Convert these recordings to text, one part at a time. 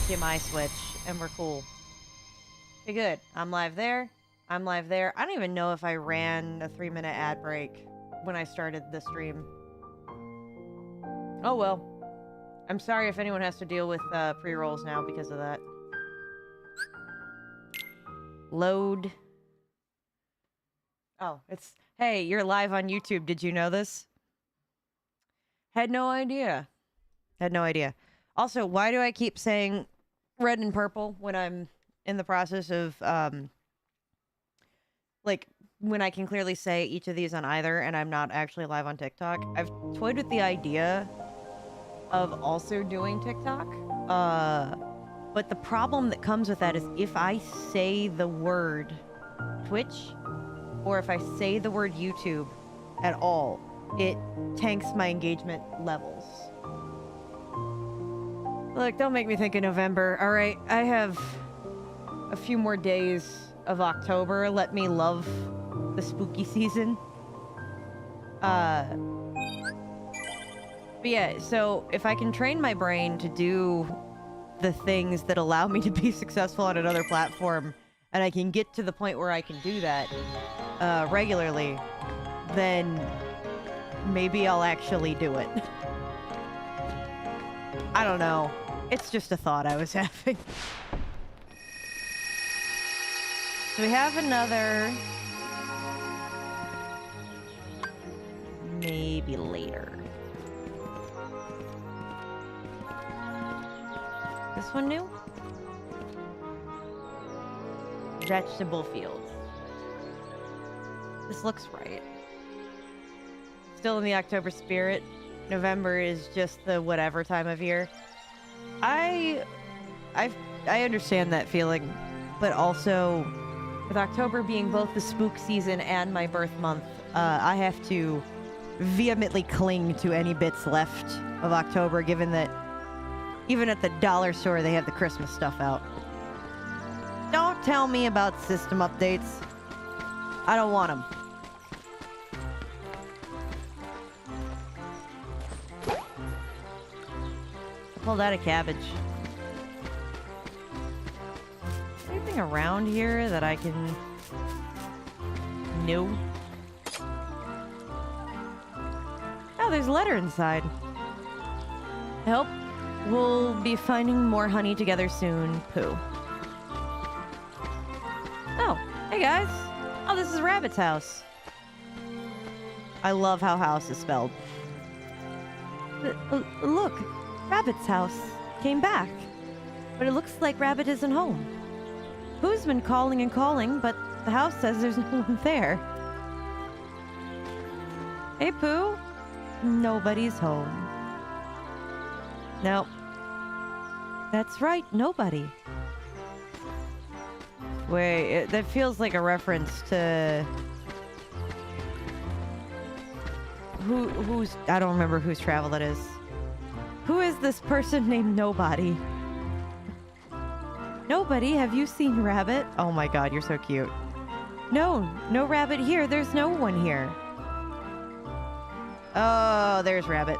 HDMI switch, and we're cool. Okay, good. I'm live there. I'm live there. I don't even know if I ran a 3-minute ad break when I started the stream. Oh well. I'm sorry if anyone has to deal with pre-rolls now because of that. Load. Oh, it's... Hey, you're live on YouTube. Did you know this? Had no idea. Had no idea. Also, why do I keep saying red and purple when I'm in the process of, like, when I can clearly say each of these on either and I'm not actually live on TikTok? I've toyed with the idea of also doing TikTok, but the problem that comes with that is if I say the word Twitch, or if I say the word YouTube at all, it tanks my engagement levels. Look, don't make me think of November. All right, I have a few more days of October. Let me love the spooky season. But yeah, so if I can train my brain to do the things that allow me to be successful on another platform, and I can get to the point where I can do that regularly, then maybe I'll actually do it. I don't know. It's just a thought I was having. So we have another... Maybe later. This one new? Vegetable fields. This looks right. Still in the October spirit. November is just the whatever time of year. I understand that feeling, but also with October being both the spook season and my birth month, I have to vehemently cling to any bits left of October, given that even at the dollar store they have the Christmas stuff out. Don't tell me about system updates. I don't want them. Pulled out a cabbage. Anything around here that I can... No. Oh, there's a letter inside. I hope we'll be finding more honey together soon. Pooh. Oh, hey guys. Oh, this is Rabbit's house. I love how house is spelled. Look. Rabbit's house came back, but it looks like Rabbit isn't home. Pooh's been calling and calling, but the house says there's no one there. Hey, Pooh. Nobody's home. Nope. That's right, nobody. Wait, that feels like a reference to... Who's... I don't remember whose travel it is. Who is this person named Nobody? Nobody? Have you seen Rabbit? Oh my god, you're so cute. No Rabbit here. There's no one here. Oh, there's Rabbit.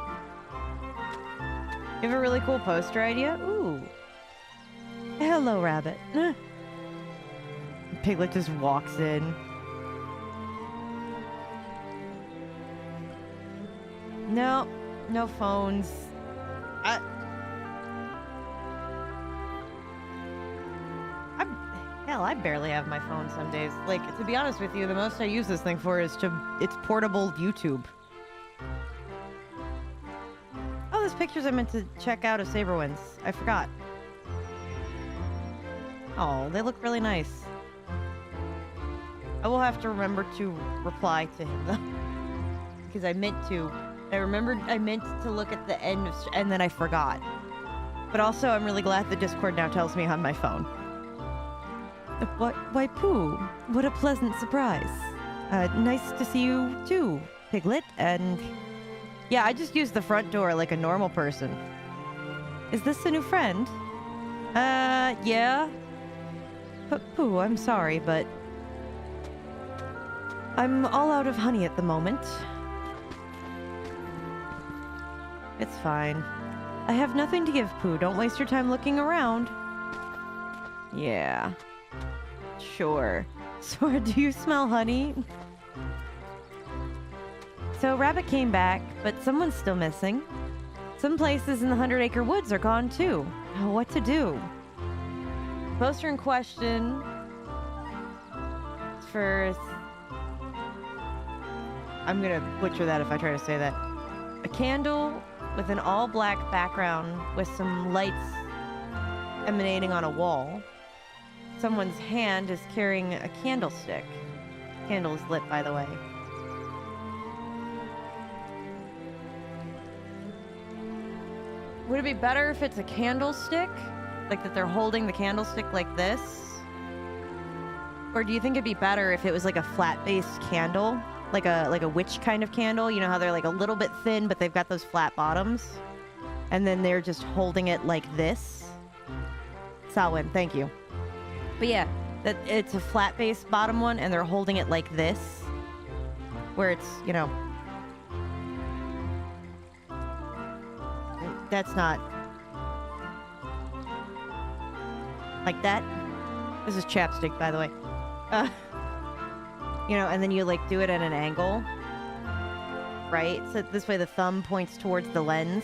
You have a really cool poster idea? Ooh. Hello, Rabbit. Piglet just walks in. No phones. Hell, I barely have my phone some days. Like, to be honest with you, the most I use this thing for is it's portable YouTube. Oh, there's pictures I meant to check out of Saberwinds. I forgot. Oh, they look really nice. I will have to remember to reply to him, though. Because I meant to. I remembered I meant to look at the end of... and then I forgot. But also, I'm really glad the Discord now tells me on my phone. Why, Pooh? What a pleasant surprise. Nice to see you, too, Piglet, and... Yeah, I just used the front door like a normal person. Is this a new friend? Yeah. Pooh, I'm sorry, but... I'm all out of honey at the moment. It's fine. I have nothing to give Pooh. Don't waste your time looking around. Yeah. Sure. Sora, do you smell honey? So Rabbit came back, but someone's still missing. Some places in the 100-acre woods are gone too. Oh, what to do? Poster in question for... I'm gonna butcher that if I try to say that. A candle with an all-black background with some lights emanating on a wall. Someone's hand is carrying a candlestick. Candle is lit, by the way. Would it be better if it's a candlestick? Like that they're holding the candlestick like this? Or do you think it'd be better if it was like a flat-based candle? Like a witch kind of candle? You know how they're like a little bit thin, but they've got those flat bottoms? And then they're just holding it like this? Salwin, thank you. But yeah, that it's a flat-based bottom one, and they're holding it like this. Where it's, you know... That's not... Like that. This is chapstick, by the way. You know, and then you like do it at an angle. Right? So this way the thumb points towards the lens.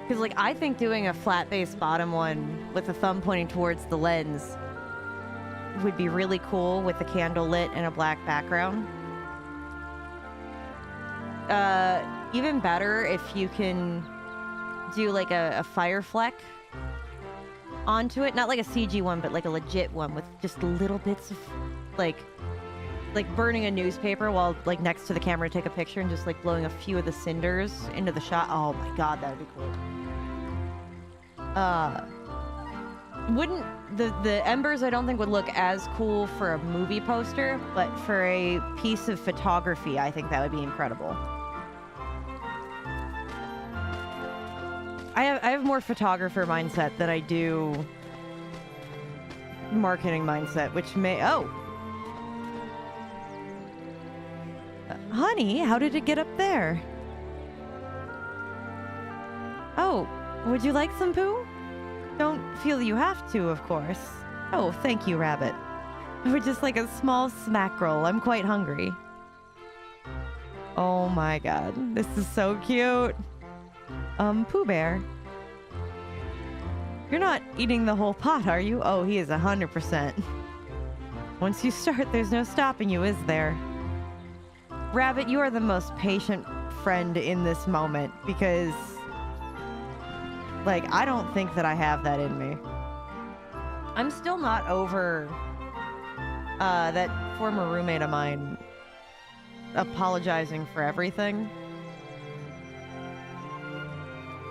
Because like I think doing a flat base bottom one with the thumb pointing towards the lens would be really cool with the candle lit and a black background. Even better if you can do like a fire fleck onto it. Not like a CG one, but like a legit one with just little bits of like burning a newspaper while like next to the camera to take a picture and just like blowing a few of the cinders into the shot. Oh my god, that would be cool. Wouldn't the embers I don't think would look as cool for a movie poster, but for a piece of photography, I think that would be incredible. I have more photographer mindset than I do marketing mindset, which may... Oh! Honey, how did it get up there? Oh, would you like some poo? Don't feel you have to, of course. Oh, thank you, Rabbit. I would just like a small smack roll. I'm quite hungry. Oh my god, this is so cute. Pooh Bear. You're not eating the whole pot, are you? Oh, he is 100%. Once you start, there's no stopping you, is there? Rabbit, you are the most patient friend in this moment, because... like, I don't think that I have that in me. I'm still not over... that former roommate of mine apologizing for everything.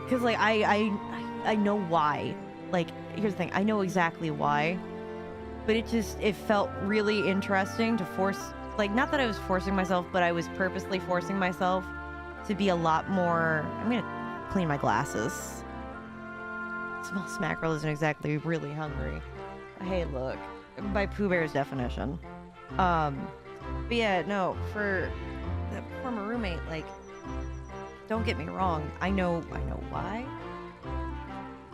Because, like, I know why. Like, here's the thing. I know exactly why. But it felt really interesting to force... like, not that I was forcing myself, but I was purposely forcing myself to be a lot more... I'm gonna clean my glasses. Small smack roll isn't exactly really hungry. Hey, look. By Pooh Bear's definition. But yeah, no, for the former roommate, like... don't get me wrong, I know why.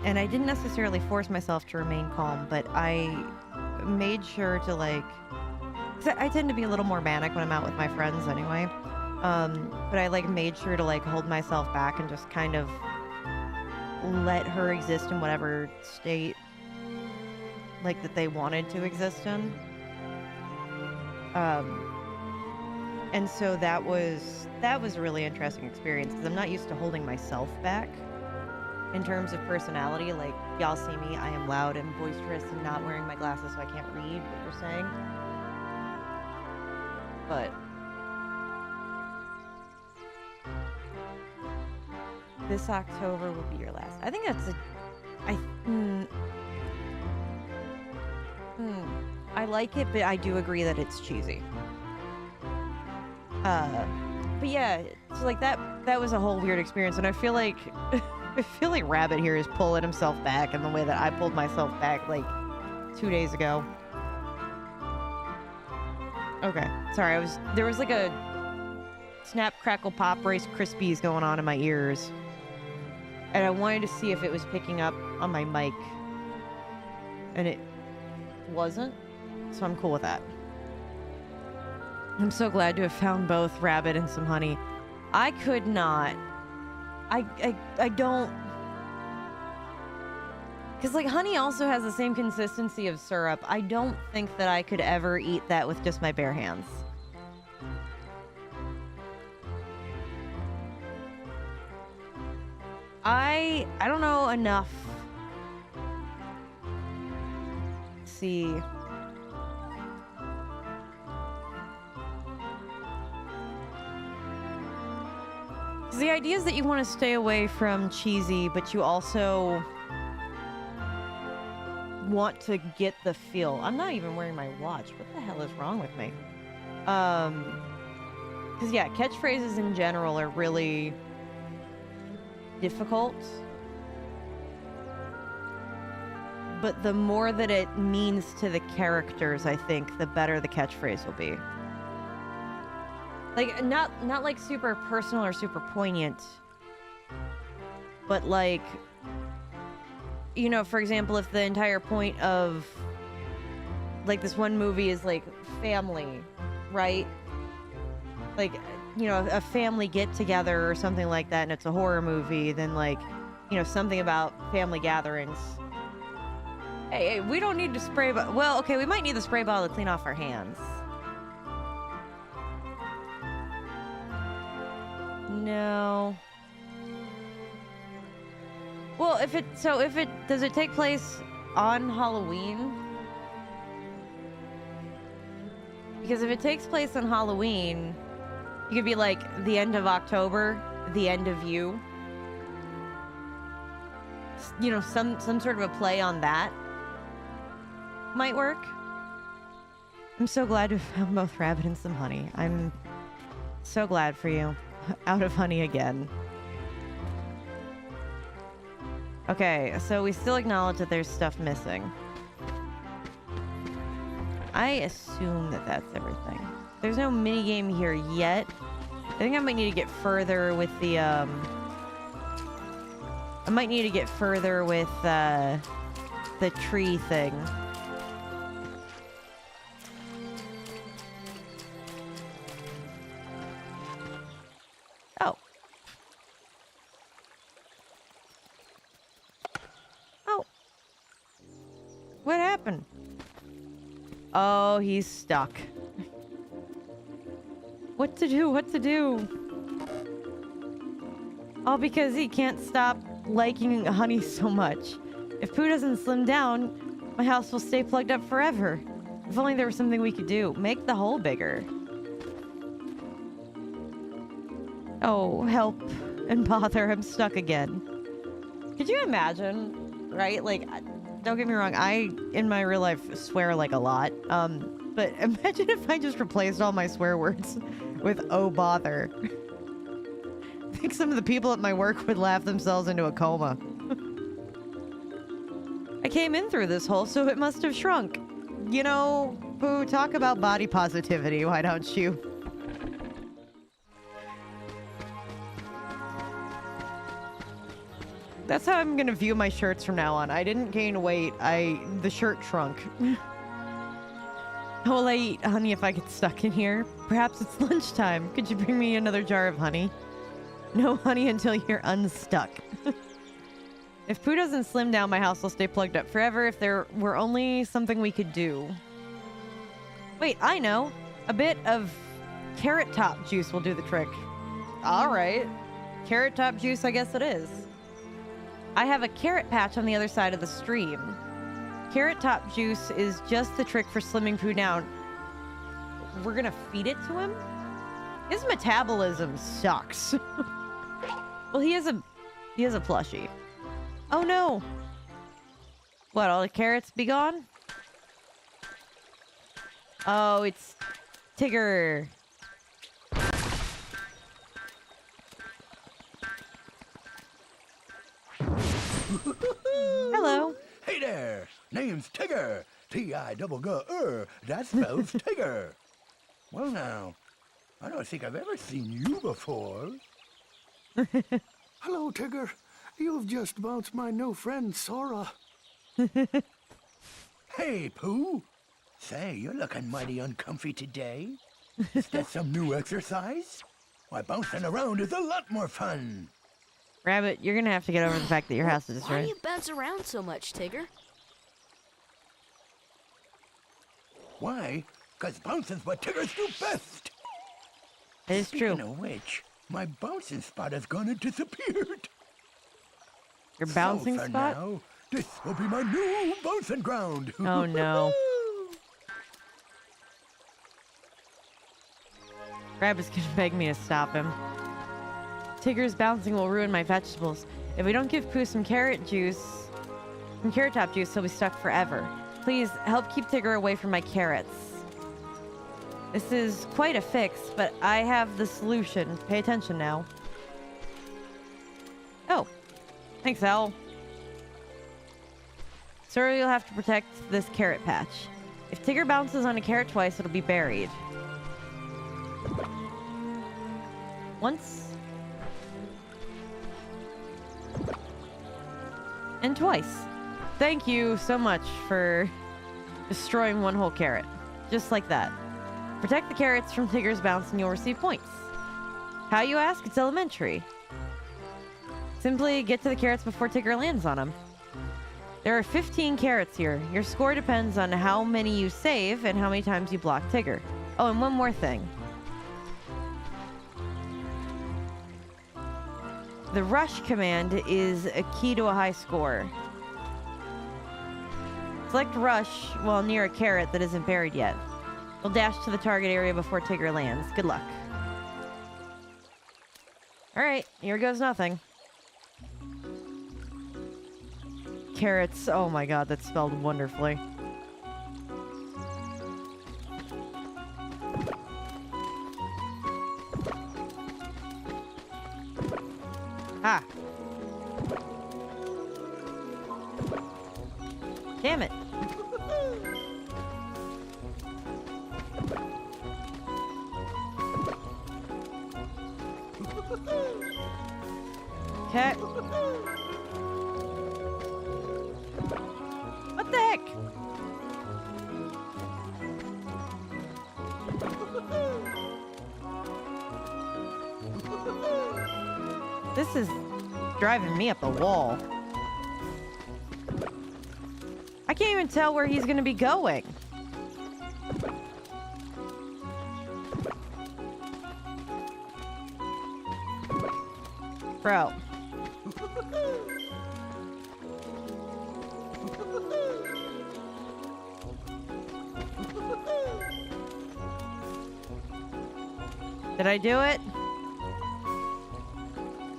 And I didn't necessarily force myself to remain calm, but I made sure to like... 'cause I tend to be a little more manic when I'm out with my friends anyway. But I like made sure to like hold myself back and just kind of let her exist in whatever state like that they wanted to exist in. And so that was a really interesting experience because I'm not used to holding myself back in terms of personality. Like, y'all see me, I am loud and boisterous and not wearing my glasses so I can't read what you're saying. But this October will be your last. I think that's I like it, but I do agree that it's cheesy. But yeah, so like that was a whole weird experience, and I feel like Rabbit here is pulling himself back in the way that I pulled myself back like 2 days ago. Okay, sorry, there was like a Snap, Crackle, Pop, Rice Krispies going on in my ears. And I wanted to see if it was picking up on my mic. And it wasn't. So I'm cool with that. I'm so glad to have found both rabbit and some honey. I could not. I don't. Because, like, honey also has the same consistency of syrup. I don't think that I could ever eat that with just my bare hands. I don't know enough. Let's see. The idea is that you want to stay away from cheesy, but you also want to get the feel. I'm not even wearing my watch. What the hell is wrong with me? Because yeah, catchphrases in general are really difficult. But the more that it means to the characters, I think, the better the catchphrase will be. Like, not like super personal or super poignant, but like, you know, for example, if the entire point of, like, this one movie is, like, family, right? Like, you know, a family get-together or something like that, and it's a horror movie, then, like, you know, something about family gatherings. Hey, we don't need to spray bottle. Well, okay, we might need the spray bottle to clean off our hands. No. Well, does it take place on Halloween? Because if it takes place on Halloween, you could be like the end of October, the end of you. You know, some sort of a play on that might work. I'm so glad to have found both rabbit and some honey. I'm so glad for you. Out of honey again. Okay, so we still acknowledge that there's stuff missing. I assume that that's everything. There's no minigame here yet. I think I might need to get further with the, I might need to get further with, the tree thing. Oh. Oh. What happened? Oh, he's stuck. What to do? What to do? All because he can't stop liking honey so much. If Pooh doesn't slim down, my house will stay plugged up forever. If only there was something we could do. Make the hole bigger. Oh, help and bother. I'm stuck again. Could you imagine, right? Like, don't get me wrong. I, in my real life, swear like a lot. But imagine if I just replaced all my swear words with oh bother. I think some of the people at my work would laugh themselves into a coma. I came in through this hole, so it must have shrunk. You know, Pooh, talk about body positivity, why don't you? That's how I'm gonna view my shirts from now on. I didn't gain weight, the shirt shrunk. How will I eat honey if I get stuck in here? Perhaps it's lunchtime. Could you bring me another jar of honey? No honey until you're unstuck. If Pooh doesn't slim down, my house will stay plugged up forever. If there were only something we could do. Wait, I know. A bit of carrot top juice will do the trick. All right. Carrot top juice, I guess it is. I have a carrot patch on the other side of the stream. Carrot top juice is just the trick for slimming Pooh down. We're gonna feed it to him? His metabolism sucks. Well, he has a plushie. Oh no! What, all the carrots be gone? Oh, it's Tigger. Hello. Hey there, name's Tigger. T-I-double-G-R. That spells Tigger. Well now, I don't think I've ever seen you before. Hello, Tigger. You've just bounced my new friend, Sora. Hey, Pooh. Say, you're looking mighty uncomfy today. Is that some new exercise? Why, bouncing around is a lot more fun. Rabbit, you're gonna have to get over the fact that your house is Why destroyed. do you bounce around so much, Tigger? Why? 'Cause bouncing's what Tiggers do best. It is true. Speaking of which, my bouncing spot has gone and disappeared. Your bouncing so for spot? Now, this will be my new bouncing ground. Oh no. Rabbit's gonna beg me to stop him. Tigger's bouncing will ruin my vegetables. If we don't give Pooh some carrot top juice, he'll be stuck forever. Please help keep Tigger away from my carrots. This is quite a fix, but I have the solution. Pay attention now. Oh, thanks, Owl. Sir, you'll have to protect this carrot patch. If Tigger bounces on a carrot twice, it'll be buried. Once. And twice. Thank you so much for destroying one whole carrot. Just like that. Protect the carrots from Tigger's bounce and you'll receive points. How, you ask? It's elementary. Simply get to the carrots before Tigger lands on them. There are 15 carrots here. Your score depends on how many you save and how many times you block Tigger. Oh, and one more thing. The rush command is a key to a high score. Select rush while near a carrot that isn't buried yet. You'll dash to the target area before Tigger lands. Good luck. Alright, here goes nothing. Carrots. Oh my god, that's spelled wonderfully. Ah. Damn it. Okay. What the heck? This is driving me up the wall. I can't even tell where he's gonna be going. Bro. Did I do it?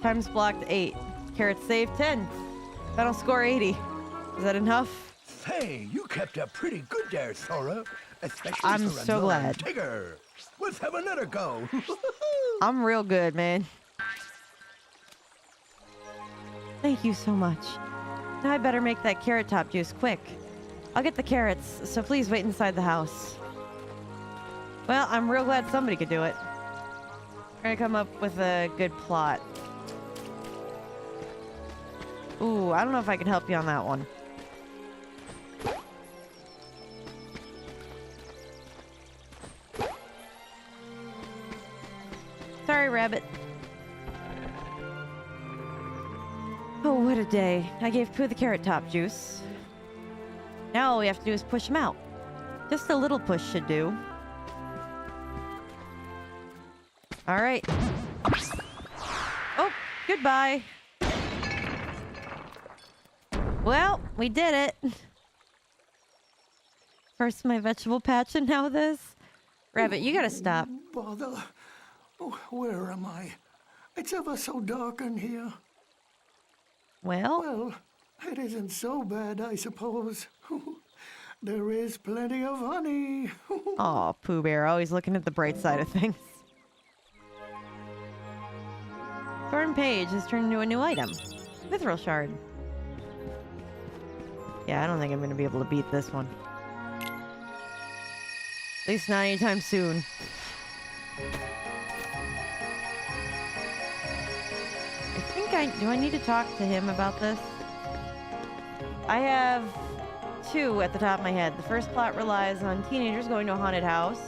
Times blocked 8. Carrots saved 10. Final score 80. Is that enough? Hey, you kept up pretty good there, Sora. Especially I'm for a so normal glad. Tigger. Let's have another go. I'm real good, man. Thank you so much. Now I better make that carrot top juice quick. I'll get the carrots, so please wait inside the house. Well, I'm real glad somebody could do it. We're gonna come up with a good plot. Ooh, I don't know if I can help you on that one. Sorry, Rabbit. Oh, what a day. I gave Pooh the carrot top juice. Now all we have to do is push him out. Just a little push should do. Alright. Oh, goodbye. Well, we did it. First my vegetable patch and now this. Rabbit, you gotta stop. Bother. Oh, where am I? It's ever so dark in here. Well, Well, it isn't so bad, I suppose. There is plenty of honey. aw, Pooh Bear, always looking at the bright side of things. Thorn Page has turned into a new item. Mithril Shard. Yeah, I don't think I'm gonna be able to beat this one. At least not anytime soon. do I need to talk to him about this? I have two at the top of my head. The first plot relies on teenagers going to a haunted house.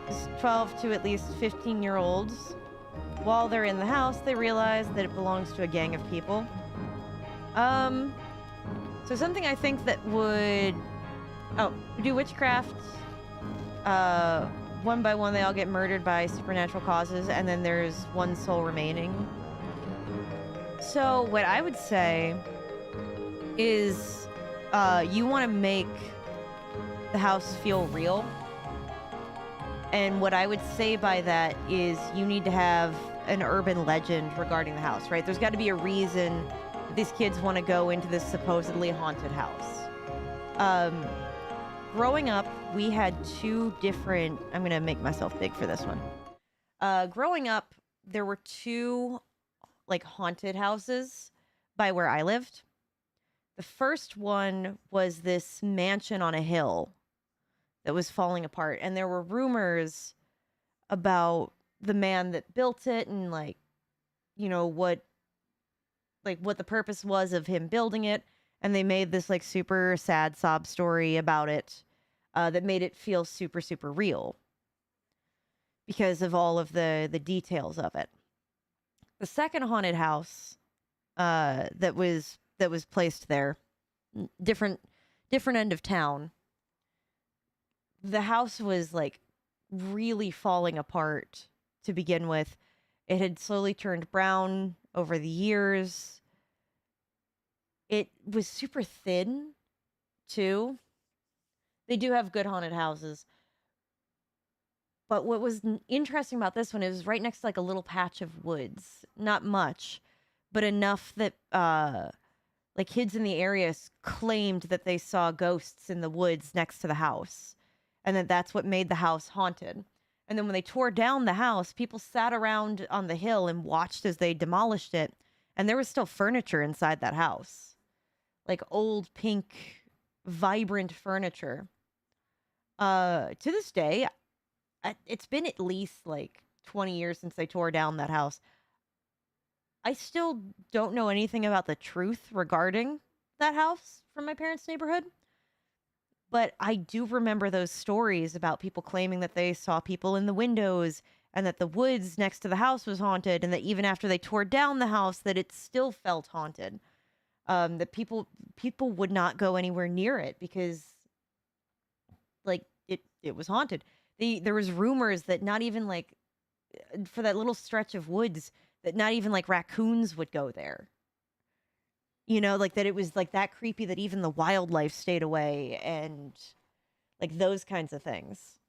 It's 12 to at least 15-year-olds. While they're in the house, they realize that it belongs to a gang of people. So something I think that would... Oh, we do witchcraft. One by one, they all get murdered by supernatural causes, and then there's one soul remaining. So what I would say is you want to make the house feel real. And what I would say by that is you need to have an urban legend regarding the house, right? There's got to be a reason these kids want to go into this supposedly haunted house. Growing up, we had two different... I'm going to make myself big for this one. Growing up, there were two, like, haunted houses by where I lived. The first one was this mansion on a hill that was falling apart, and there were rumors about the man that built it and, like, you know, what the purpose was of him building it. And they made this, like, super sad sob story about it that made it feel super, super real because of all of the details of it. The second haunted house that was placed there, different end of town. The house was, like, really falling apart to begin with. It had slowly turned brown over the years. It was super thin, too. They do have good haunted houses. But what was interesting about this one is right next to, like, a little patch of woods. Not much, but enough that, like, kids in the area claimed that they saw ghosts in the woods next to the house. And that's what made the house haunted. And then when they tore down the house, people sat around on the hill and watched as they demolished it. And there was still furniture inside that house. Like old pink, vibrant furniture. To this day, it's been at least like 20 years since they tore down that house. I still don't know anything about the truth regarding that house from my parents' neighborhood. But I do remember those stories about people claiming that they saw people in the windows and that the woods next to the house was haunted, and that even after they tore down the house, that it still felt haunted. That people would not go anywhere near it because, like, it was haunted. There was rumors that not even, like, for that little stretch of woods, that not even, like, raccoons would go there. You know, like, that it was, like, that creepy that even the wildlife stayed away, and, like, those kinds of things.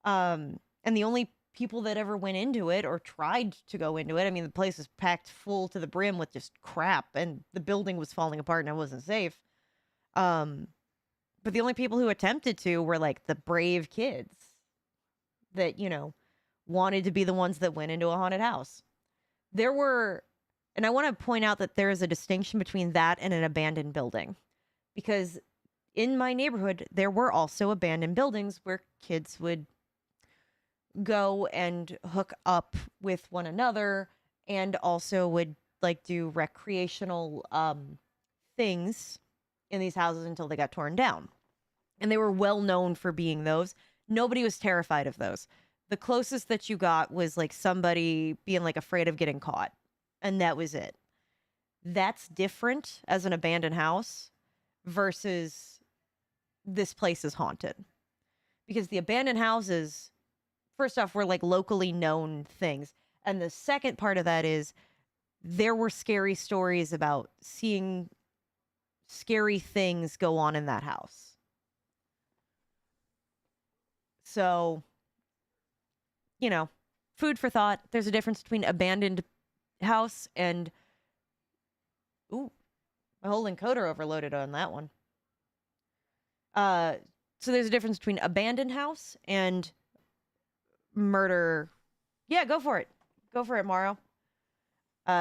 And the only people that ever went into it or tried to go into it, I mean, the place was packed full to the brim with just crap, and the building was falling apart and it wasn't safe. But the only people who attempted to were, like, the brave kids that, you know, wanted to be the ones that went into a haunted house. There were, and I want to point out that there is a distinction between that and an abandoned building, because in my neighborhood, there were also abandoned buildings where kids would go and hook up with one another, and also would, like, do recreational things in these houses until they got torn down. And they were well known for being those. Nobody was terrified of those. The closest that you got was, like, somebody being, like, afraid of getting caught. And that was it. That's different as an abandoned house versus this place is haunted. Because the abandoned houses, first off, were, like, locally known things. And the second part of that is there were scary stories about seeing scary things go on in that house. So, you know, food for thought. There's a difference between abandoned house and... Ooh, my whole encoder overloaded on that one. So there's a difference between abandoned house and murder. Yeah, go for it. Go for it, Morrow.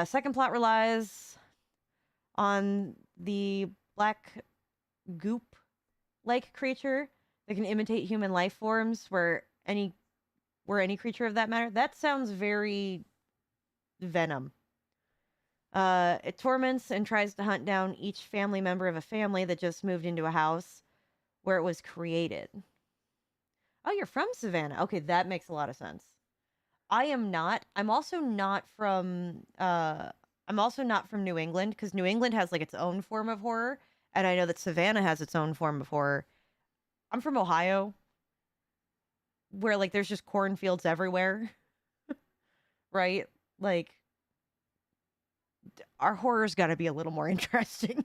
Second plot relies on the black goop-like creature that can imitate human life forms where any creature of that matter. That sounds very Venom. It torments and tries to hunt down each family member of a family that just moved into a house where it was created. Oh, you're from Savannah. Okay, that makes a lot of sense. I am not. I'm also not from New England because New England has like its own form of horror, and I know that Savannah has its own form of horror. I'm from Ohio, where like there's just cornfields everywhere, right? Like our horror's got to be a little more interesting.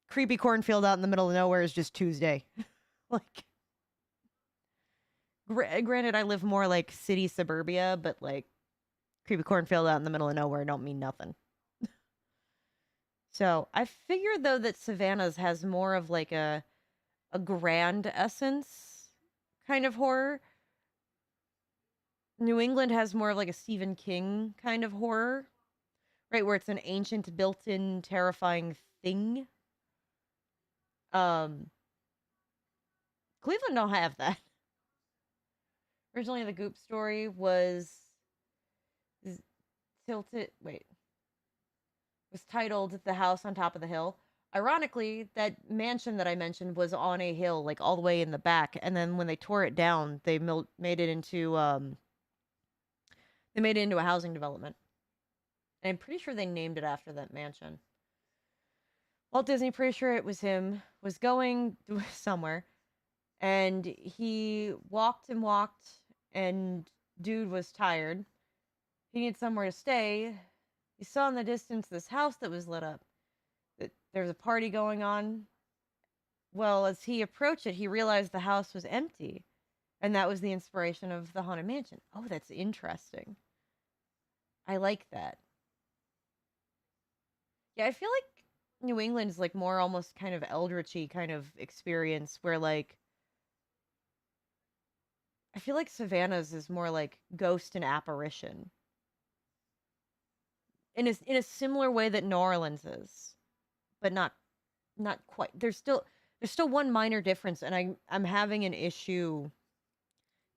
Creepy cornfield out in the middle of nowhere is just Tuesday. Like, granted, I live more like city suburbia, but like creepy cornfield out in the middle of nowhere don't mean nothing. So I figured though that Savannah's has more of like a grand essence kind of horror. New England has more of like a Stephen King kind of horror, right? Where it's an ancient, built-in, terrifying thing. Um, Cleveland don't have that. Originally, the Goop story was tilted. Wait, was titled "The House on Top of the Hill." Ironically, that mansion that I mentioned was on a hill, like all the way in the back. And then when they tore it down, they made it into a housing development. And I'm pretty sure they named it after that mansion. Walt Disney, pretty sure it was him, was going somewhere, and he walked and walked, and dude was tired. He needed somewhere to stay. He saw in the distance this house that was lit up. There was a party going on. Well, as he approached it, he realized the house was empty. And that was the inspiration of the Haunted Mansion. Oh, that's interesting. I like that. Yeah, I feel like New England is like more almost kind of eldritchy kind of experience where like I feel like Savannah's is more like ghost and apparition. In a similar way that New Orleans is, but not quite. There's still one minor difference, and I'm having an issue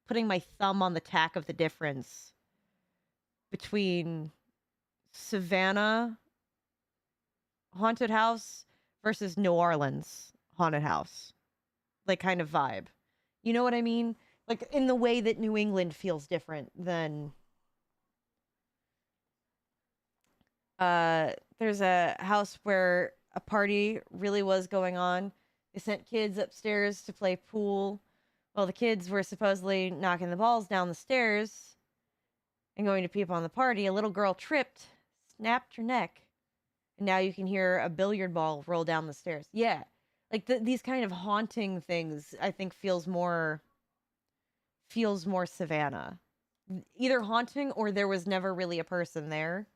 putting my thumb on the tack of the difference between Savannah haunted house versus New Orleans haunted house. Like kind of vibe. You know what I mean? Like in the way that New England feels different than there's a house where a party really was going on. They sent kids upstairs to play pool. Well, the kids were supposedly knocking the balls down the stairs and going to peep on the party. A little girl tripped, snapped her neck, and now you can hear a billiard ball roll down the stairs. Yeah, like these kind of haunting things, I think feels more Savannah. Either haunting or there was never really a person there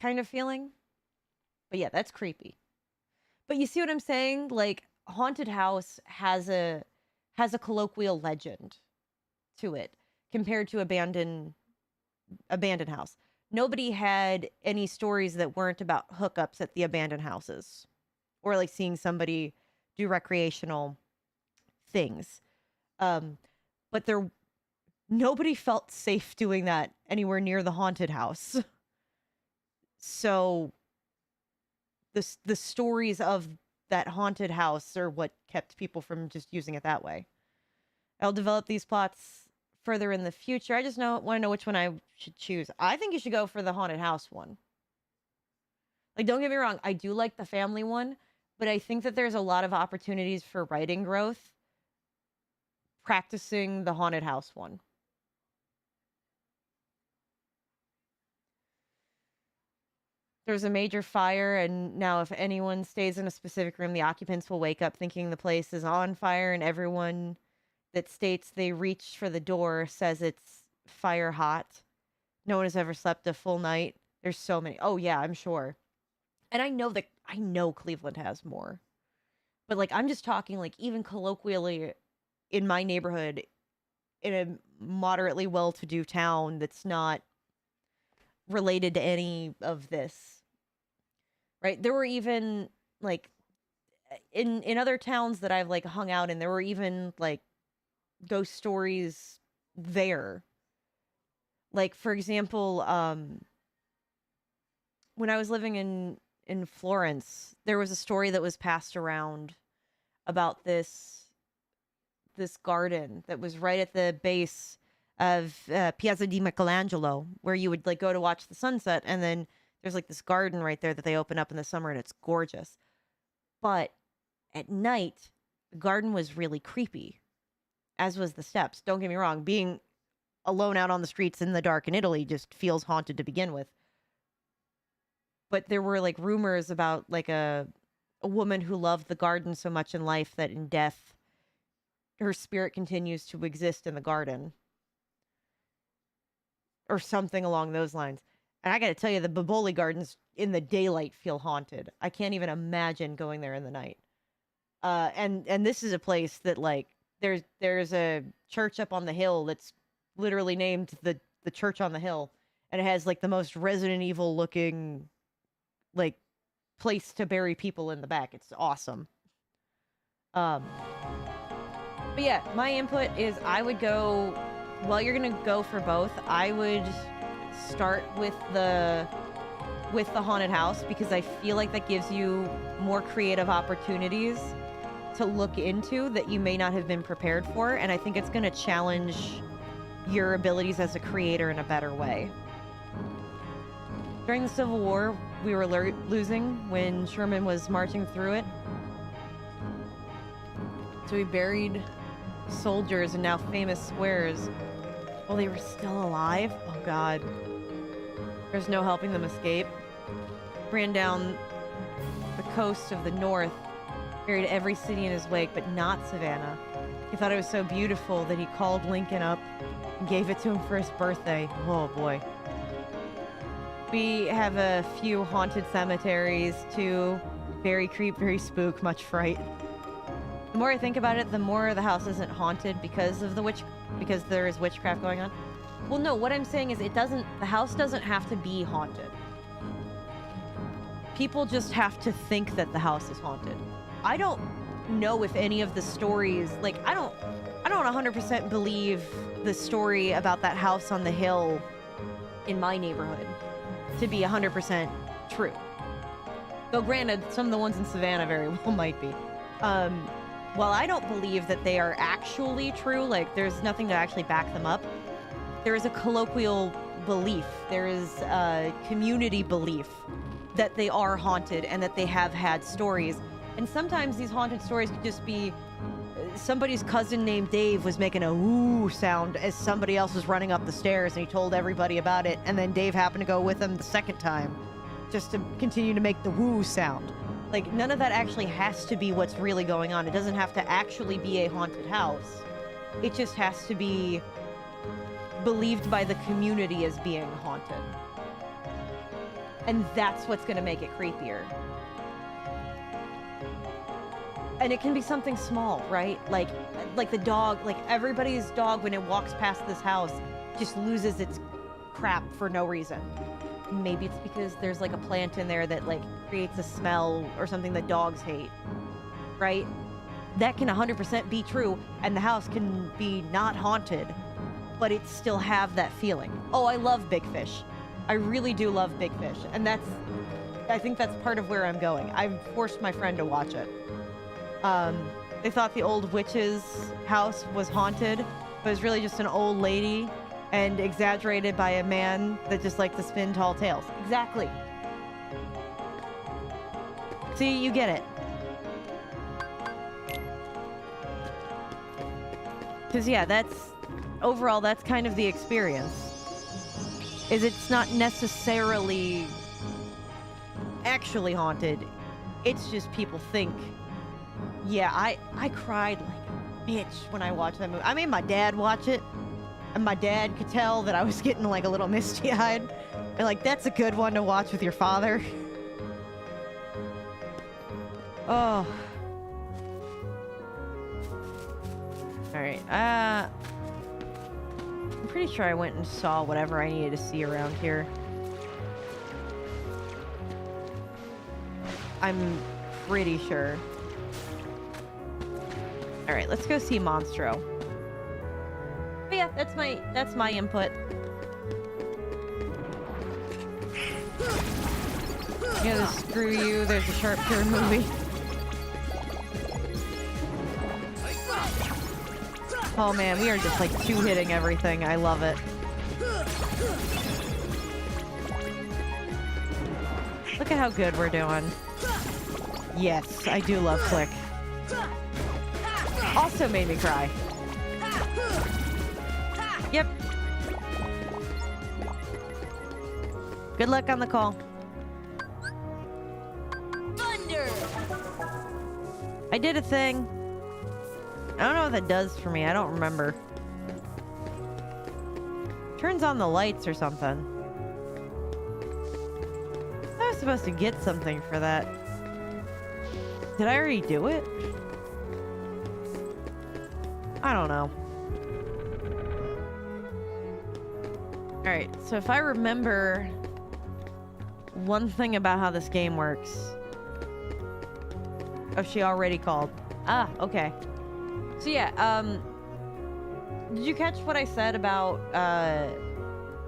kind of feeling. But yeah, that's creepy. But you see what I'm saying? Like haunted house has a colloquial legend to it compared to abandoned house. Nobody had any stories that weren't about hookups at the abandoned houses or like seeing somebody do recreational things. But nobody felt safe doing that anywhere near the haunted house. So the stories of that haunted house are what kept people from just using it that way. I'll develop these plots further in the future. I just want to know which one I should choose. I think you should go for the haunted house one. Like, don't get me wrong, I do like the family one, but I think that there's a lot of opportunities for writing growth practicing the haunted house one. There's a major fire, and now if anyone stays in a specific room, the occupants will wake up thinking the place is on fire, and everyone that states they reached for the door says it's fire hot. No one has ever slept a full night. There's so many. Oh yeah, I'm sure. And I know Cleveland has more. But like I'm just talking like even colloquially in my neighborhood in a moderately well-to-do town that's not related to any of this. Right? There were even like in other towns that I've like hung out in, there were even like ghost stories there. Like for example, when I was living in Florence, there was a story that was passed around about this garden that was right at the base of Piazza di Michelangelo, where you would like go to watch the sunset, and then there's like this garden right there that they open up in the summer, and it's gorgeous. But at night, the garden was really creepy, as was the steps. Don't get me wrong, being alone out on the streets in the dark in Italy just feels haunted to begin with. But there were like rumors about like a woman who loved the garden so much in life that in death her spirit continues to exist in the garden. Or something along those lines. And I gotta tell you, the Boboli Gardens in the daylight feel haunted. I can't even imagine going there in the night. And this is a place that like there's a church up on the hill that's literally named the church on the hill, and it has like the most Resident Evil looking like place to bury people in the back. It's awesome. But yeah, my input is I would go, well, you're gonna go for both. I would start with the haunted house because I feel like that gives you more creative opportunities to look into that you may not have been prepared for, and I think it's gonna challenge your abilities as a creator in a better way. During the Civil War, we were losing when Sherman was marching through it. So we buried soldiers in now famous squares while they were still alive. Oh God. There's no helping them escape. Ran down the coast of the north, buried every city in his wake, but not Savannah. He thought it was so beautiful that he called Lincoln up and gave it to him for his birthday. Oh boy. We have a few haunted cemeteries too. Very creep, very spook, much fright. The more I think about it, the more the house isn't haunted because there is witchcraft going on. Well, no, what I'm saying is the house doesn't have to be haunted. People just have to think that the house is haunted. I don't know if any of the stories, like, I don't 100% believe the story about that house on the hill in my neighborhood to be 100% true. Though granted, some of the ones in Savannah very well might be. While I don't believe that they are actually true, like there's nothing to actually back them up, there is a colloquial belief, there is a community belief that they are haunted and that they have had stories. And sometimes these haunted stories could just be somebody's cousin named Dave was making a woo sound as somebody else was running up the stairs, and he told everybody about it, and then Dave happened to go with him the second time just to continue to make the woo sound. Like, none of that actually has to be what's really going on. It doesn't have to actually be a haunted house. It just has to be believed by the community as being haunted. And that's what's going to make it creepier. And it can be something small, right? Like the dog, like everybody's dog when it walks past this house just loses its crap for no reason. Maybe it's because there's like a plant in there that like creates a smell or something that dogs hate, right? That can 100% be true, and the house can be not haunted, but it still have that feeling. Oh, I love Big Fish. I really do love Big Fish, and I think that's part of where I'm going. I've forced my friend to watch it. They thought the old witch's house was haunted, but it was really just an old lady and exaggerated by a man that just liked to spin tall tales. Exactly. See, you get it. Because, yeah, overall, that's kind of the experience. Is it's not necessarily actually haunted. It's just people think. Yeah, I cried like a bitch when I watched that movie. I made my dad watch it, and my dad could tell that I was getting like a little misty-eyed. And like, that's a good one to watch with your father. Oh. Alright, I'm pretty sure I went and saw whatever I needed to see around here. I'm pretty sure. Alright, let's go see Monstro. But yeah, that's my input. Yeah, screw you. There's a sharp turn movie. Oh man, we are just like two-hitting everything. I love it. Look at how good we're doing. Yes, I do love Click. Also made me cry. Yep. Good luck on the call. Thunder! I did a thing. I don't know what that does for me. I don't remember. Turns on the lights or something. I was supposed to get something for that. Did I already do it? I don't know. Alright, so if I remember one thing about how this game works. Oh, she already called. Ah, okay. So yeah, did you catch what I said about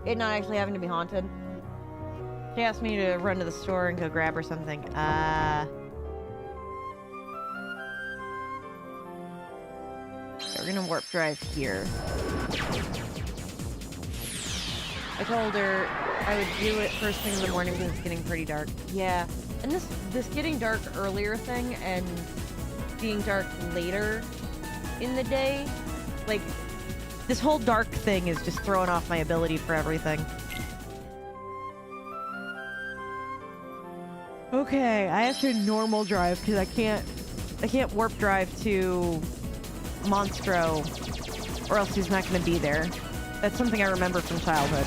it not actually having to be haunted? She asked me to run to the store and go grab her something. We're gonna warp drive here. I told her I would do it first thing in the morning because it's getting pretty dark. Yeah, and this getting dark earlier thing and being dark later in the day, like, this whole dark thing is just throwing off my ability for everything. Okay, I have to normal drive because I can't warp drive to Monstro, or else he's not going to be there. That's something I remember from childhood.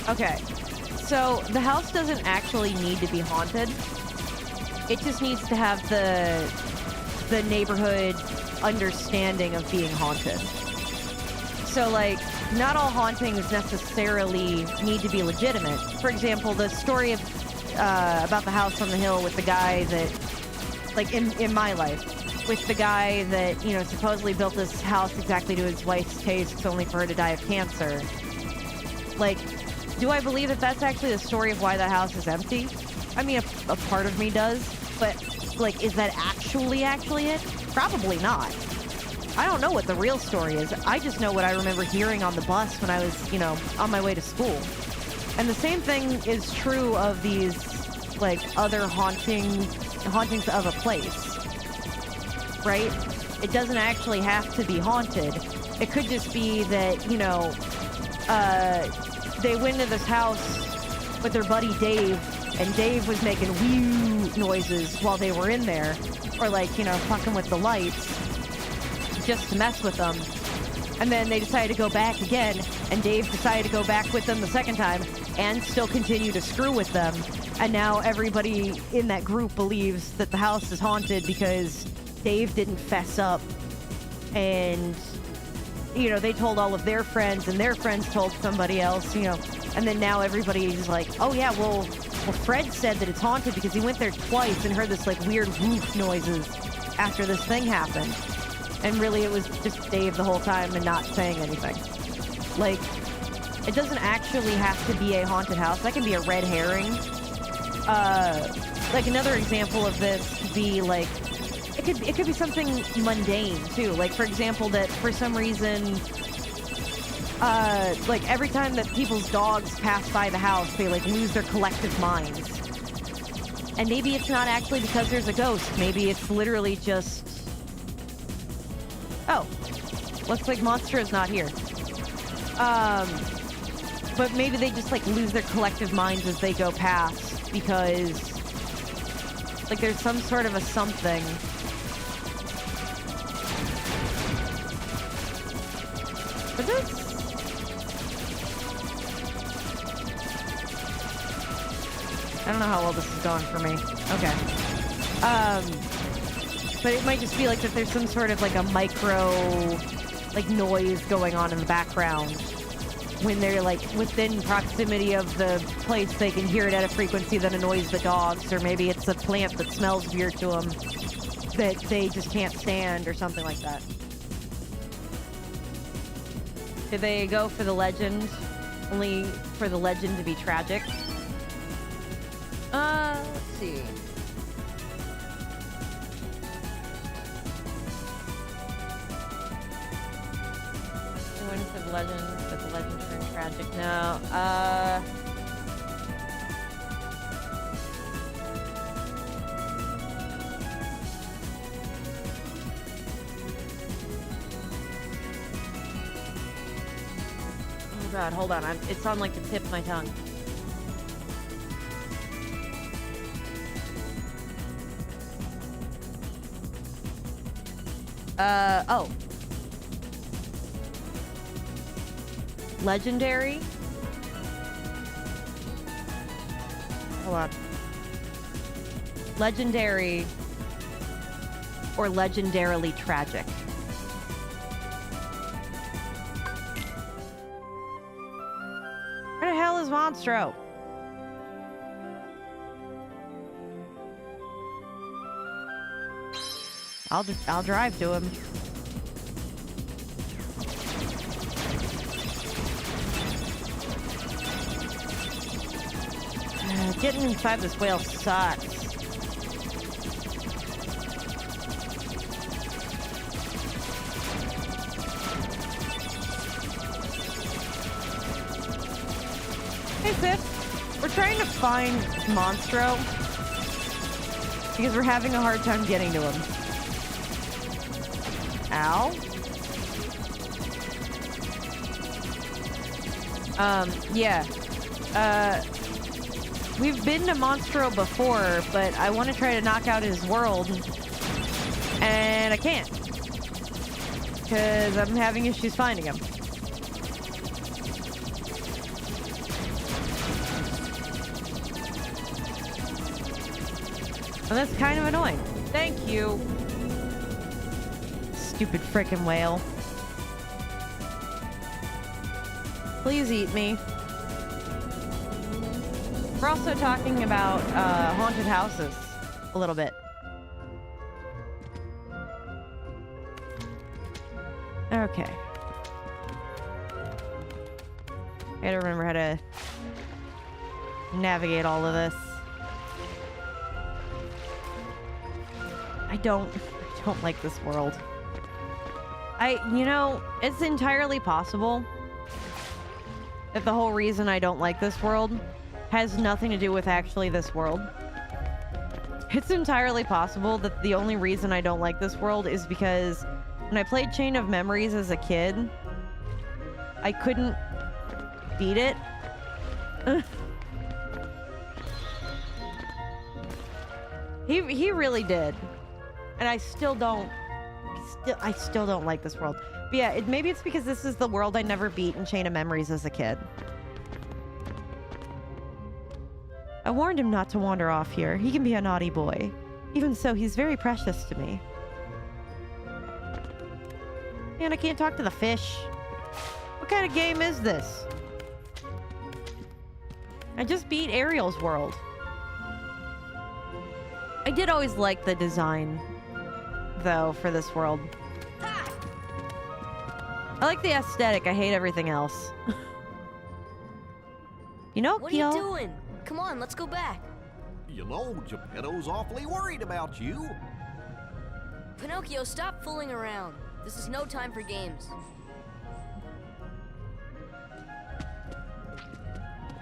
Okay, so the house doesn't actually need to be haunted. It just needs to have the neighborhood understanding of being haunted. So, like, not all hauntings necessarily need to be legitimate. For example, the story of about the house on the hill with the guy that, like, in my life, with the guy that, you know, supposedly built this house exactly to his wife's tastes only for her to die of cancer. Like, do I believe that that's actually the story of why the house is empty? I mean, a part of me does, but, like, is that actually it? Probably not. I don't know what the real story is. I just know what I remember hearing on the bus when I was, you know, on my way to school. And the same thing is true of these, like, other hauntings of a place, right? It doesn't actually have to be haunted. It could just be that, you know, they went into this house with their buddy Dave, and Dave was making whew noises while they were in there, or, like, you know, fucking with the lights just to mess with them. And then they decided to go back again, and Dave decided to go back with them the second time and still continue to screw with them. And now everybody in that group believes that the house is haunted because Dave didn't fess up. And, you know, they told all of their friends, and their friends told somebody else, you know. And then now everybody's like, oh yeah, well, Fred said that it's haunted because he went there twice and heard this, like, weird woof noises after this thing happened. And really it was just Dave the whole time and not saying anything. Like, it doesn't actually have to be a haunted house. That can be a red herring. Like, another example of this could be, like, it could be something mundane too. Like, for example, that for some reason, like, every time that people's dogs pass by the house, they, like, lose their collective minds. And maybe it's not actually because there's a ghost. Maybe it's literally just, oh, looks like Monster is not here. But maybe they just, like, lose their collective minds as they go past because, like, there's some sort of a something. But this, I don't know how well this is going for me. Okay. But it might just be like that there's some sort of, like, a micro, like, noise going on in the background. When they're, like, within proximity of the place, they can hear it at a frequency that annoys the dogs. Or maybe it's a plant that smells weird to them that they just can't stand or something like that. Did they go for the legend? only for the legend to be tragic. Let's see. Wins of legend, but the legend turned tragic. No. Oh god, hold on. It's on like the tip of my tongue. Oh. Legendary? Hold on. Legendary or legendarily tragic? Where the hell is Monstro? I'll drive to him. Getting inside this whale sucks. Hey, Sif. We're trying to find Monstro because we're having a hard time getting to him. Ow. Yeah. We've been to Monstro before, but I want to try to knock out his world, and I can't, because I'm having issues finding him. And that's kind of annoying. Thank you. Stupid frickin' whale. Please eat me. We're also talking about haunted houses a little bit. Okay. I gotta remember how to navigate all of this. I don't like this world. You know, it's entirely possible that the whole reason I don't like this world has nothing to do with actually this world. It's entirely possible that the only reason I don't like this world is because when I played Chain of Memories as a kid, I couldn't beat it. He really did. And I still don't like this world. But yeah, maybe it's because this is the world I never beat in Chain of Memories as a kid. I warned him not to wander off here. He can be a naughty boy. Even so, he's very precious to me. Man, I can't talk to the fish. What kind of game is this? I just beat Ariel's world. I did always like the design, though, for this world. I like the aesthetic. I hate everything else. You know, what are you doing? Come on, let's go back. You know, Geppetto's awfully worried about you. Pinocchio, stop fooling around. This is no time for games.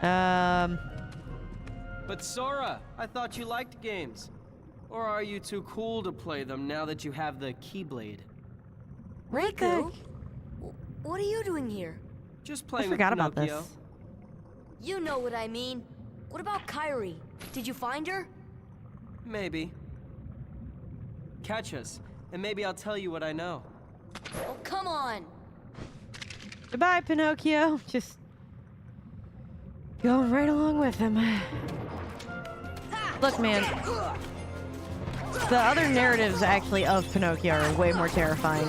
But Sora, I thought you liked games. Or are you too cool to play them now that you have the Keyblade? Riku? What are you doing here? Just playing I forgot with about Pinocchio. this. You know what I mean. What about Kairi? Did you find her? Maybe. Catch us, and maybe I'll tell you what I know. Oh, come on. Goodbye, Pinocchio. Just going right along with him. Look, man. The other narratives actually of Pinocchio are way more terrifying.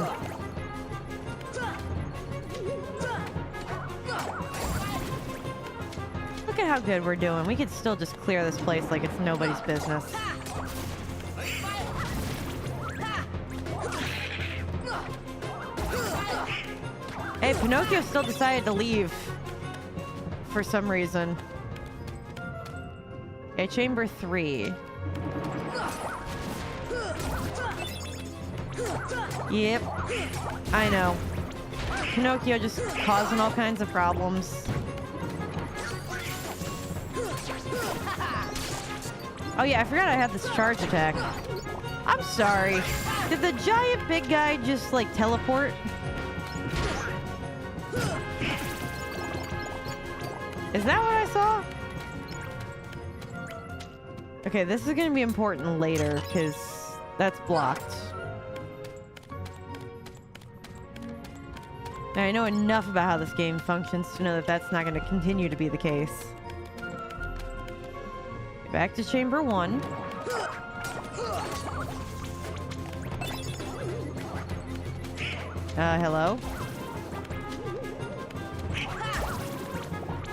Look at how good we're doing. We could still just clear this place like it's nobody's business. Hey, Pinocchio still decided to leave. for some reason. Okay, chamber 3. Yep. I know. Pinocchio just causing all kinds of problems. Oh yeah, I forgot I had this charge attack. I'm sorry. Did the giant big guy just, like, teleport? Is that what I saw? Okay, this is gonna be important later, because that's blocked. Now, I know enough about how this game functions to know that that's not gonna continue to be the case. Back to chamber 1. Hello?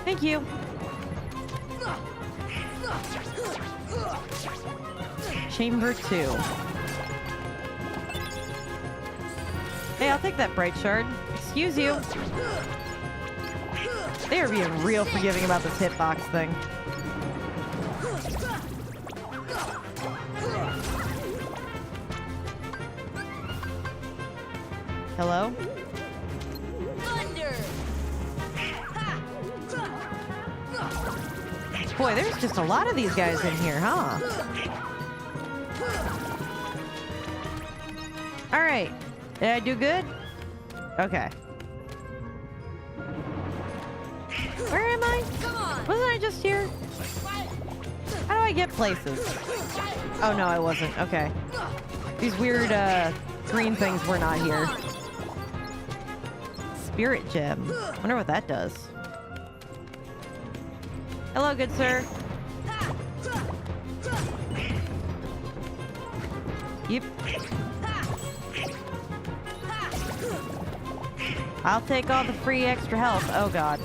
Thank you. Chamber 2. Hey, I'll take that bright shard. Excuse you. They are being real forgiving about this hitbox thing. Hello? Thunder! Boy, there's just a lot of these guys in here, huh? Alright. Did I do good? Okay. Where am I? Come on! Wasn't I just here? How do I get places? Oh, no, I wasn't. Okay. These weird, green things were not here. Spirit gem. Wonder what that does. Hello, good sir. Yep. I'll take all the free extra health. Oh, God.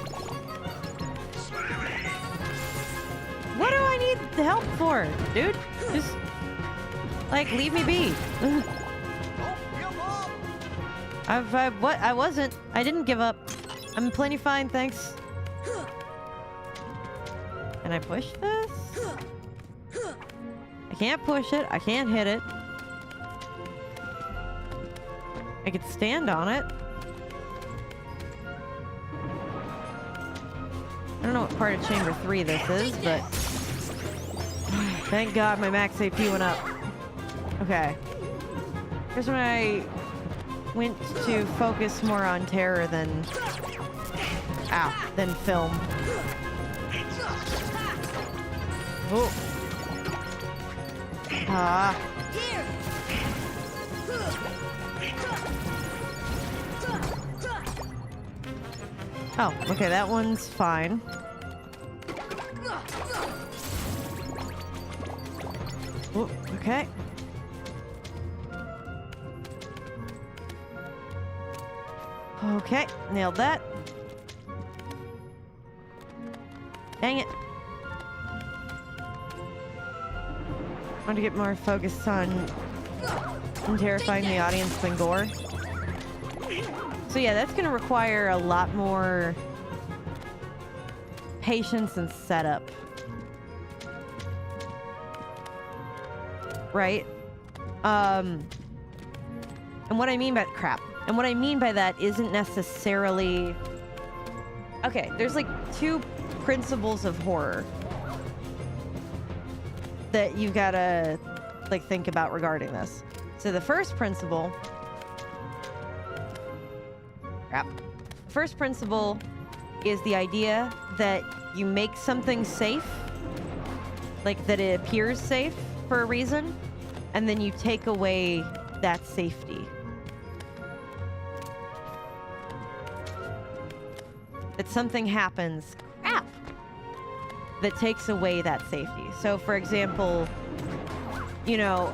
What do I need the help for, dude? Just, like, leave me be. I wasn't. I didn't give up. I'm plenty fine, thanks. Can I push this? I can't push it. I can't hit it. I could stand on it. I don't know what part of chamber 3 this is, but thank God my max AP went up. Okay. Here's when I went to focus more on terror than film. Oh. Ah. Oh, okay, that one's fine. Oh, okay. Okay, nailed that. Dang it. I want to get more focused on terrifying the audience than gore. So yeah, that's going to require a lot more patience and setup. Right? And what I mean by crap. And what I mean by that isn't necessarily... Okay, there's like 2 principles of horror that you've got to like think about regarding this. So the first principle... Crap. The first principle is the idea that you make something safe, like that it appears safe for a reason, and then you take away that safety. That something happens, crap, that takes away that safety. So, for example, you know,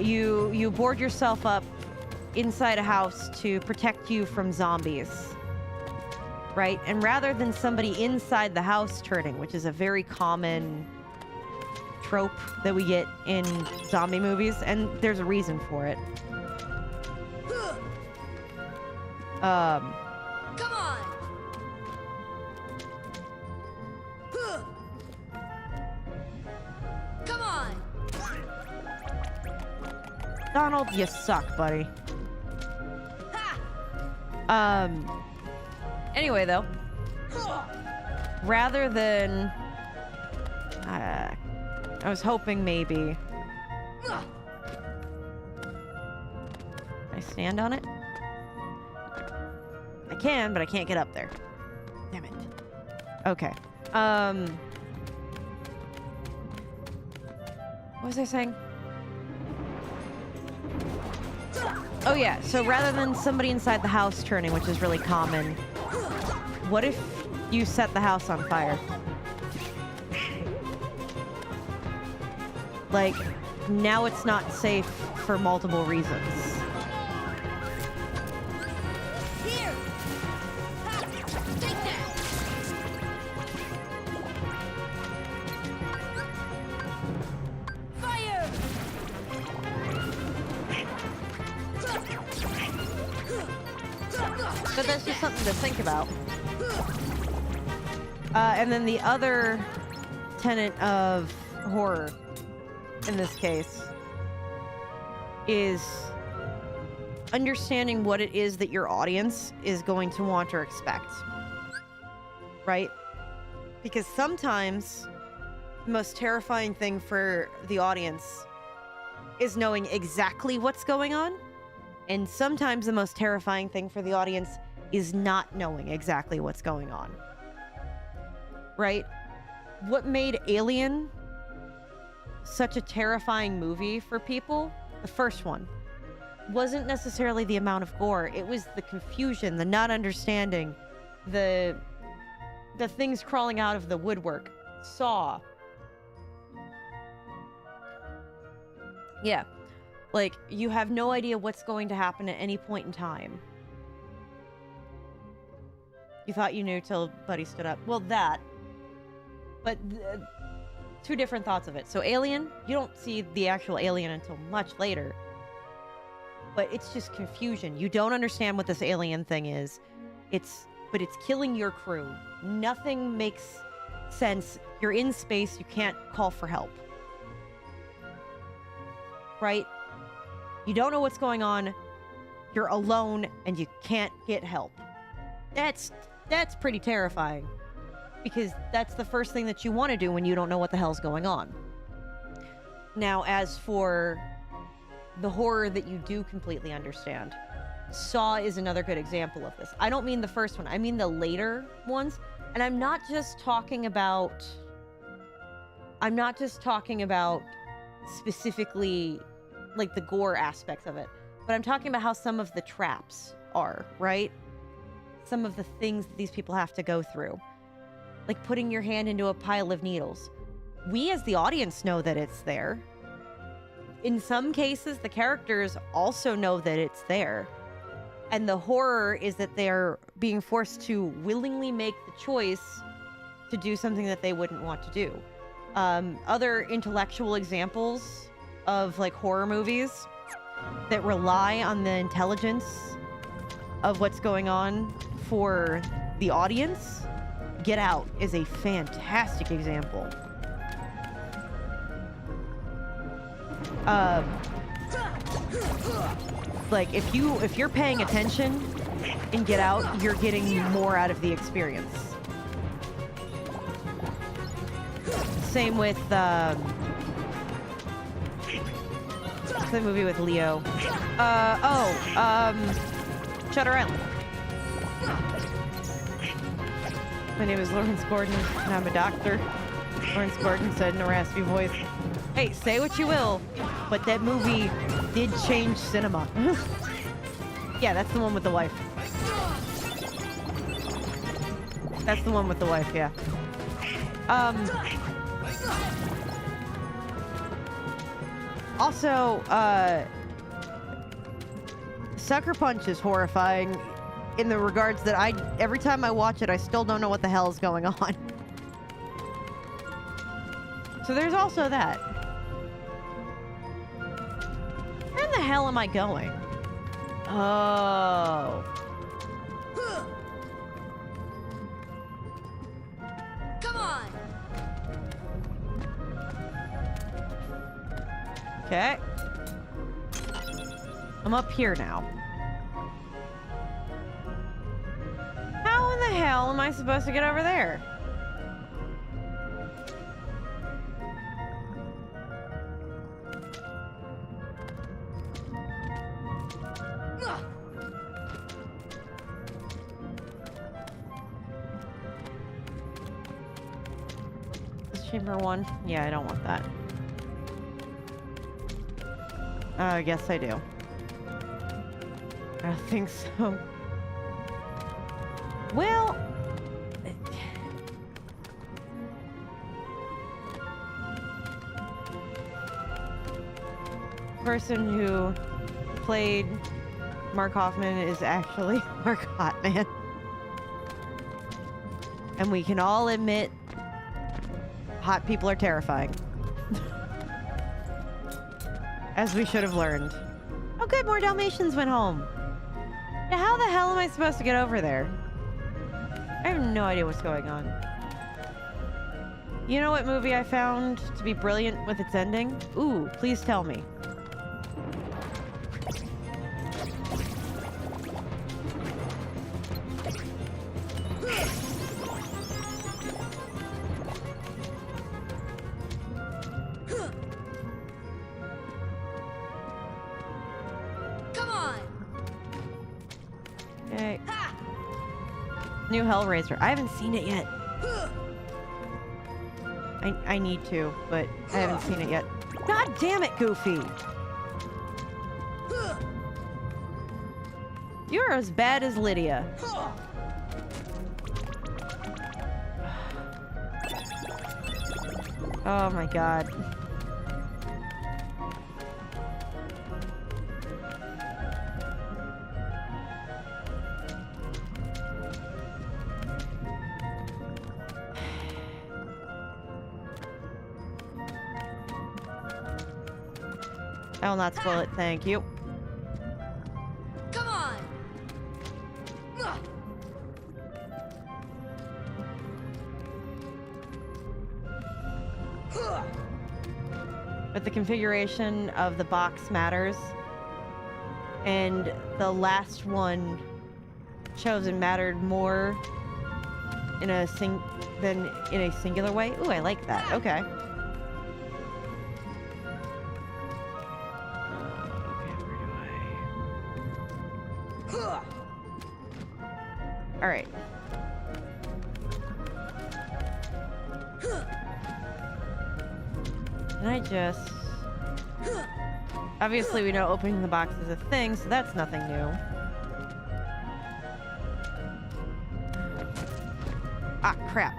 you board yourself up inside a house to protect you from zombies, right? And rather than somebody inside the house turning, which is a very common trope that we get in zombie movies, and there's a reason for it. Come on! Donald, you suck, buddy. Anyway, though, rather than... I was hoping maybe... Can I stand on it? I can, but I can't get up there. Damn it. Okay. What was I saying? Oh yeah, so rather than somebody inside the house turning, which is really common, what if you set the house on fire? Like, now it's not safe for multiple reasons. Here! Ha! Take that! Fire! But that's just something to think about. And then the other tenet of horror, in this case, is understanding what it is that your audience is going to want or expect. Right? Because sometimes the most terrifying thing for the audience is knowing exactly what's going on. And sometimes the most terrifying thing for the audience is not knowing exactly what's going on. Right? What made Alien such a terrifying movie for people, the first one, wasn't necessarily the amount of gore. It was the confusion, the not understanding, the things crawling out of the woodwork. Saw. Yeah. Like, you have no idea what's going to happen at any point in time. You thought you knew till Buddy stood up. Well, that. But two different thoughts of it. So Alien, you don't see the actual alien until much later. But it's just confusion. You don't understand what this alien thing is. But it's killing your crew. Nothing makes sense. You're in space, you can't call for help. Right? You don't know what's going on. You're alone and you can't get help. That's pretty terrifying. Because that's the first thing that you want to do when you don't know what the hell's going on. Now, as for the horror that you do completely understand, Saw is another good example of this. I don't mean the first one. I mean the later ones. And I'm not just talking about specifically like the gore aspects of it, but I'm talking about how some of the traps are, right? Some of the things that these people have to go through. Like putting your hand into a pile of needles. We as the audience know that it's there. In some cases, the characters also know that it's there. And the horror is that they're being forced to willingly make the choice to do something that they wouldn't want to do. Other intellectual examples of like horror movies that rely on the intelligence of what's going on for the audience, Get Out is a fantastic example. Like if you're paying attention in Get Out, you're getting more out of the experience. Same with the movie with Leo. Shutter Island. My name is Lawrence Gordon, and I'm a doctor. Lawrence Gordon said in a raspy voice, "Hey, say what you will, but that movie did change cinema." Yeah, that's the one with the wife. That's the one with the wife, yeah. Also, Sucker Punch is horrifying in the regards that every time I watch it, I still don't know what the hell is going on. So there's also that. Where the hell am I going? Oh. Come on! Okay. I'm up here now. How in the hell am I supposed to get over there? Chamber 1? Yeah, I don't want that. I guess I do. I don't think so. Well... person who played Mark Hoffman is actually Mark Hotman. And we can all admit hot people are terrifying. As we should have learned. Oh good, more Dalmatians went home. Yeah, how the hell am I supposed to get over there? I have no idea what's going on. You know what movie I found to be brilliant with its ending? Ooh, please tell me. New Hellraiser. I haven't seen it yet. I need to, but I haven't seen it yet. God damn it, Goofy! You're as bad as Lydia. Oh my god. I will not spoil it, thank you. Come on! But the configuration of the box matters. And the last one chosen mattered more in a than in a singular way. Ooh, I like that. Okay. All right. Can I just... Obviously, we know opening the box is a thing, so that's nothing new. Ah, crap.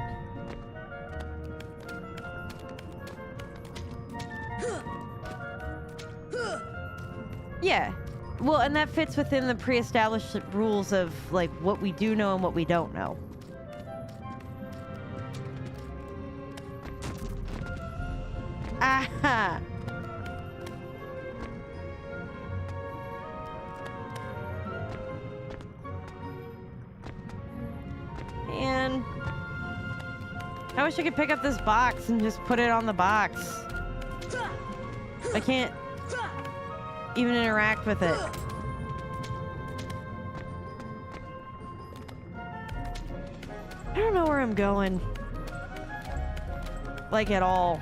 Yeah. Well, and that fits within the pre-established rules of, like, what we do know and what we don't know. Aha! Man. I wish I could pick up this box and just put it on the box. I can't even interact with it. I don't know where I'm going. Like, at all.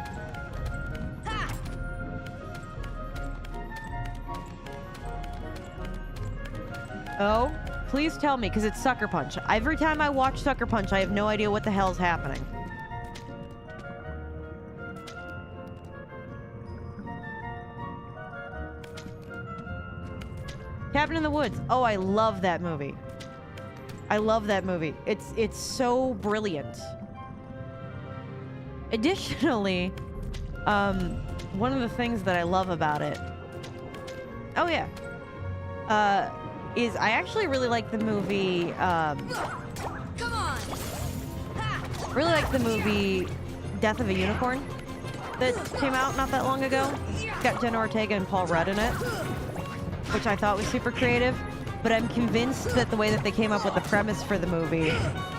Oh, please tell me, because it's Sucker Punch. Every time I watch Sucker Punch, I have no idea what the hell's happening. Cabin in the Woods. Oh, I love that movie. I love that movie. It's so brilliant. Additionally, one of the things that I love about it... Oh, yeah. Is I actually really like the movie, Come on! really like the movie Death of a Unicorn that came out not that long ago. It's got Jenna Ortega and Paul Rudd in it, which I thought was super creative, but I'm convinced that the way that they came up with the premise for the movie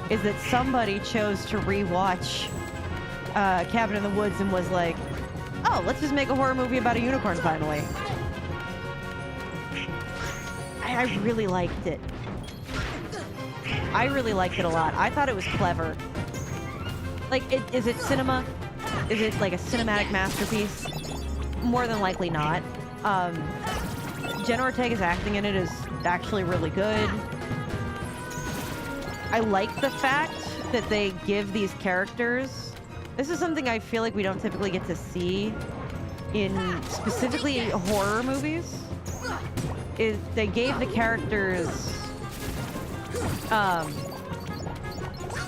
is that somebody chose to rewatch Cabin in the Woods and was like, oh, let's just make a horror movie about a unicorn finally. I really liked it. I really liked it a lot. I thought it was clever. Like, is it cinema? Is it like a cinematic masterpiece? More than likely not. Jenna Ortega's acting in it is actually really good. I like the fact that they give these characters... This is something I feel like we don't typically get to see in specifically horror movies. Is they gave the characters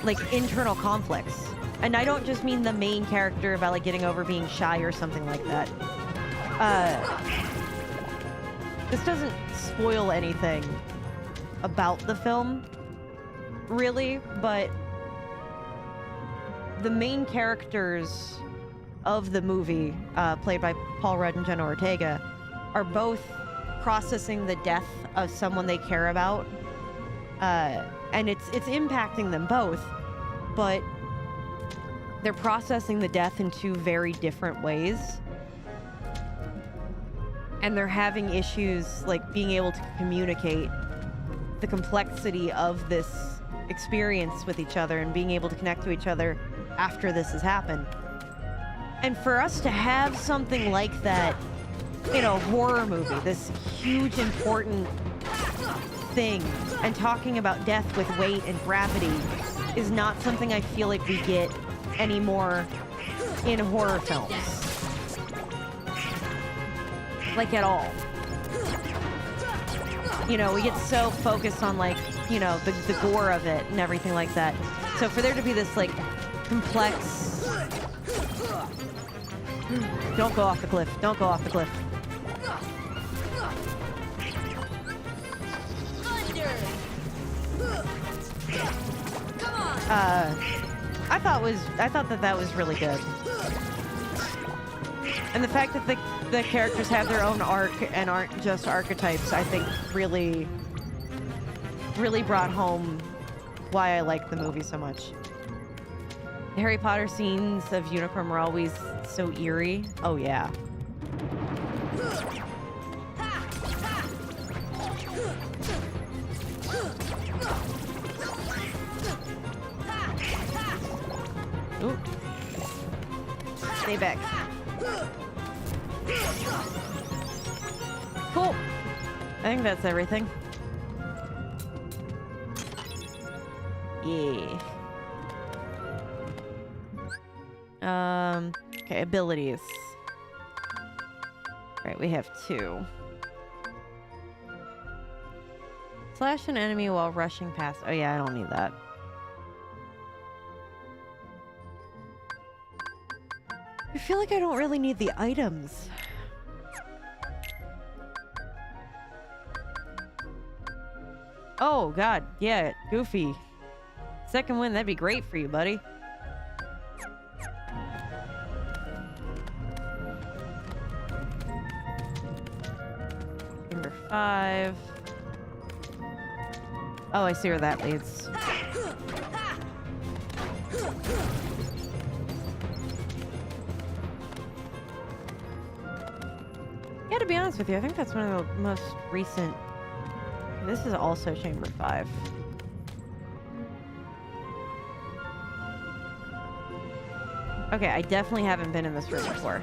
like internal conflicts. And I don't just mean the main character about like getting over being shy or something like that. This doesn't spoil anything about the film, really, but the main characters of the movie, played by Paul Rudd and Jenna Ortega, are both processing the death of someone they care about, and it's impacting them both, but they're processing the death in two very different ways. And they're having issues like being able to communicate the complexity of this experience with each other and being able to connect to each other after this has happened. And for us to have something like that in a horror movie, this huge, important thing, and talking about death with weight and gravity is not something I feel like we get anymore in horror films. Like, at all. You know, we get so focused on, like, you know, the gore of it and everything like that. So for there to be this, like, complex... Don't go off the cliff. Don't go off the cliff. I thought that was really good. And the fact that the characters have their own arc and aren't just archetypes, I think really brought home why I like the movie so much. The Harry Potter scenes of Unicron were always so eerie. Oh yeah. Ooh. Stay back. Cool. I think that's everything. Yeah. Okay, abilities. Right, we have 2. Slash an enemy while rushing past. Oh yeah, I don't need that. I feel like I don't really need the items. Oh god, yeah, Goofy. Second win, that'd be great for you, buddy. Number 5. Oh, I see where that leads. Yeah, to be honest with you, I think that's one of the most recent... This is also Chamber 5. Okay, I definitely haven't been in this room before. Are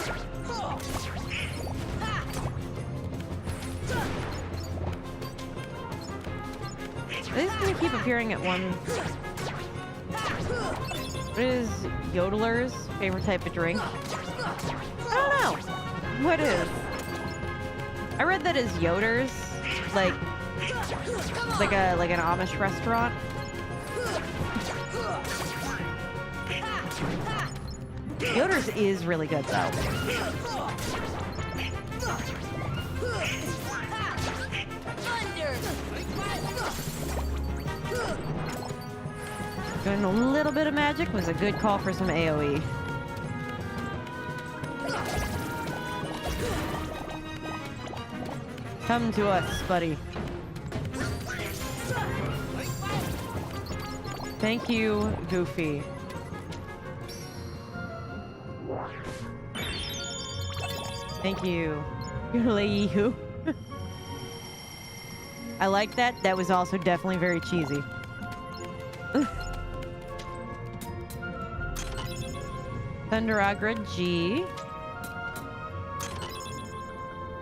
they just gonna keep appearing at one? What is Yodeler's favorite type of drink? I don't know. What is? I read that is Yoder's, like an Amish restaurant. Yoder's is really good though. Doing a little bit of magic was a good call for some AoE. Come to us, buddy. Thank you, Goofy. Thank you. You're I like that. That was also definitely very cheesy. Thunderagra G.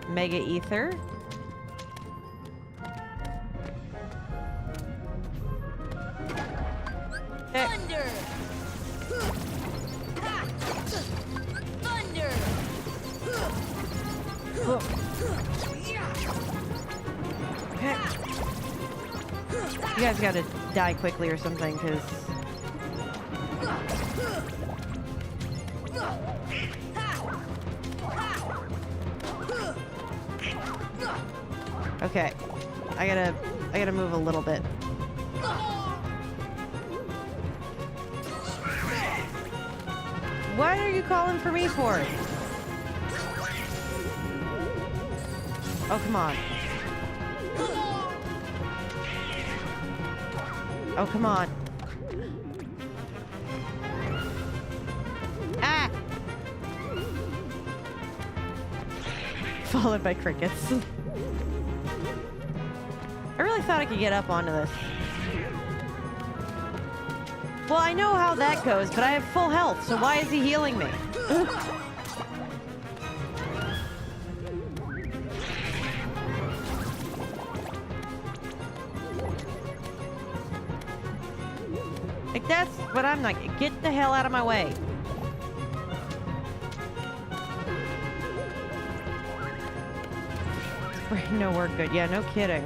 Mega Ether. Thunder! Thunder! Okay. You guys gotta die quickly or something, because... Okay. I gotta move a little bit. What are you calling for me for? Oh, come on. Oh, come on. Ah! Followed by crickets. I really thought I could get up onto this. Well, I know how that goes, but I have full health, so why is he healing me? Like, that's what I'm like. Get the hell out of my way. No, we're good. Yeah, no kidding.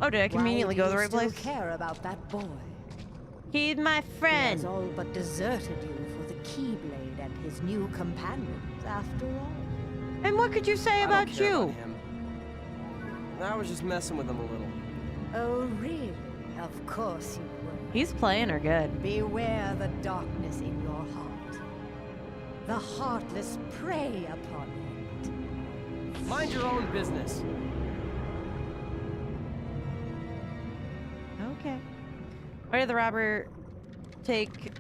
Oh, did I conveniently go to the right place? Care about that boy. He's my He friend. has all but deserted you for the Keyblade and his new companions, after all. And what could you say I about don't care you? about him. I was just messing with him a little. Oh, really? Of course you were. He's playing her good. Beware the darkness in your heart. The heartless prey upon it. Mind your own business. Okay. Why did the robber take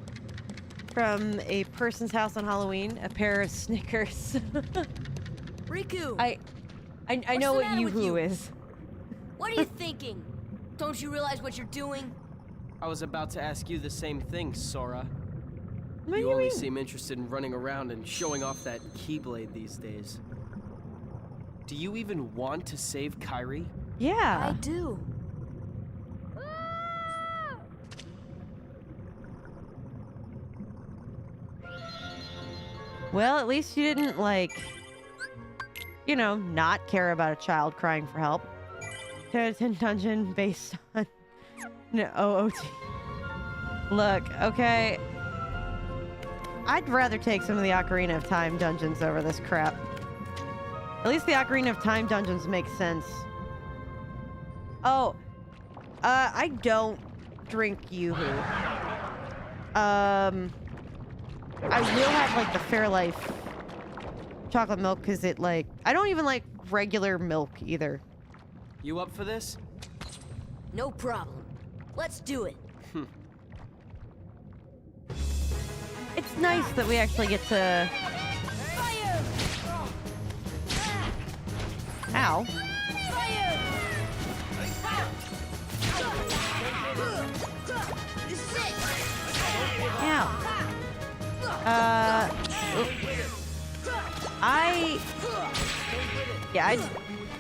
from a person's house on Halloween a pair of Snickers? Riku! I know the what matter with Yoo-hoo you? is. What are you thinking? Don't you realize what you're doing? I was about to ask you the same thing, Sora. What do You you only mean? seem interested in running around and showing off that Keyblade these days. Do you even want to save Kairi? Yeah. I do. Well, at least you didn't, like, you know, not care about a child crying for help. 10 out of 10 dungeon based on no OOT. Look, okay. I'd rather take some of the Ocarina of Time dungeons over this crap. At least the Ocarina of Time dungeons make sense. Oh, I don't drink Yoo-hoo. I will have, like, the Fairlife chocolate milk, because it, like... I don't even like regular milk, either. You up for this? No problem. Let's do it. It's nice that we actually get to... Fire! Ow. Fire! This is it! Ow.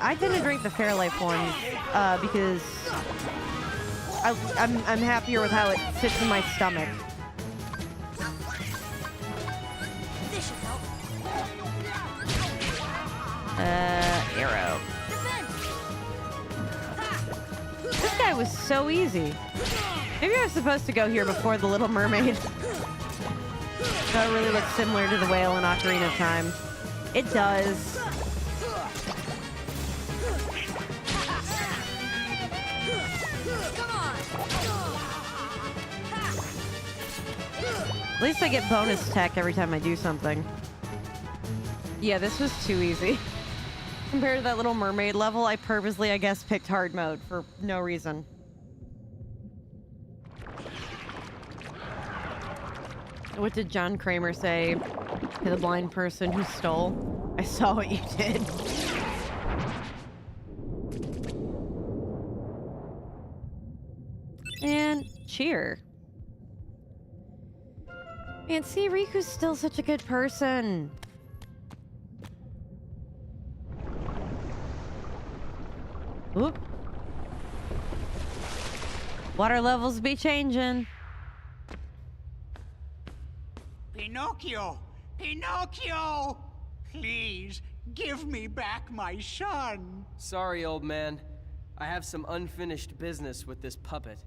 I tend to drink the Fairlife ones, because I'm happier with how it sits in my stomach. This should help. Arrow. Defense! This guy was so easy. Maybe I was supposed to go here before the Little Mermaid. That really looks similar to the whale in Ocarina of Time. It does. Come on! At least I get bonus tech every time I do something. Yeah, this was too easy. Compared to that Little Mermaid level, I purposely, I guess, picked hard mode for no reason. What did John Kramer say to the blind person who stole? I saw what you did. cheer. Man, see, Riku's still such a good person. Oop. Water levels be changing. Pinocchio! Pinocchio! Please, give me back my son. Sorry, old man. I have some unfinished business with this puppet.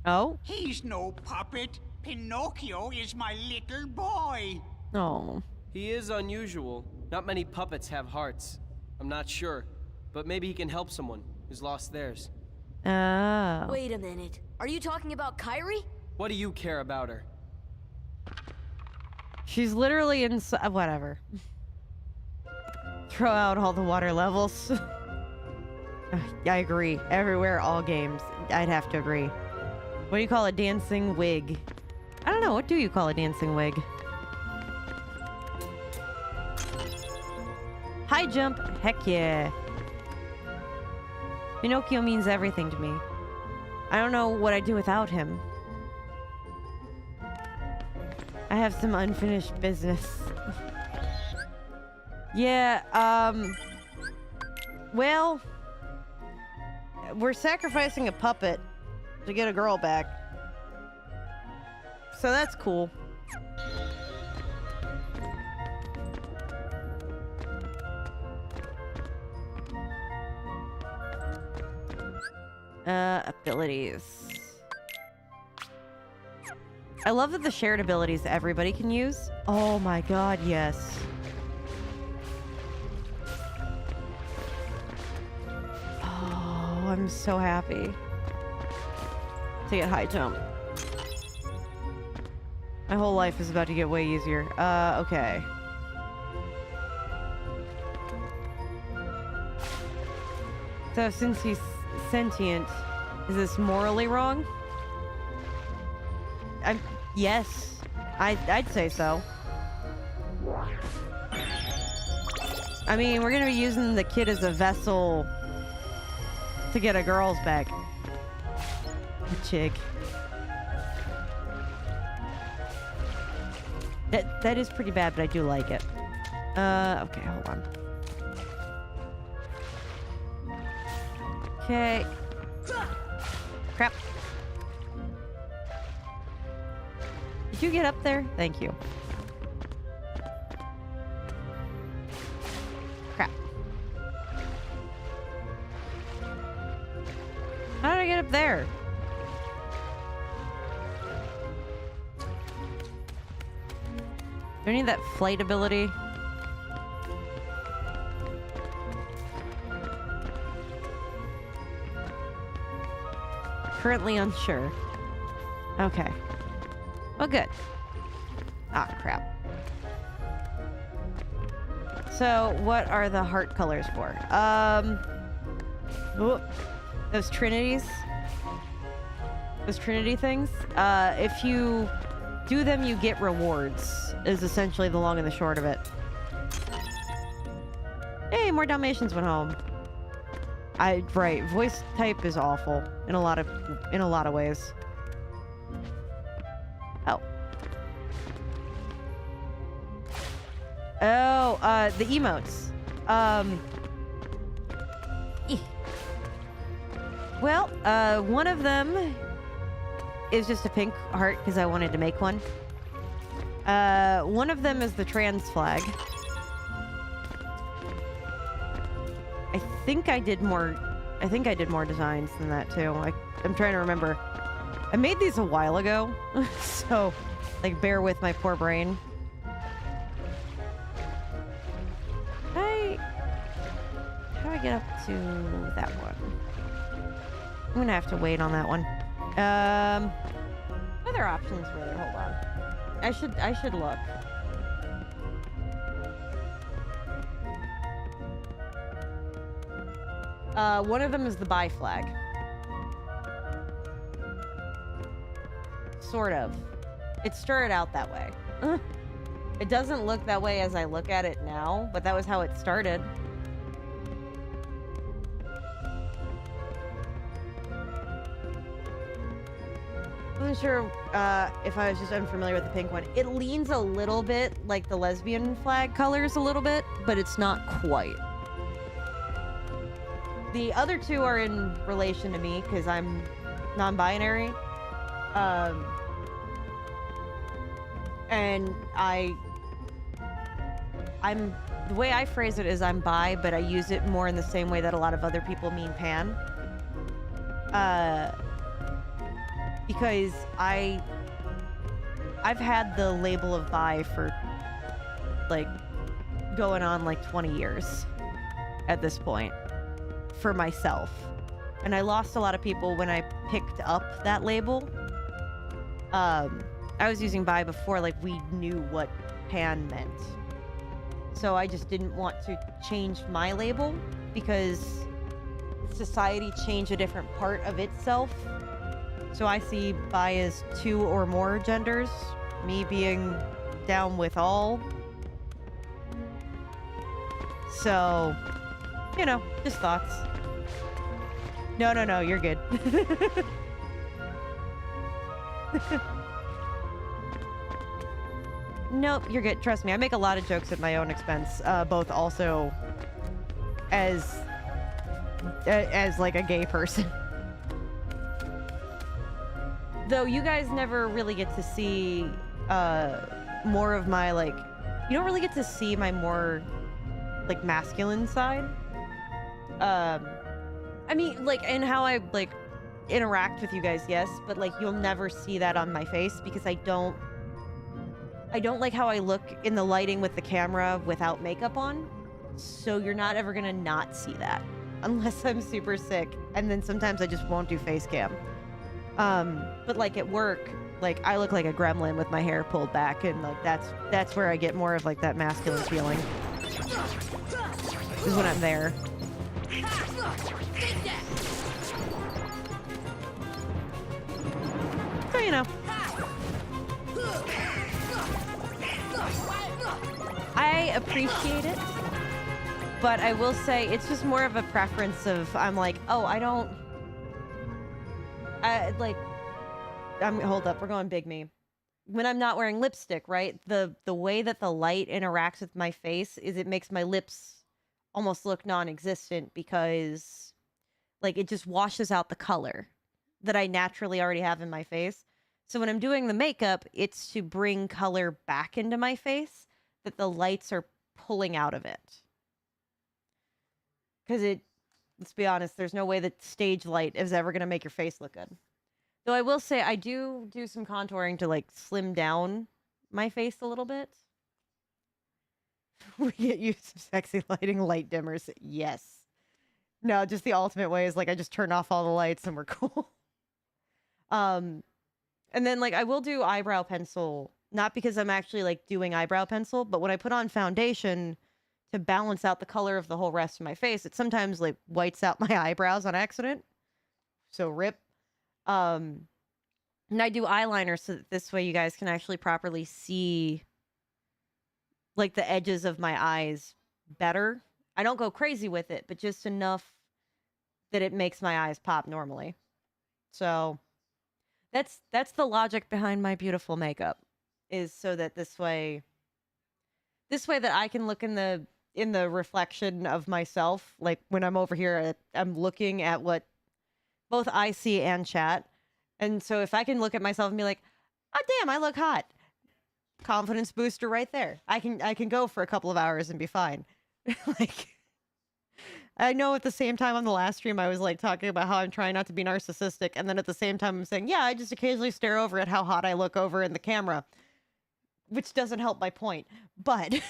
Oh? He's no puppet. Pinocchio is my little boy. Oh. He is unusual. Not many puppets have hearts. I'm not sure, but maybe he can help someone who's lost theirs. Oh. Wait a minute. Are you talking about Kyrie? What do you care about her? She's literally inside. Whatever. Throw out all the water levels. I agree. Everywhere, all games. I'd have to agree. What do you call a dancing wig? I don't know. What do you call a dancing wig? High jump. Heck yeah. Pinocchio means everything to me. I don't know what I'd do without him. I have some unfinished business. Yeah, well, we're sacrificing a puppet to get a girl back. So that's cool. Abilities. I love that the shared abilities everybody can use. Oh my god, yes. Oh, I'm so happy to get high jump. My whole life is about to get way easier. Okay. So since he's sentient, is this morally wrong? Yes. I'd say so. I mean, we're gonna be using the kid as a vessel to get a girl's back. A chick. That is pretty bad, but I do like it. Okay, hold on. Okay. Crap. Did you get up there? Thank you. Crap. How did I get up there? Do I need that flight ability? Currently unsure. Okay. Oh, good. Ah, crap. So, what are the heart colors for? Those trinities. Those trinity things. If you do them, you get rewards, is essentially the long and the short of it. Hey, more Dalmatians went home. Right, voice type is awful in a lot of ways. Oh, the emotes. Well, one of them is just a pink heart because I wanted to make one. One of them is the trans flag. I think I did more designs than that too. I'm trying to remember. I made these a while ago, so like bear with my poor brain. How do I get up to that one? I'm gonna have to wait on that one. What other options were there? Hold on. I should look. One of them is the bi flag. Sort of. It started out that way. It doesn't look that way as I look at it now, but that was how it started. wasn't sure if I was just unfamiliar with the pink one. It leans a little bit like the lesbian flag colors a little bit, but it's not quite. The other two are in relation to me because I'm non-binary. And I'm the way I phrase it is I'm bi, but I use it more in the same way that a lot of other people mean pan. Because I've had the label of bi for like going on like 20 years at this point for myself. And I lost a lot of people when I picked up that label. I was using bi before like we knew what pan meant. So I just didn't want to change my label because society changed a different part of itself. So I see bi as 2 or more genders, me being down with all. So, you know, just thoughts. No, you're good. Nope, you're good. Trust me, I make a lot of jokes at my own expense, both also as like a gay person. Though you guys never really get to see more of my like, you don't really get to see my more like masculine side. I mean, like, and how I like interact with you guys, yes, but like you'll never see that on my face because I don't like how I look in the lighting with the camera without makeup on. So you're not ever gonna not see that unless I'm super sick, and then sometimes I just won't do face cam. But like at work, like I look like a gremlin with my hair pulled back, and like that's where I get more of like that masculine feeling. Is when I'm there. So you know. I appreciate it, but I will say it's just more of a preference of I'm like, oh, hold up, we're going big me. When I'm not wearing lipstick, right? The way that the light interacts with my face is it makes my lips almost look non-existent because like it just washes out the color that I naturally already have in my face. So when I'm doing the makeup, it's to bring color back into my face that the lights are pulling out of it. Because let's be honest, there's no way that stage light is ever going to make your face look good. Though I will say I do some contouring to like slim down my face a little bit. We get you some sexy lighting light dimmers. Yes. No, just the ultimate way is like I just turn off all the lights and we're cool. And then like I will do eyebrow pencil, not because I'm actually like doing eyebrow pencil, but when I put on foundation to balance out the color of the whole rest of my face, it sometimes like whites out my eyebrows on accident. So rip. And I do eyeliner so that this way you guys can actually properly see like the edges of my eyes better. I don't go crazy with it, but just enough that it makes my eyes pop normally. So that's the logic behind my beautiful makeup, is so that this way that I can look in the reflection of myself, like when I'm over here, I'm looking at what both I see and chat. And so if I can look at myself and be like, oh damn, I look hot. Confidence booster right there. I can go for a couple of hours and be fine. Like, I know at the same time on the last stream I was like talking about how I'm trying not to be narcissistic, and then at the same time I'm saying, yeah, I just occasionally stare over at how hot I look over in the camera, which doesn't help my point. But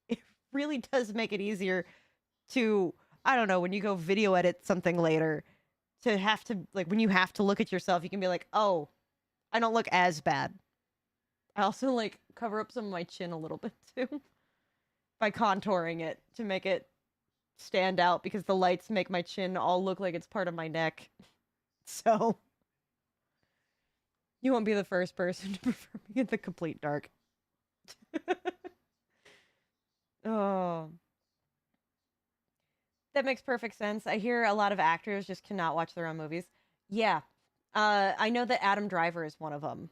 it really does make it easier to, I don't know, when you go video edit something later, to have to, like, when you have to look at yourself, you can be like, oh, I don't look as bad. I also like cover up some of my chin a little bit too by contouring it to make it stand out, because the lights make my chin all look like it's part of my neck. So you won't be the first person to prefer me in the complete dark. Oh, that makes perfect sense. I hear a lot of actors just cannot watch their own movies. Yeah, I know that Adam Driver is one of them.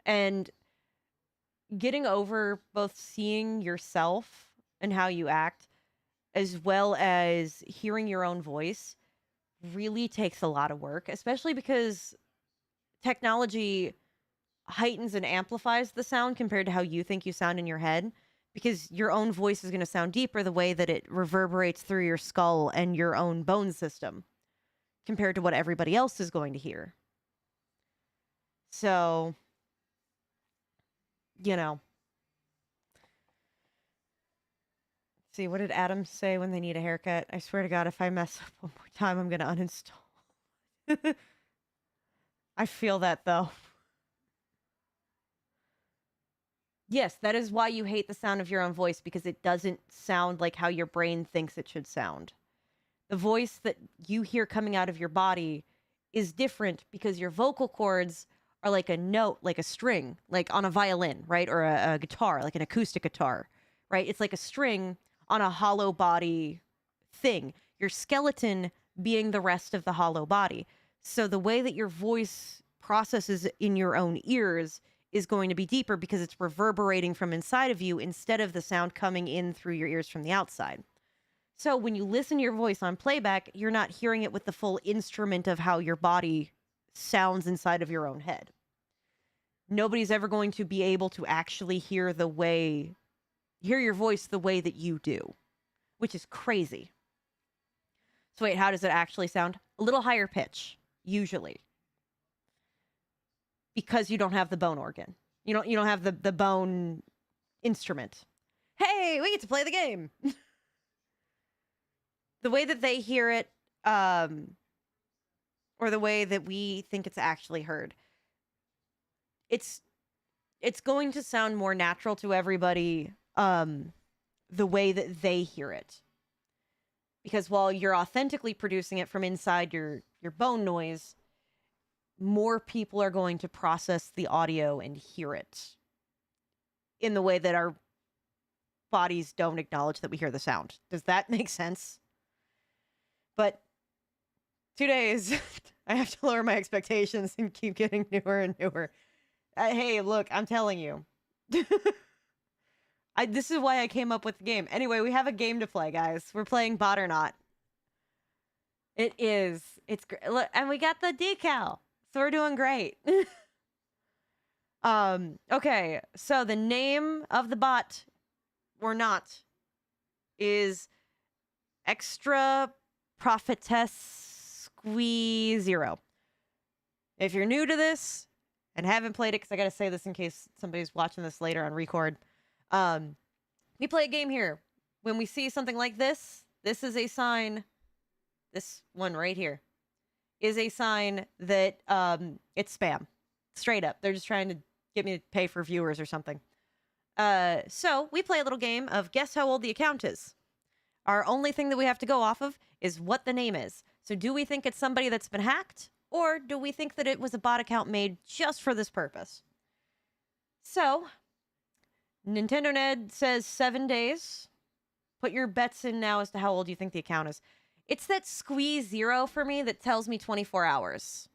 And getting over both seeing yourself and how you act, as well as hearing your own voice, really takes a lot of work, especially because technology heightens and amplifies the sound compared to how you think you sound in your head, because your own voice is going to sound deeper the way that it reverberates through your skull and your own bone system compared to what everybody else is going to hear. So, you know. See, what did Adam say when they need a haircut? I swear to God, if I mess up one more time, I'm going to uninstall. I feel that, though. Yes, that is why you hate the sound of your own voice, because it doesn't sound like how your brain thinks it should sound. The voice that you hear coming out of your body is different because your vocal cords are like a note, like a string, like on a violin, right? Or a guitar, like an acoustic guitar, right? It's like a string on a hollow body thing. Your skeleton being the rest of the hollow body. So the way that your voice processes in your own ears is going to be deeper because it's reverberating from inside of you instead of the sound coming in through your ears from the outside. So when you listen to your voice on playback, you're not hearing it with the full instrument of how your body sounds inside of your own head. Nobody's ever going to be able to actually hear your voice the way that you do, which is crazy. So wait, how does it actually sound? A little higher pitch, usually. Because you don't have the bone organ. You don't have the bone instrument. Hey, we get to play the game. The way that they hear it, or the way that we think it's actually heard, it's going to sound more natural to everybody, the way that they hear it. Because while you're authentically producing it from inside your bone noise, more people are going to process the audio and hear it in the way that our bodies don't acknowledge that we hear the sound. Does that make sense? But 2 days, I have to lower my expectations and keep getting newer and newer. Hey, look, I'm telling you. This is why I came up with the game. Anyway, we have a game to play, guys. We're playing Bot or Not. It is. It's great. Look, and we got the decal. So we're doing great. Okay, so the name of the bot or not is Extra Prophetess Squee 0. If you're new to this and haven't played it, because I gotta say this in case somebody's watching this later on record, we play a game here. When we see something like this is a sign. This one right here is a sign that it's spam. Straight up. They're just trying to get me to pay for viewers or something. So we play a little game of guess how old the account is. Our only thing that we have to go off of is what the name is. So do we think it's somebody that's been hacked? Or do we think that it was a bot account made just for this purpose? So, Nintendo Ned says 7 days. Put your bets in now as to how old you think the account is. It's that squeeze 0 for me that tells me 24 hours.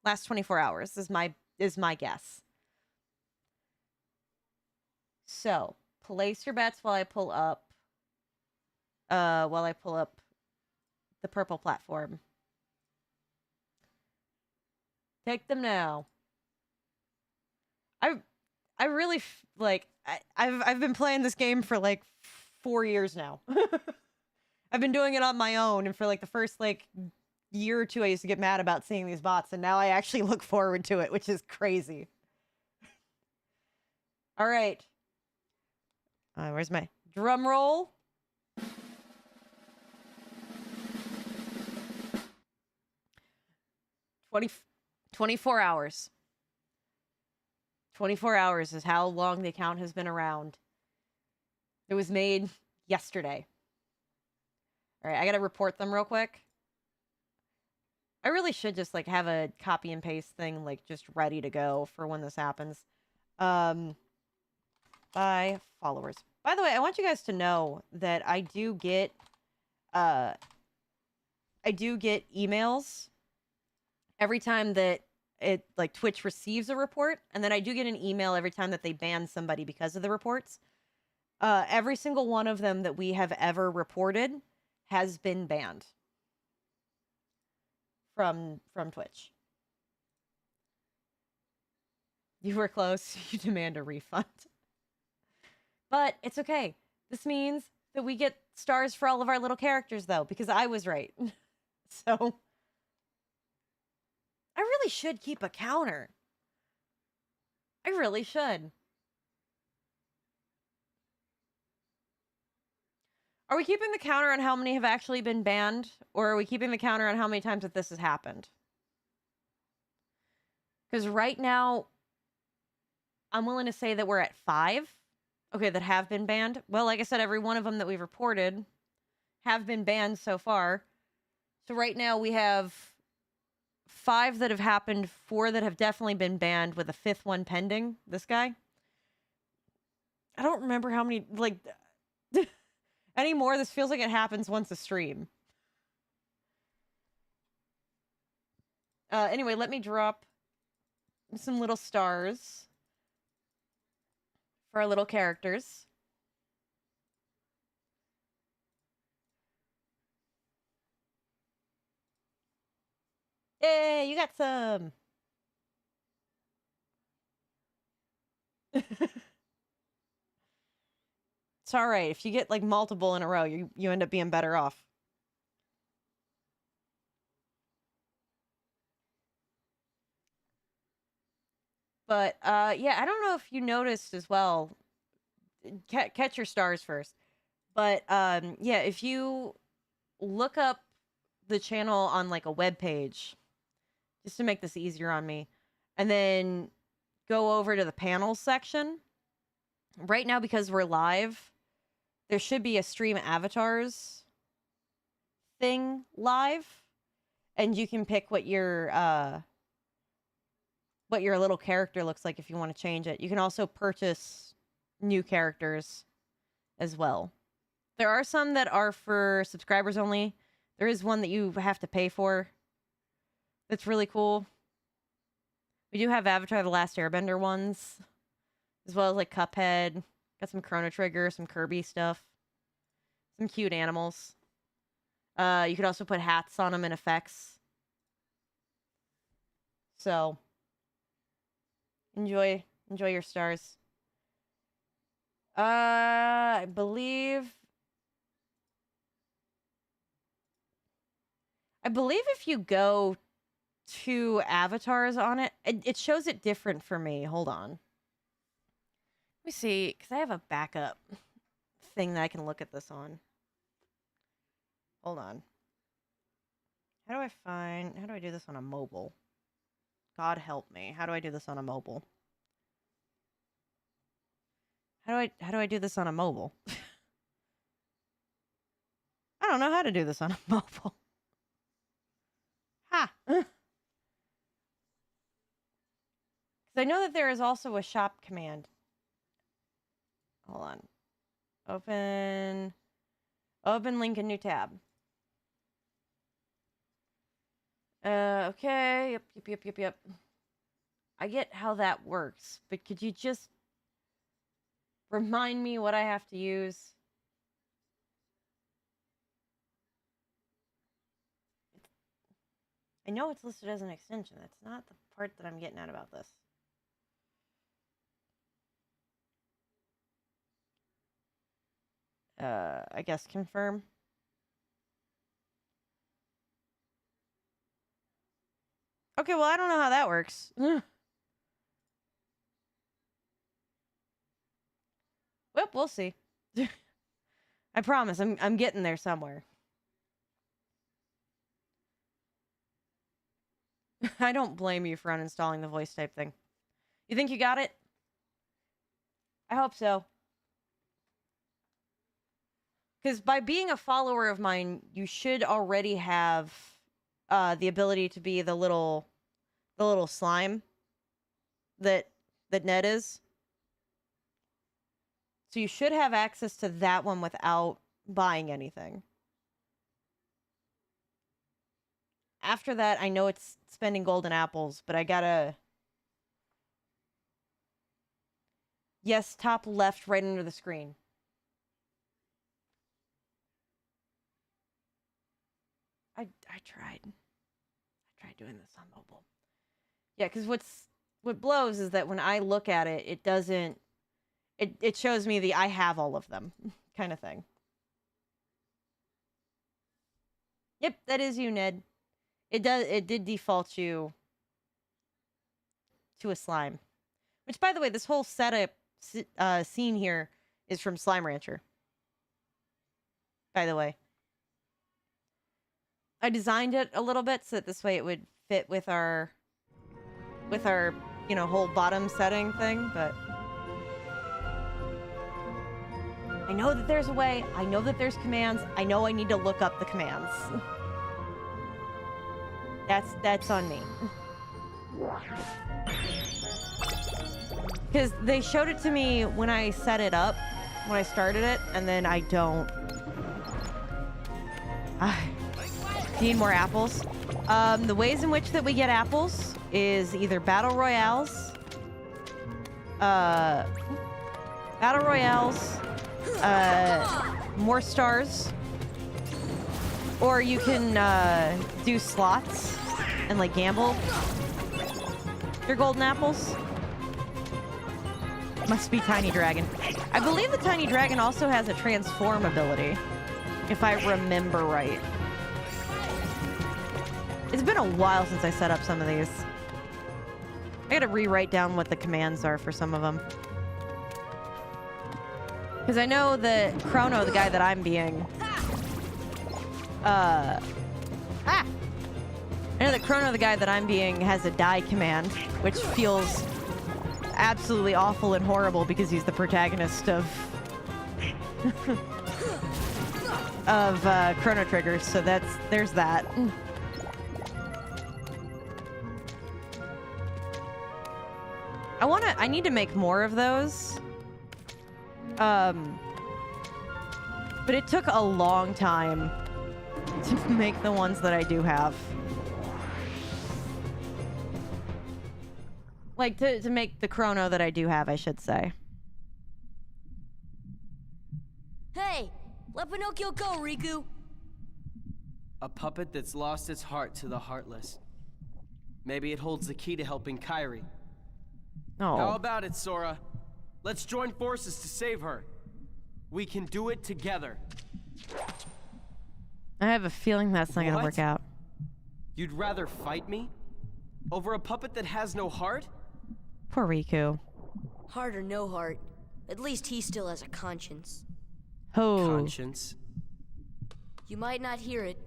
Last 24 hours is my guess. So, place your bets while I pull up the purple platform. Take them now. I really I've been playing this game for like 4 years now. I've been doing it on my own, and for like the first year or two I used to get mad about seeing these bots, and now I actually look forward to it, which is crazy. All right. Where's my drum roll? 24 hours. 24 hours is how long the account has been around. It was made yesterday. All right, I gotta report them real quick. I really should just have a copy and paste thing just ready to go for when this happens. By followers. By the way, I want you guys to know that I do get emails every time that like Twitch receives a report, and then I do get an email every time that they ban somebody because of the reports. Every single one of them that we have ever reported has been banned from Twitch. You were close. You demand a refund. But it's okay. This means that we get stars for all of our little characters, though, because I was right. So, I really should keep a counter. I really should. Are we keeping the counter on how many have actually been banned? Or are we keeping the counter on how many times that this has happened? Because right now, I'm willing to say that we're at 5. Okay, that have been banned. Well, like I said, every one of them that we've reported have been banned so far. So right now we have 5 that have happened, 4 that have definitely been banned, with a 5th one pending. This guy. I don't remember how many, like, anymore. This feels like it happens once a stream. Anyway, let me drop some little stars for our little characters. Hey, you got some. It's all right. If you get like multiple in a row, you end up being better off. But yeah, I don't know if you noticed as well. Catch your stars first. But yeah, if you look up the channel on like a web page, just to make this easier on me, and then go over to the panels section. Right now, because we're live, there should be a stream avatars thing live, and you can pick what your little character looks like if you want to change it. You can also purchase new characters as well. There are some that are for subscribers only. There is one that you have to pay for. That's really cool. We do have Avatar: The Last Airbender ones, as well as like Cuphead. Got some Chrono Trigger, some Kirby stuff, some cute animals. You could also put hats on them and effects. So enjoy your stars. I believe if you go to avatars on it, it shows it different for me. Hold on. Let me see, because I have a backup thing that I can look at this on. Hold on. How do I do this on a mobile? God help me. How do I do this on a mobile? How do I do this on a mobile? I don't know how to do this on a mobile. Ha! Because I know that there is also a shop command. Hold on. Open link in new tab. Okay. Yep. I get how that works, but could you just remind me what I have to use? I know it's listed as an extension. That's not the part that I'm getting at about this. I guess confirm. Okay, well, I don't know how that works. Well, we'll see. I promise, I'm getting there somewhere. I don't blame you for uninstalling the voice type thing. You think you got it? I hope so. Because by being a follower of mine, you should already have the ability to be the little slime that Ned is. So you should have access to that one without buying anything. after that, I know it's spending golden apples, but I gotta... Yes, top left, right under the screen. I tried. I tried doing this on mobile. Yeah, because what blows is that when I look at it, it doesn't... It shows me the I have all of them kind of thing. Yep, that is you, Ned. It did default you to a slime. Which, by the way, this whole setup scene here is from Slime Rancher. By the way. I designed it a little bit so that this way it would fit with our whole bottom setting thing, but I know that there's a way. I know that there's commands. I know I need to look up the commands. That's on me. Because they showed it to me when I set it up, when I started it, and then I don't. Need more apples. The ways in which that we get apples is either battle royales, more stars, or you can do slots and like gamble your golden apples. Must be Tiny Dragon. I believe the Tiny Dragon also has a transform ability, if I remember right. It's been a while since I set up some of these. I gotta rewrite down what the commands are for some of them. Because I know that Chrono, the guy that I'm being... I know that Chrono, the guy that I'm being, has a die command, which feels absolutely awful and horrible because he's the protagonist of... Chrono Trigger, so there's that. I need to make more of those. But it took a long time to make the ones that I do have. Like, to make the Chrono that I do have, I should say. Hey, let Pinocchio go, Riku. A puppet that's lost its heart to the heartless. Maybe it holds the key to helping Kairi. Oh. How about it, Sora? Let's join forces to save her. We can do it together. I have a feeling that's not gonna work out. You'd rather fight me? Over a puppet that has no heart? Poor Riku. Heart or no heart, at least he still has a conscience. Oh. Conscience? You might not hear it,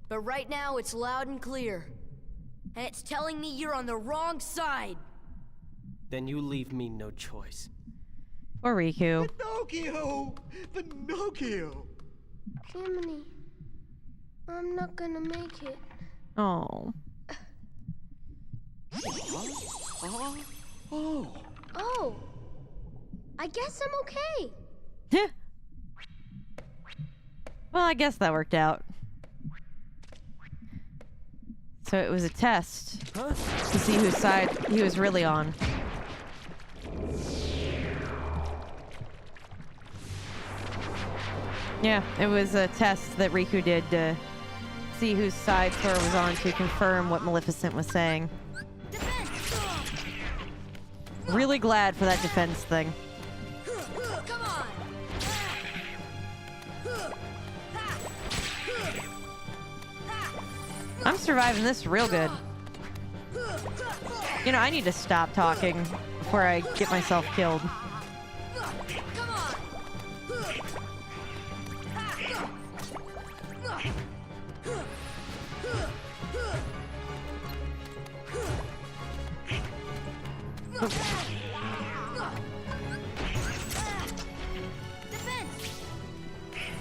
but right now it's loud and clear. And it's telling me you're on the wrong side. Then you leave me no choice. Poor Riku. Pinocchio! Pinocchio! Jiminy, I'm not gonna make it. Oh. Oh, I guess I'm okay. Well, I guess that worked out. So it was a test to see whose side he was really on. Yeah, it was a test that Riku did to see whose side Sora was on to confirm what Maleficent was saying. Really glad for that defense thing. Come on. I'm surviving this real good. You know, I need to stop talking before I get myself killed. Come on.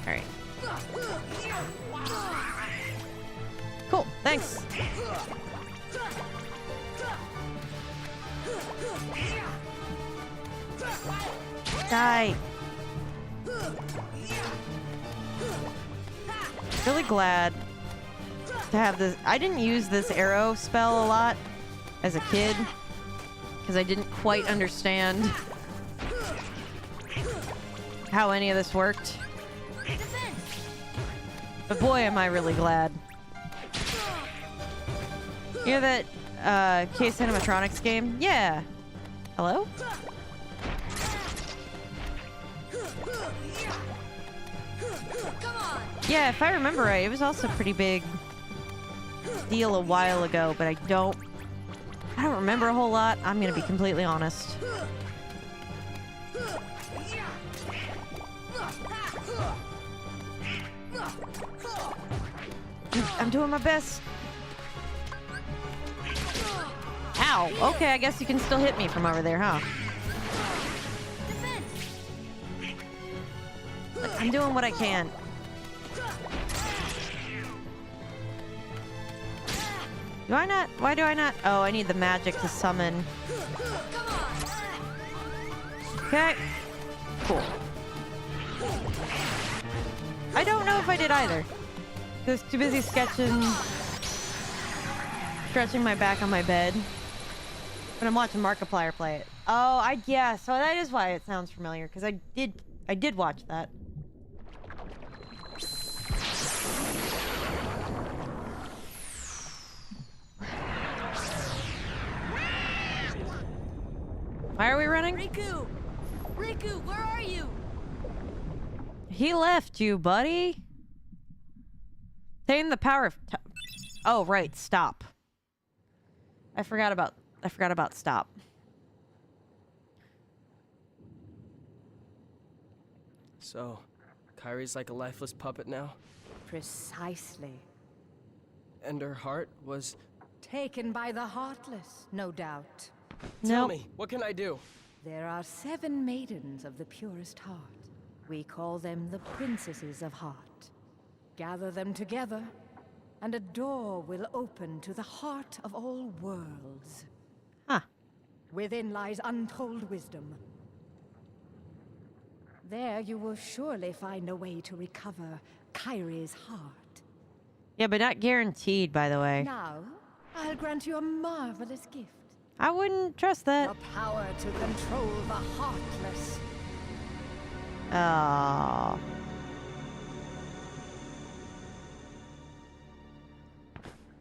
Alright. Cool, thanks. Die. Really glad to to have this. I didn't use this arrow spell a lot as a kid because I didn't quite understand how any of this worked. But boy, am I really glad. You know that Case Animatronics game? Yeah. Hello? Yeah, if I remember right, it was also a pretty big deal a while ago, but I don't remember a whole lot. I'm gonna be completely honest. I'm doing my best. Ow. Okay, I guess you can still hit me from over there, huh? I'm doing what I can. Do I not? Why do I not? Oh, I need the magic to summon. Okay. Cool. I don't know if I did either. I was too busy stretching my back on my bed. But I'm watching Markiplier play it. Oh, yeah, so that is why it sounds familiar, because I did watch that. Why are we running? Riku! Riku, where are you? He left you, buddy. Obtain the power of... Oh, right, stop. I forgot about stop. So, Kyrie's like a lifeless puppet now? Precisely. And her heart was... Taken by the Heartless, no doubt. Tell me, what can I do? There are 7 maidens of the purest heart. We call them the Princesses of Heart. Gather them together, and a door will open to the heart of all worlds. Huh. Within lies untold wisdom. There you will surely find a way to recover Kyrie's heart. Yeah, but not guaranteed, by the way. Now, I'll grant you a marvelous gift. I wouldn't trust that. The power to control the Heartless. Oh.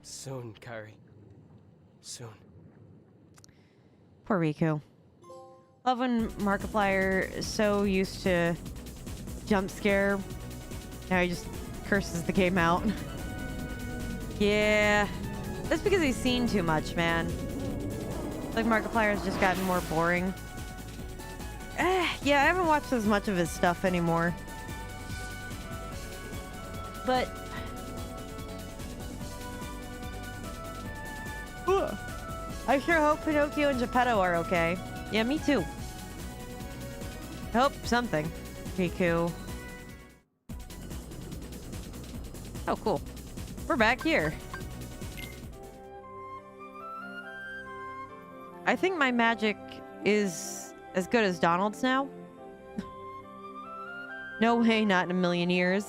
Soon, Kyrie. Soon. Poor Riku. Love when Markiplier is so used to jump scare. Now he just curses the game out. Yeah. That's because he's seen too much, man. Like Markiplier's just gotten more boring. Yeah, I haven't watched as much of his stuff anymore. But... I sure hope Pinocchio and Geppetto are okay. Yeah, me too. I hope something. Riku. Oh, cool. We're back here. I think my magic is as good as Donald's now. No way, not in a million years.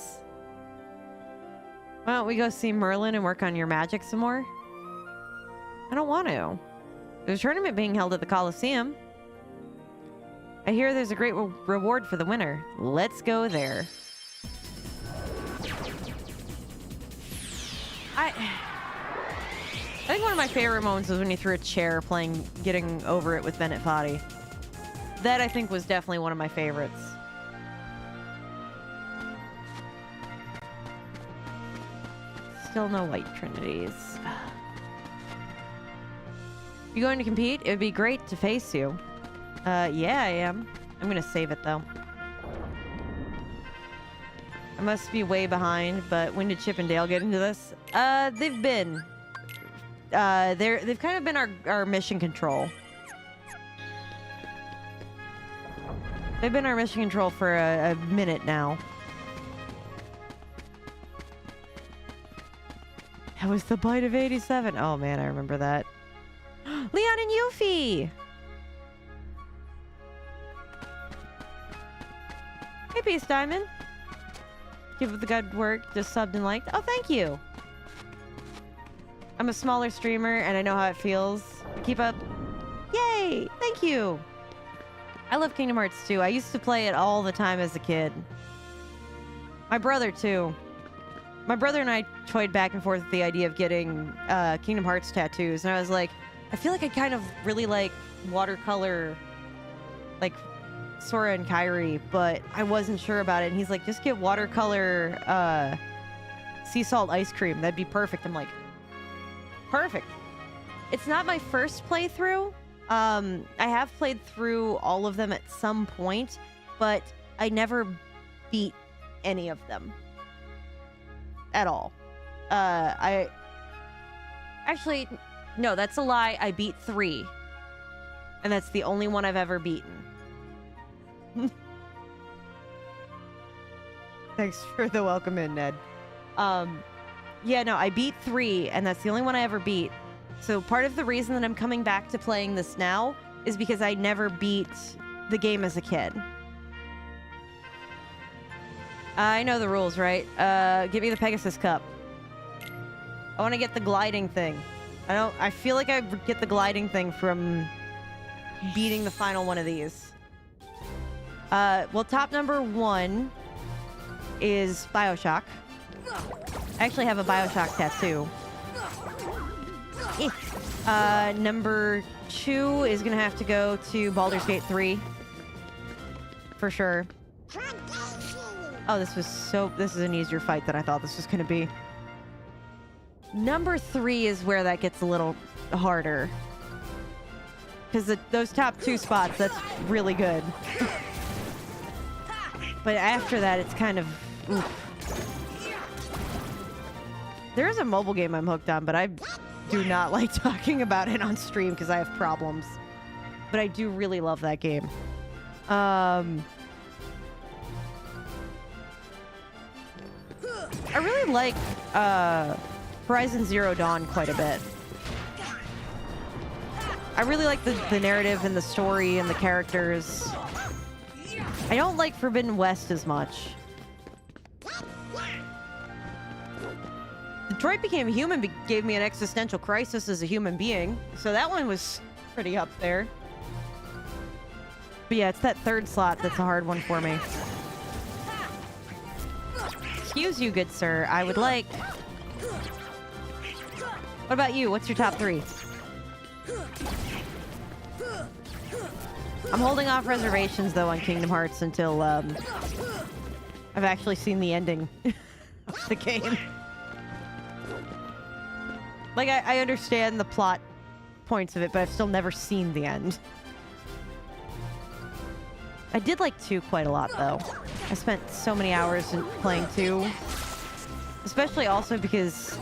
Why don't we go see Merlin and work on your magic some more? I don't want to. There's a tournament being held at the Coliseum. I hear there's a great reward for the winner. Let's go there. I think one of my favorite moments was when you threw a chair playing Getting Over It with Bennett Foddy. That, I think, was definitely one of my favorites. Still no white trinities. You going to compete? It would be great to face you. Yeah, I am. I'm gonna save it, though. I must be way behind, but when did Chip and Dale get into this? They've been. They've kind of been our mission control. They've been our mission control for a minute now. That was the bite of 87. Oh man, I remember that. Leon and Yuffie! Hey, Peace Diamond. Give it the good work, just subbed and liked. Oh, thank you. I'm a smaller streamer, and I know how it feels. Keep up. Yay! Thank you! I love Kingdom Hearts too. I used to play it all the time as a kid. My brother too. My brother and I toyed back and forth with the idea of getting Kingdom Hearts tattoos, and I was like, I feel like I kind of really like watercolor, like Sora and Kairi, but I wasn't sure about it. And he's like, just get watercolor sea salt ice cream. That'd be perfect. I'm like, perfect. It's not my first playthrough. I have played through all of them at some point, but I never beat any of them at all. I actually, no, that's a lie. I beat 3, and that's the only one I've ever beaten. Thanks for the welcome in, Ned. Yeah, no, I beat 3, and that's the only one I ever beat. So part of the reason that I'm coming back to playing this now is because I never beat the game as a kid. I know the rules, right? Give me the Pegasus Cup. I want to get the gliding thing. I feel like I get the gliding thing from beating the final one of these. Well, top number 1 is BioShock. I actually have a BioShock tattoo. Number 2 is gonna have to go to Baldur's Gate 3. For sure. Oh, this is an easier fight than I thought this was gonna be. Number 3 is where that gets a little harder. Because those top 2 spots, that's really good. But after that, it's kind of... oof. There is a mobile game I'm hooked on, but I do not like talking about it on stream because I have problems. But I do really love that game. I really like Horizon Zero Dawn quite a bit. I really like the narrative and the story and the characters. I don't like Forbidden West as much. Detroit Became Human gave me an existential crisis as a human being, so that one was pretty up there. But yeah, it's that third slot that's a hard one for me. Excuse you, good sir. I would like... What about you? What's your top 3? I'm holding off reservations, though, on Kingdom Hearts until I've actually seen the ending of the game. Like, I understand the plot points of it, but I've still never seen the end. I did like 2 quite a lot, though. I spent so many hours playing 2. Especially also because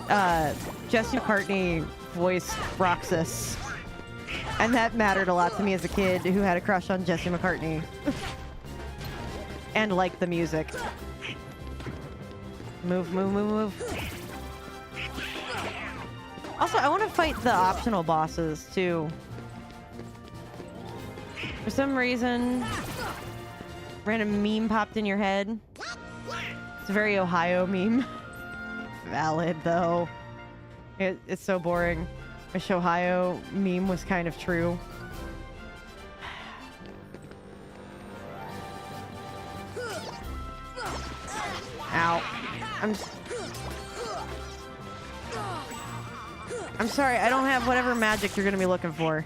Jesse McCartney voiced Roxas. And that mattered a lot to me as a kid who had a crush on Jesse McCartney. And liked the music. Move, move, move, move. Also, I want to fight the optional bosses, too. For some reason, random meme popped in your head. It's a very Ohio meme. Valid, though. It's so boring. Wish Ohio meme was kind of true. Ow. I'm sorry, I don't have whatever magic you're gonna be looking for.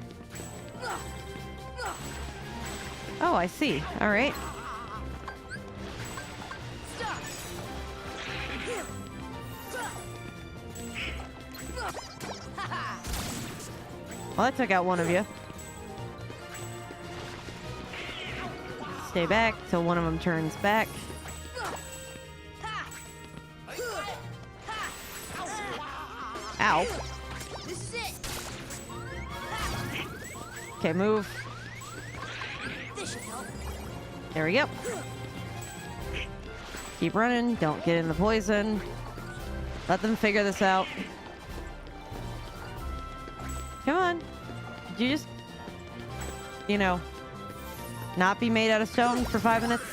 Oh, I see. Alright. Well, that took out one of you. Stay back till one of them turns back. Ow. Okay, move. There we go. Keep running. Don't get in the poison. Let them figure this out. Come on. Did you just, you know, not be made out of stone for 5 minutes?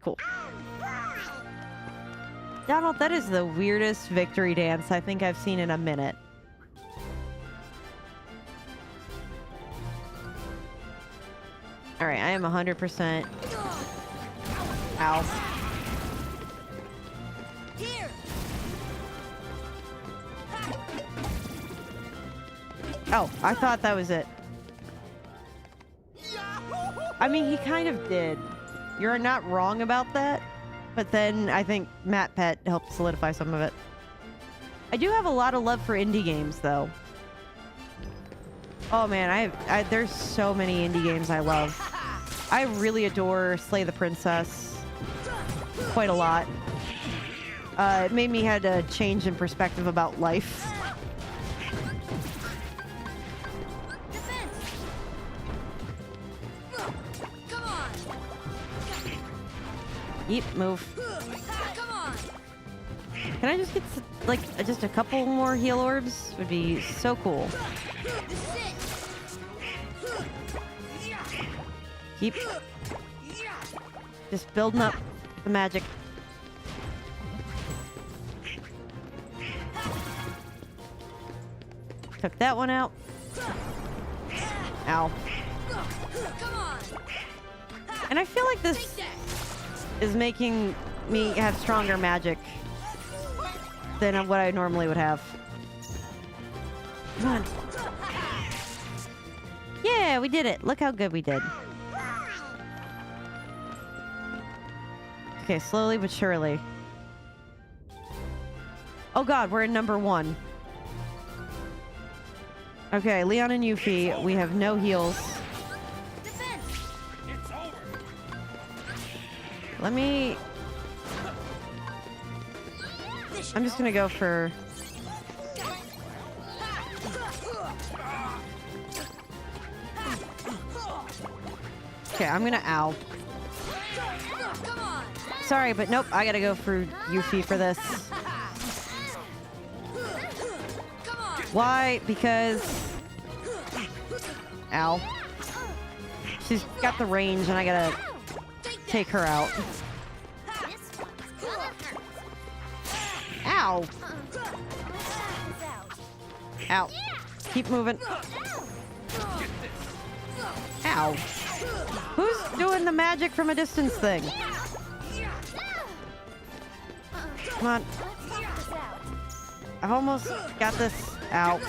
Cool. Donald, that is the weirdest victory dance I think I've seen in a minute. Alright, I am 100%. Ow. Here. Oh, I thought that was it. I mean, he kind of did. You're not wrong about that. But then I think Matt Pet helped solidify some of it. I do have a lot of love for indie games, though. Oh man, there's so many indie games I love. I really adore Slay the Princess quite a lot. It made me had a change in perspective about life. Come on. Eep, move. Come on. Can I just get like just a couple more heal orbs? Would be so cool. This is it. Keep just building up the magic. Took that one out. Ow. Come on. And I feel like this Take that. is making me have stronger magic than what I normally would have. Come on. Yeah, we did it. Look how good we did. Okay, slowly but surely. Oh god, we're in number 1. Okay, Leon and Yuffie, we have no heals. Defense. Let me... I'm just gonna go for... Okay, I'm gonna ow. Come on. Sorry, but nope, I gotta go for Yuffie for this. Come on. Why? Because... Ow. She's got the range and I gotta take her out. Ow! Ow. Keep moving. Ow. Who's doing the magic from a distance thing? Come on. I've almost got this. Ow.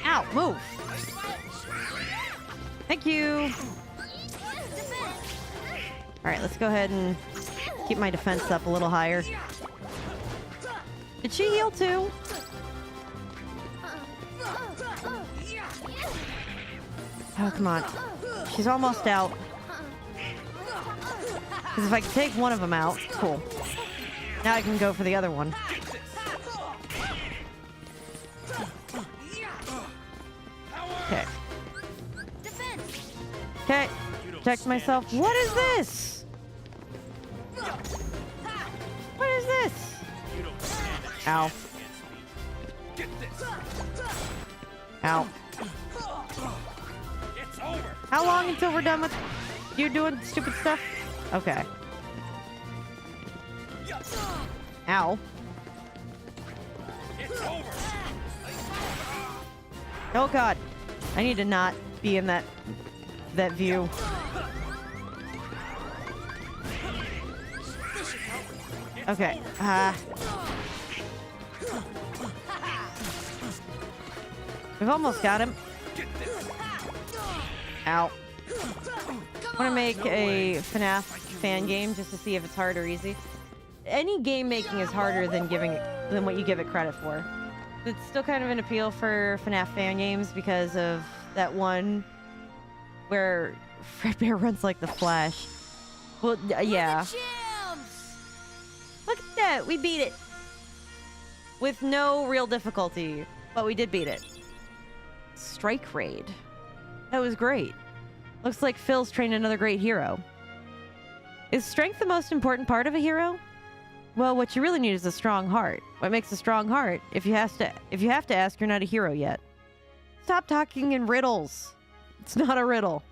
Ow, move. Thank you. Alright, let's go ahead and keep my defense up a little higher. Did she heal too? Oh, come on. She's almost out. Because if I can take one of them out, cool. Now I can go for the other one. Okay. Okay. Protect myself. What is this? What is this? Ow. Ow. How long until we're done with you doing stupid stuff? Okay. Ow. Oh god. I need to not be in that view. Okay. We've almost got him. Ow. I want to make a FNAF fan game just to see if it's hard or easy. Any game making is harder than what you give it credit for. It's still kind of an appeal for FNAF fan games because of that one where Fredbear runs like the Flash. Well, yeah. Look at that, we beat it. With no real difficulty, but we did beat it. Strike Raid. That was great. Looks like Phil's trained another great hero. Is strength the most important part of a hero? Well, what you really need is a strong heart. What makes a strong heart? If you have to ask, you're not a hero yet. Stop talking in riddles. It's not a riddle.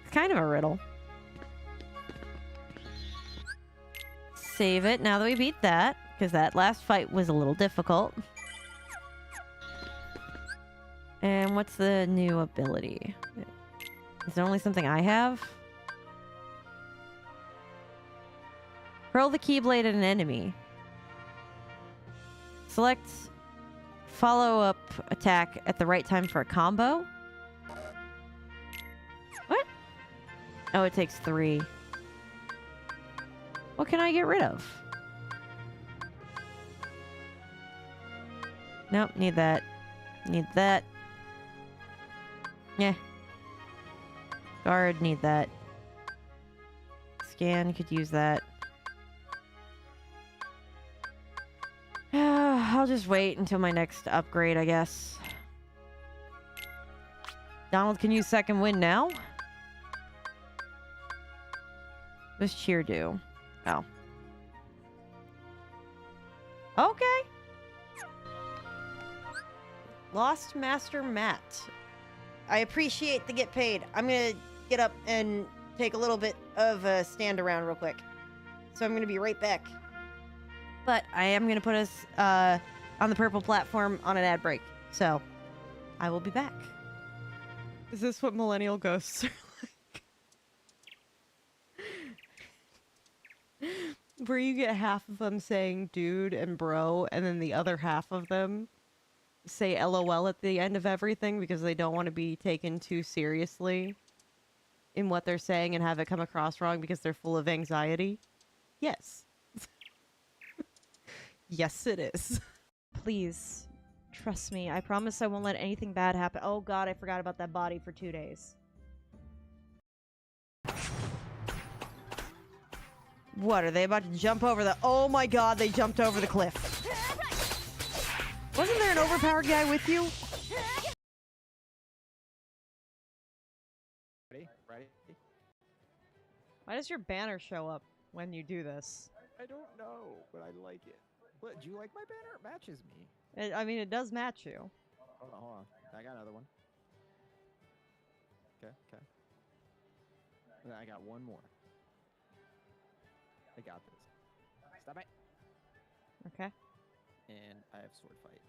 It's kind of a riddle. save it now that we beat that, because that last fight was a little difficult. And what's the new ability? Is there only something I have? Hurl the Keyblade at an enemy. Select follow-up attack at the right time for a combo? What? Oh, it takes 3. What can I get rid of? Nope, need that. Need that. Yeah. Guard, need that. Scan, could use that. I'll just wait until my next upgrade, I guess. Donald can use second wind now? What does cheer do? Oh. Okay. Lost Master Matt. I appreciate the get paid. I'm gonna get up and take a little bit of a stand around real quick. So I'm gonna be right back. But I am gonna put us on the purple platform on an ad break. So I will be back. Is this what millennial ghosts are like? Where you get half of them saying dude and bro, and then the other half of them say LOL at the end of everything because they don't want to be taken too seriously in what they're saying and have it come across wrong because they're full of anxiety. Yes. Yes, it is. Please, trust me. I promise I won't let anything bad happen. Oh god, I forgot about that body for 2 days. What, are they about to jump over the... Oh my god, they jumped over the cliff. Wasn't there an overpowered guy with you? Ready? Why does your banner show up when you do this? I don't know, but I like it. What, do you like my banner? It matches me. I mean, it does match you. Hold on. I got another one. Okay. And I got one more. I got this. Stop it. Okay. And I have sword fight.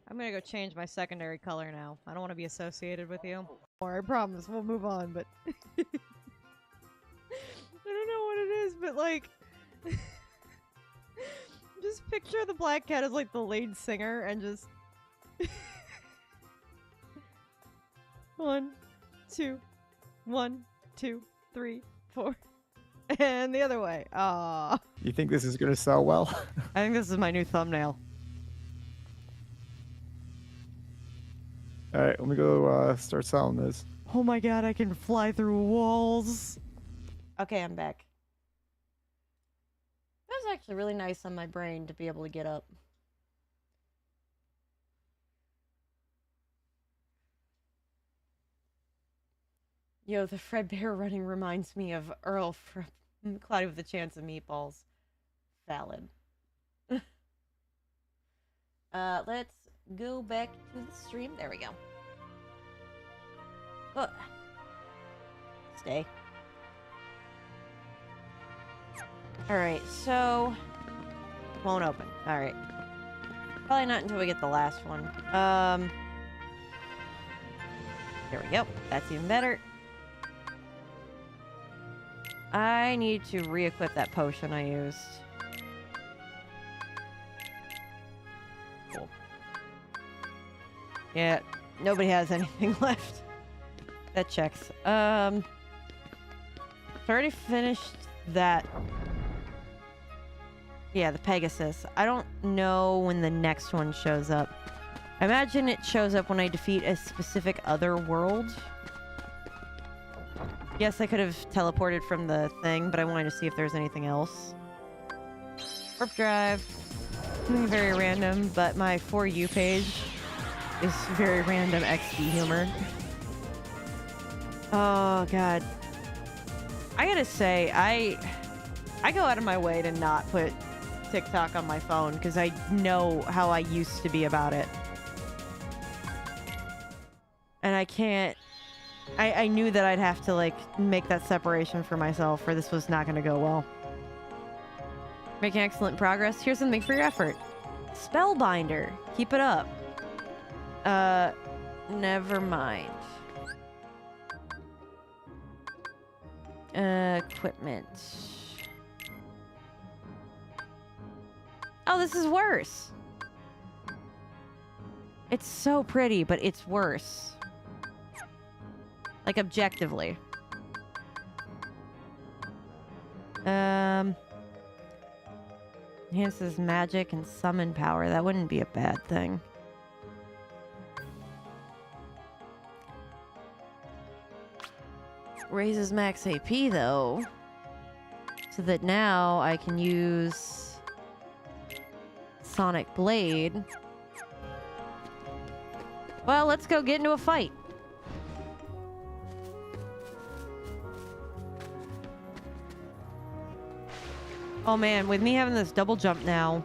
I'm gonna go change my secondary color now. I don't want to be associated with you. Or I promise we'll move on, but... I don't know what it is, but like... just picture the black cat as like the lead singer and just... 1, 2, 1, 2, 3, 4. And the other way. Aww. You think this is gonna sell well? I think this is my new thumbnail. Alright, let me go start selling this. Oh my god, I can fly through walls. Okay, I'm back. That was actually really nice on my brain to be able to get up. Yo, the Fredbear running reminds me of Earl from Cloudy with a Chance of Meatballs. Valid. Let's go back to the stream. There we go. Oh. Stay. Alright, so... won't open. Alright. Probably not until we get the last one. There we go. That's even better. I need to re-equip that potion I used. Cool. Yeah, nobody has anything left. That checks. So I already finished that. Yeah, the Pegasus. I don't know when the next one shows up. I imagine it shows up when I defeat a specific other world. Yes, I could have teleported from the thing, but I wanted to see if there's anything else. Warp drive. Something very random, but my For You page is very random XD humor. Oh, God. I gotta say, I go out of my way to not put TikTok on my phone because I know how I used to be about it. And I can't... I knew that I'd have to, like, make that separation for myself or this was not going to go well. Making excellent progress. Here's something for your effort. Spellbinder. Keep it up. Never mind. Equipment. Oh, this is worse. It's so pretty, but it's worse. Like, objectively. Enhances magic and summon power. That wouldn't be a bad thing. Raises max AP, though. So that now I can use Sonic Blade. Well, let's go get into a fight. Oh man, with me having this double jump now,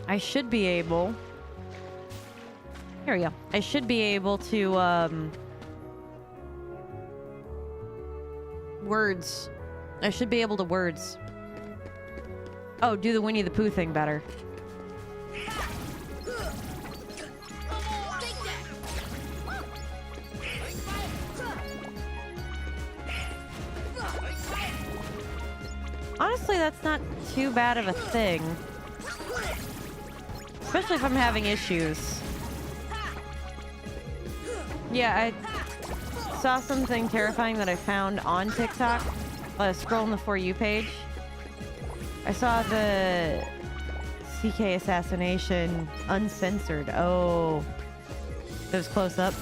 I should be able... Here we go. I should be able to, words. I should be able to words. Oh, do the Winnie the Pooh thing better. Honestly, that's not too bad of a thing. Especially if I'm having issues. Yeah, I saw something terrifying that I found on TikTok while I was scrolling the For You page. I saw the CK assassination uncensored. Oh, it was close up.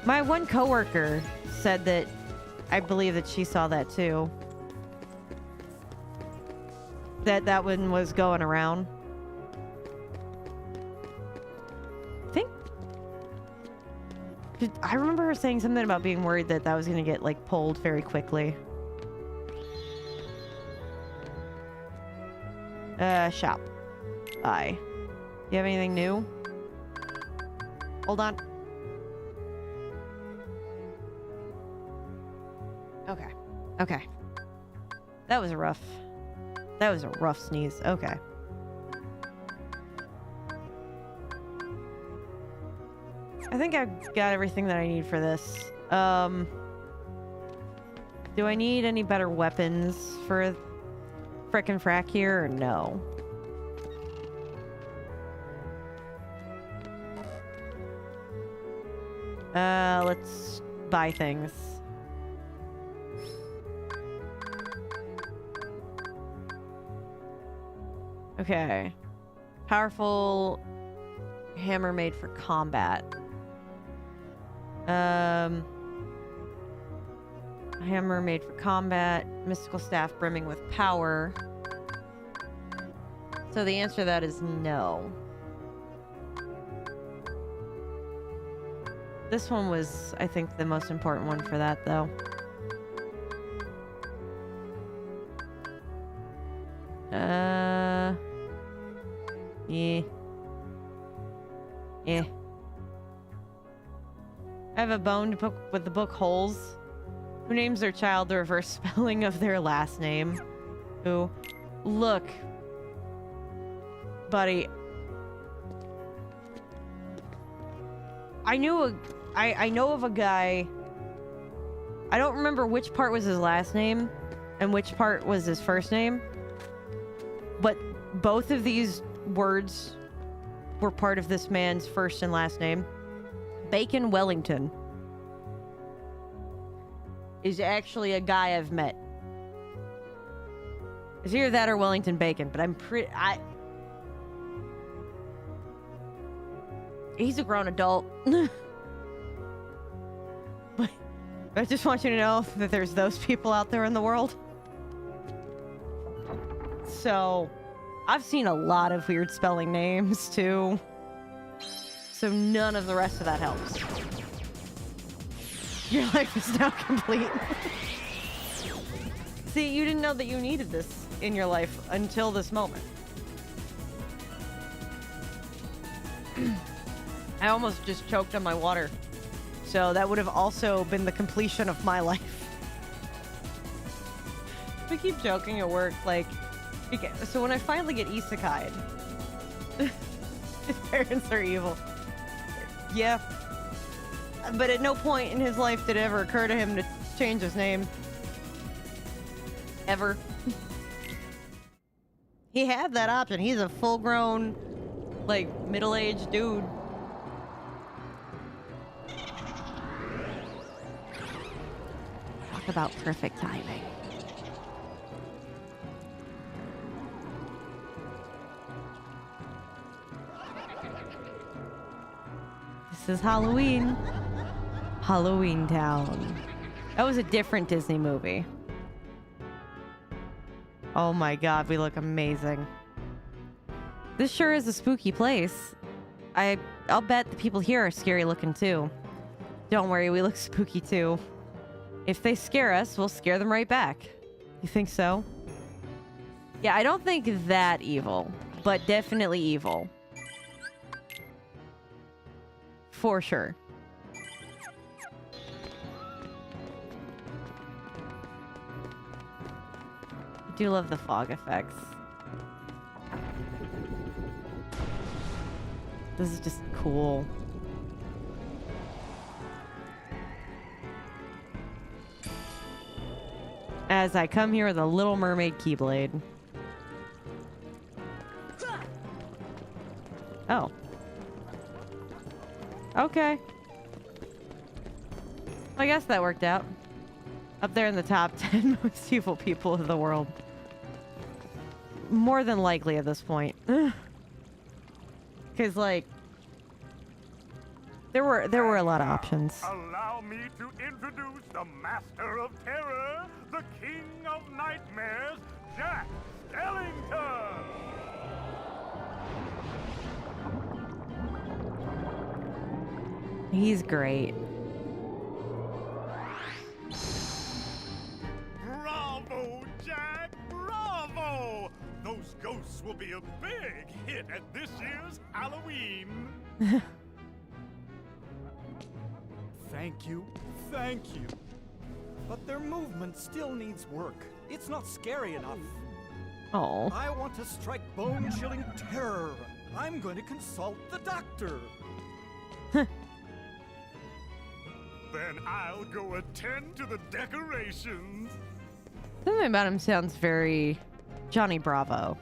My one coworker said that I believe that she saw that too. That one was going around. I remember her saying something about being worried that was going to get, like, pulled very quickly. Shop. Buy. You have anything new? Hold on. Okay. Okay. That was a rough sneeze. Okay. I think I've got everything that I need for this. Do I need any better weapons for frickin' frack here or no? Let's buy things. Okay. Powerful hammer made for combat. Hammer made for combat. Mystical staff brimming with power. So the answer to that is no. This one was, I think, the most important one for that, though. Yeah. Yeah. I have a bone to pick with the book Holes. Who names their child the reverse spelling of their last name? Who? Look. Buddy. I know of a guy. I don't remember which part was his last name and which part was his first name. But both of these words were part of this man's first and last name. Bacon Wellington is actually a guy I've met. It's either that or Wellington Bacon, but I'm pretty... He's a grown adult. But I just want you to know that there's those people out there in the world. So, I've seen a lot of weird spelling names, too. So none of the rest of that helps. Your life is now complete. See, you didn't know that you needed this in your life until this moment. I almost just choked on my water. So that would have also been the completion of my life. We keep joking at work, like, Okay, so when I finally get isekai'd, his parents are evil. Yeah. But at no point in his life did it ever occur to him to change his name. Ever. He had that option. He's a full-grown, like, middle-aged dude. Talk about perfect timing. This is Halloween. Halloween Town. That was a different Disney movie. Oh my god, we look amazing. This sure is a spooky place. I'll bet the people here are scary looking too. Don't worry, we look spooky too. If they scare us, we'll scare them right back. You think so? Yeah, I don't think that evil, but definitely evil. For sure. I do love the fog effects. This is just cool. As I come here with a Little Mermaid Keyblade. Oh. Okay. I guess that worked out. Up there in the top 10 most evil people of the world. More than likely at this point. Because, like, there were a lot of options. Allow me to introduce the Master of Terror, the King of Nightmares, Jack Skellington! He's great. Bravo, Jack! Bravo! Those ghosts will be a big hit at this year's Halloween. Thank you. Thank you. But their movement still needs work. It's not scary enough. Oh. I want to strike bone-chilling terror. I'm going to consult the doctor. Then I'll go attend to the decorations. Something about him sounds very Johnny Bravo.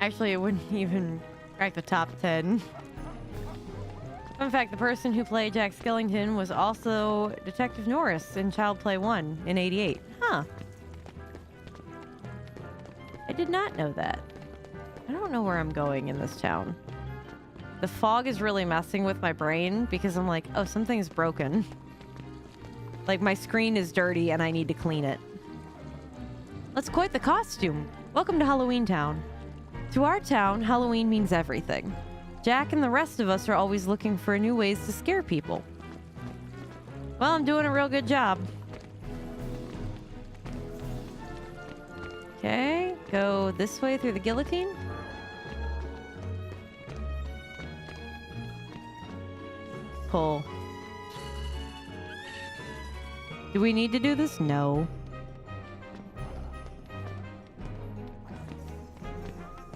Actually, it wouldn't even crack the top 10. Fun fact, the person who played Jack Skellington was also Detective Norris in Child Play 1 in '88. Huh. I did not know that. I don't know where I'm going in this town. The fog is really messing with my brain because I'm like, oh, something's broken. Like, my screen is dirty and I need to clean it. That's quite the costume. Welcome to Halloween Town. To our town, Halloween means everything. Jack and the rest of us are always looking for new ways to scare people. Well, I'm doing a real good job. Okay, go this way through the guillotine. Pull. Do we need to do this? No.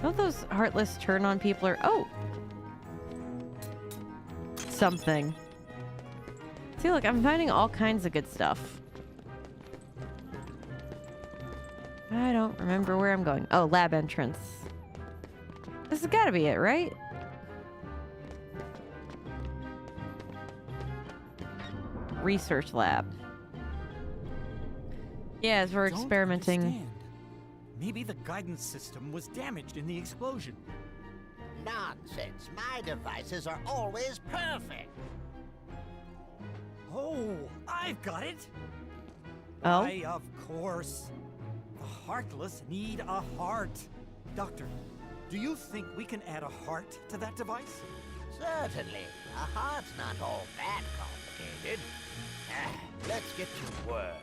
Don't those heartless turn on people are... Oh! Something. See, look, I'm finding all kinds of good stuff. I don't remember where I'm going. Oh, lab entrance. This has got to be it, right? Research lab. Yeah, as we're experimenting. Understand. Maybe the guidance system was damaged in the explosion. Nonsense. My devices are always perfect. Oh, I've got it. Oh? Why, of course. The heartless need a heart. Doctor, do you think we can add a heart to that device? Certainly. A heart's not all that complicated. Let's get to work.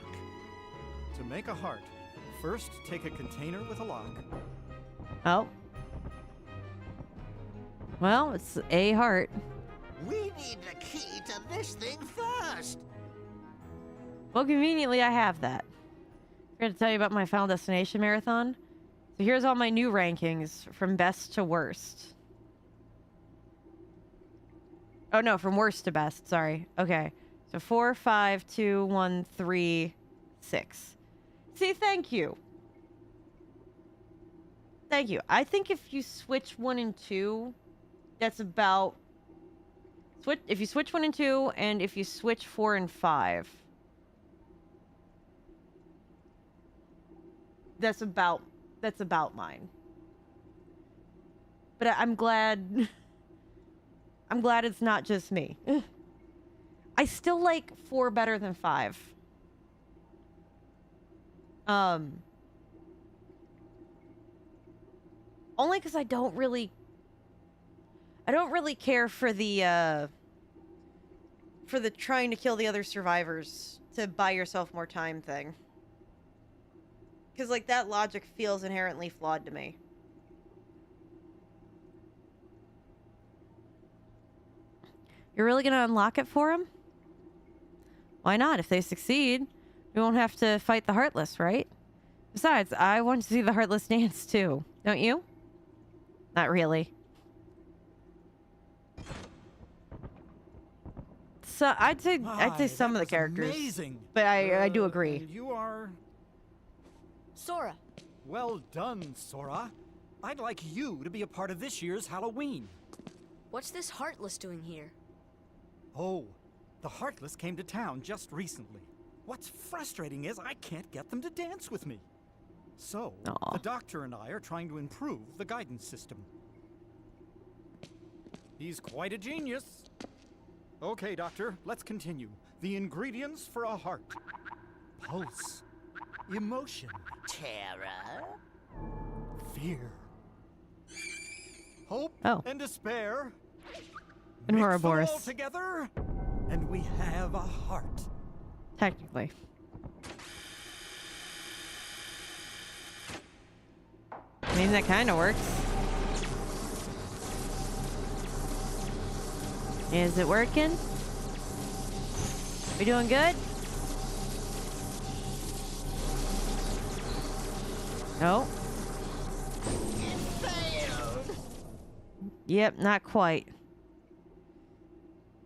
To make a heart, first take a container with a lock. Oh. Well, it's a heart. We need the key to this thing first. Well, conveniently, I have that. forgot to tell you about my Final Destination marathon. So here's all my new rankings from best to worst. Oh no, from worst to best. Sorry. Okay. So 4, 5, 2, 1, 3, 6. See, thank you. Thank you. I think if you switch 1 and 2, that's about... If you switch 1 and 2, and if you switch 4 and 5, that's about mine. But I'm glad... I'm glad it's not just me. I still like 4 better than 5. Only because I don't really care for the trying to kill the other survivors to buy yourself more time thing. Because, like, that logic feels inherently flawed to me. You're really gonna unlock it for them? Why not? If they succeed, we won't have to fight the Heartless, right? Besides, I want to see the Heartless dance too. Don't you? Not really. So I'd say some of the characters. Amazing. But I do agree. And you are Sora. well done, Sora. I'd like you to be a part of this year's Halloween. What's this Heartless doing here? Oh, the Heartless came to town just recently. What's frustrating is I can't get them to dance with me. So, the doctor and I are trying to improve the guidance system. He's quite a genius. Okay, Doctor, let's continue. The ingredients for a heart. Pulse. Emotion. Terror. Fear. Hope and despair. And Mix Ouroboros. them all together, and we have a heart. Technically. I mean, that kind of works. Is it working? We doing good? No. It failed. Yep, not quite.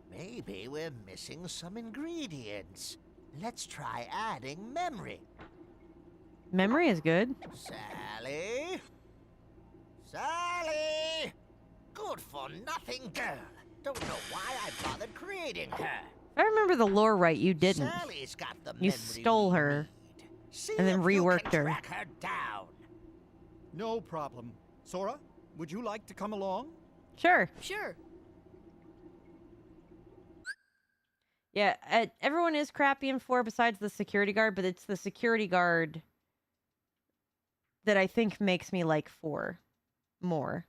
Maybe we're missing some ingredients. Let's try adding memory. Memory is good. Sally? Sally! Good for nothing girl. Don't know why I bothered creating her. If I remember the lore right, you didn't. Sally's got the You memory stole her See and then if you reworked can her. track her down. No problem. Sora, would you like to come along? Sure. Sure. Yeah, everyone is crappy in 4 besides the security guard, but it's the security guard that I think makes me like 4 more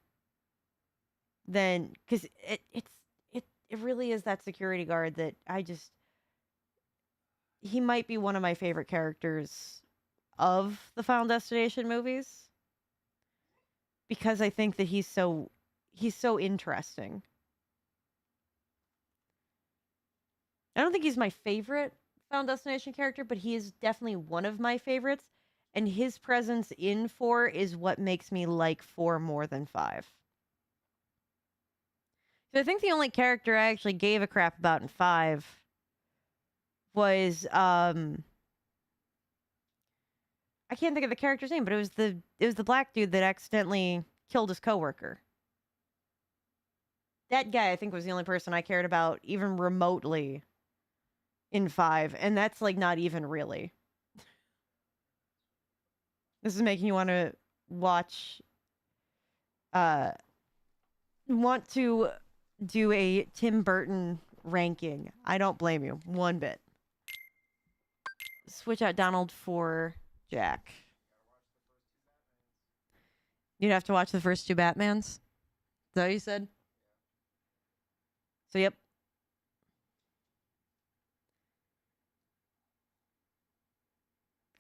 than, because it really is that security guard that he might be one of my favorite characters of the Final Destination movies because I think that he's so interesting. I don't think he's my favorite Final Destination character, but he is definitely one of my favorites. And his presence in 4 is what makes me like 4 more than 5. So I think the only character I actually gave a crap about in 5 was I can't think of the character's name, but it was the black dude that accidentally killed his coworker. That guy I think was the only person I cared about even remotely in 5, and that's like not even really. This is making you want to watch want to do a Tim Burton ranking. I don't blame you one bit. Switch out Donald for Jack. You'd have to watch the first 2 Batmans? Is that what you said? So, yep.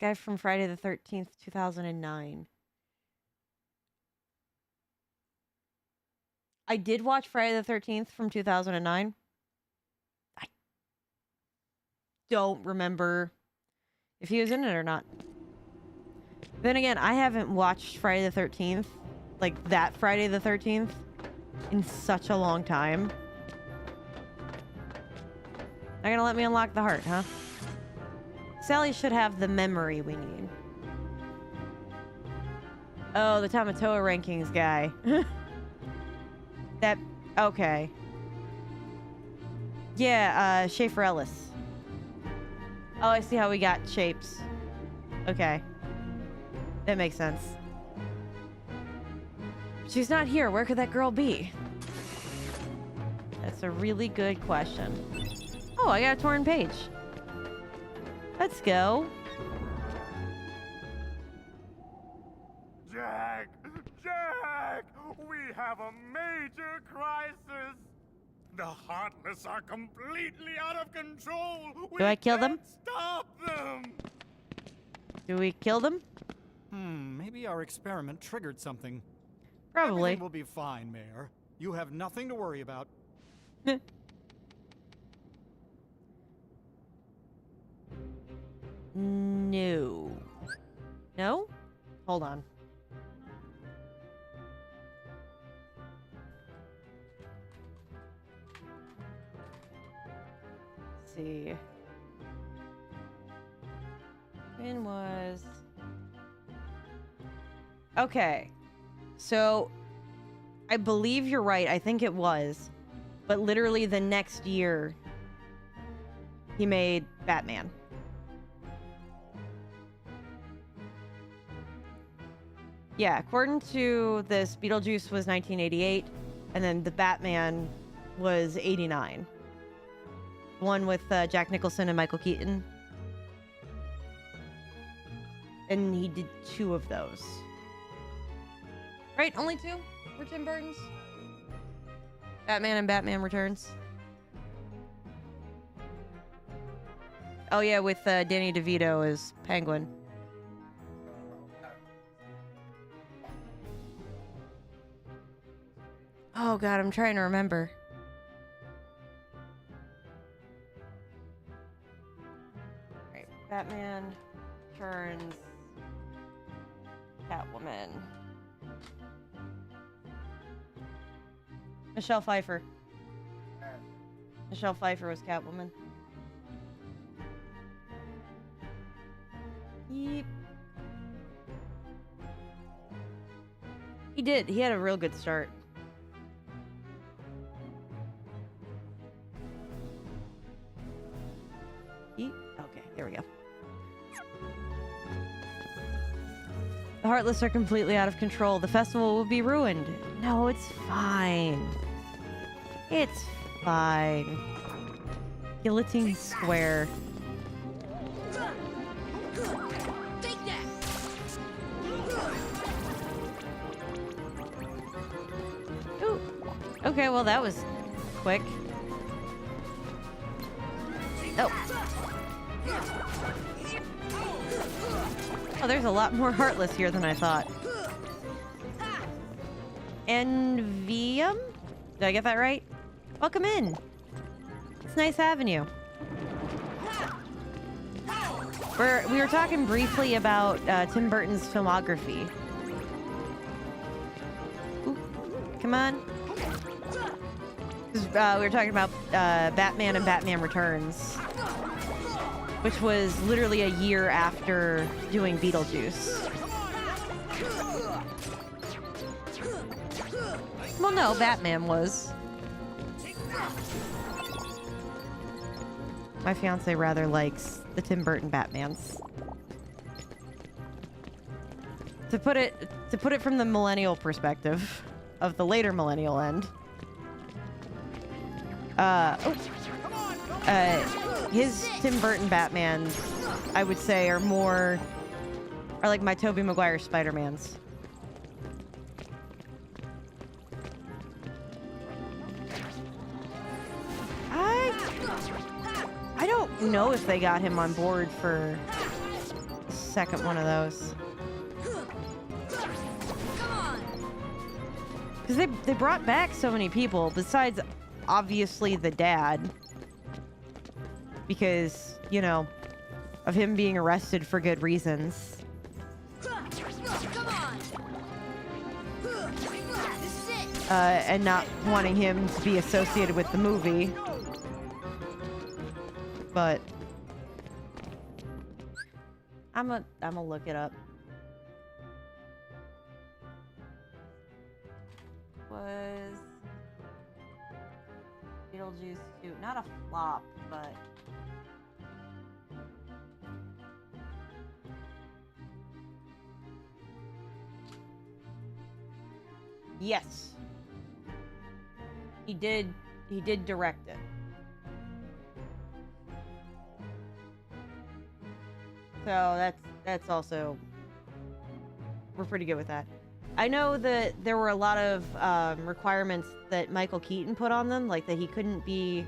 Guy from Friday the 13th, 2009. I did watch Friday the 13th from 2009. I don't remember if he was in it or not. Then again, I haven't watched Friday the 13th, like that Friday the 13th, in such a long time. Not gonna let me unlock the heart, huh? Sally should have the memory we need. Oh, the Tamatoa rankings guy. That, okay. Yeah, Schaefer Ellis. Oh, I see how we got shapes. Okay. That makes sense. She's not here. Where could that girl be? That's a really good question. Oh, I got a torn page. Let's go. Jack! Jack! We have a major crisis! The Heartless are completely out of control! Do I kill them? Stop them! Do we kill them? Maybe our experiment triggered something. Probably. Everything will be fine, Mayor. You have nothing to worry about. No. No? Hold on. Let's see. When was... Okay. So, I believe you're right. I think it was. But literally the next year, he made Batman. Yeah, according to this, Beetlejuice was 1988, and then the Batman was 89. One with Jack Nicholson and Michael Keaton. And he did 2 of those. Right? Only 2 were Tim Burton's? Batman and Batman Returns. Oh yeah, with Danny DeVito as Penguin. Oh god, I'm trying to remember. Right, Batman Returns, Catwoman. Michelle Pfeiffer. Michelle Pfeiffer was Catwoman. Yep. He did. He had a real good start. Yep. Okay, there we go. The Heartless are completely out of control. The festival will be ruined. No, it's fine. It's fine. Guillotine Square. Take that. Ooh. Okay, well that was quick. Oh. Oh, there's a lot more Heartless here than I thought. Envium? Did I get that right? Welcome in. It's nice having you. We were talking briefly about Tim Burton's filmography. Ooh, come on. We were talking about Batman and Batman Returns, which was literally a year after doing Beetlejuice. Well, no, Batman was. My fiance rather likes the Tim Burton Batmans. To put it from the millennial perspective of the later millennial end. His Tim Burton Batmans, I would say, are like my Tobey Maguire Spider-Mans. I don't know if they got him on board for the second one of those. Because they brought back so many people, besides obviously the dad. Because, you know, of him being arrested for good reasons. and not wanting him to be associated with the movie. But I'm gonna look it up. Was Beetlejuice 2 not a flop, but yes, he did direct it. So that's also, we're pretty good with that. I know that there were a lot of requirements that Michael Keaton put on them, like that he couldn't be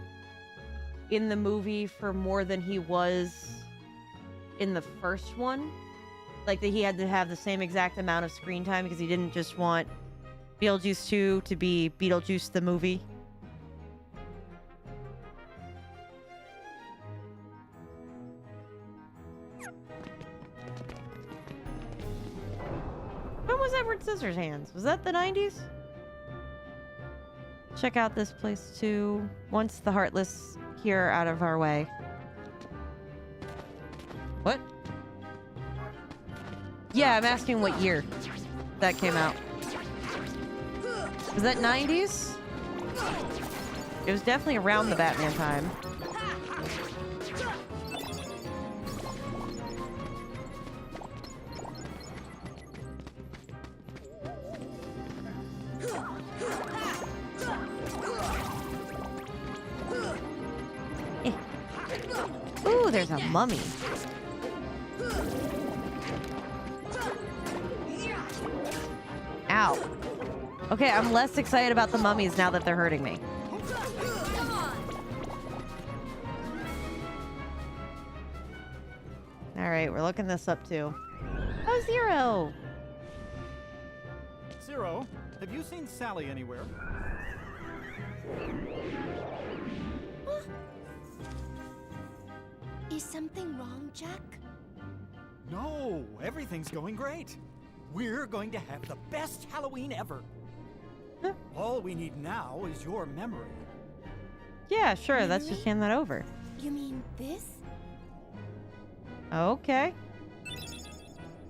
in the movie for more than he was in the first one. Like that he had to have the same exact amount of screen time because he didn't just want Beetlejuice 2 to be Beetlejuice the movie. When was Edward Scissorhands? Was that the 90s? Check out this place too. Once the Heartless here are out of our way. What? Yeah, I'm asking what year that came out. Was that 90s? It was definitely around the Batman time. Ooh, there's a mummy. Ow. Okay, I'm less excited about the mummies now that they're hurting me. Alright, we're looking this up too. Oh, Zero! Zero, have you seen Sally anywhere? Is something wrong, Jack? No, everything's going great. We're going to have the best Halloween ever. All we need now is your memory. Yeah, sure, let's just hand that over. You mean this? Okay.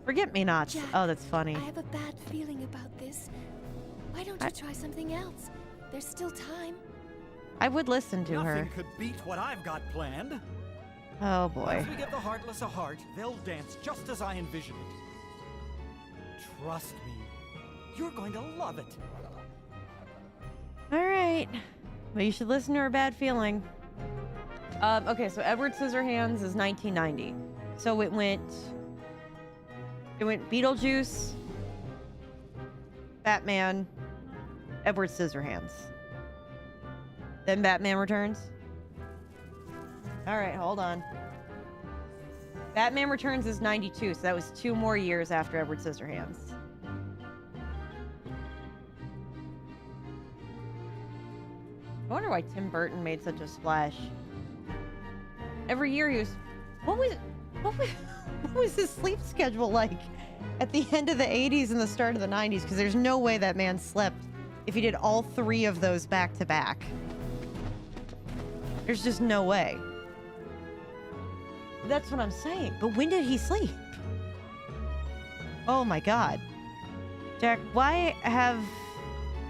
Forget-me-nots. Jack, Oh, that's funny. I have a bad feeling about this. Why don't you try something else? There's still time. I would listen to her. Nothing could beat what I've got planned. Oh, boy. Once we give the Heartless a heart, they'll dance just as I envision it. Trust me, you're going to love it. Alright. Well, you should listen to her bad feeling. Okay, so Edward Scissorhands is 1990. So it went Beetlejuice, Batman, Edward Scissorhands. Then Batman Returns. Alright, hold on. Batman Returns is 92, so that was 2 more years after Edward Scissorhands. I wonder why Tim Burton made such a splash. Every year he was... What was his sleep schedule like at the end of the 80s and the start of the 90s? Because there's no way that man slept if he did all 3 of those back to back. There's just no way. That's what I'm saying. But when did he sleep? Oh my god. Jack, why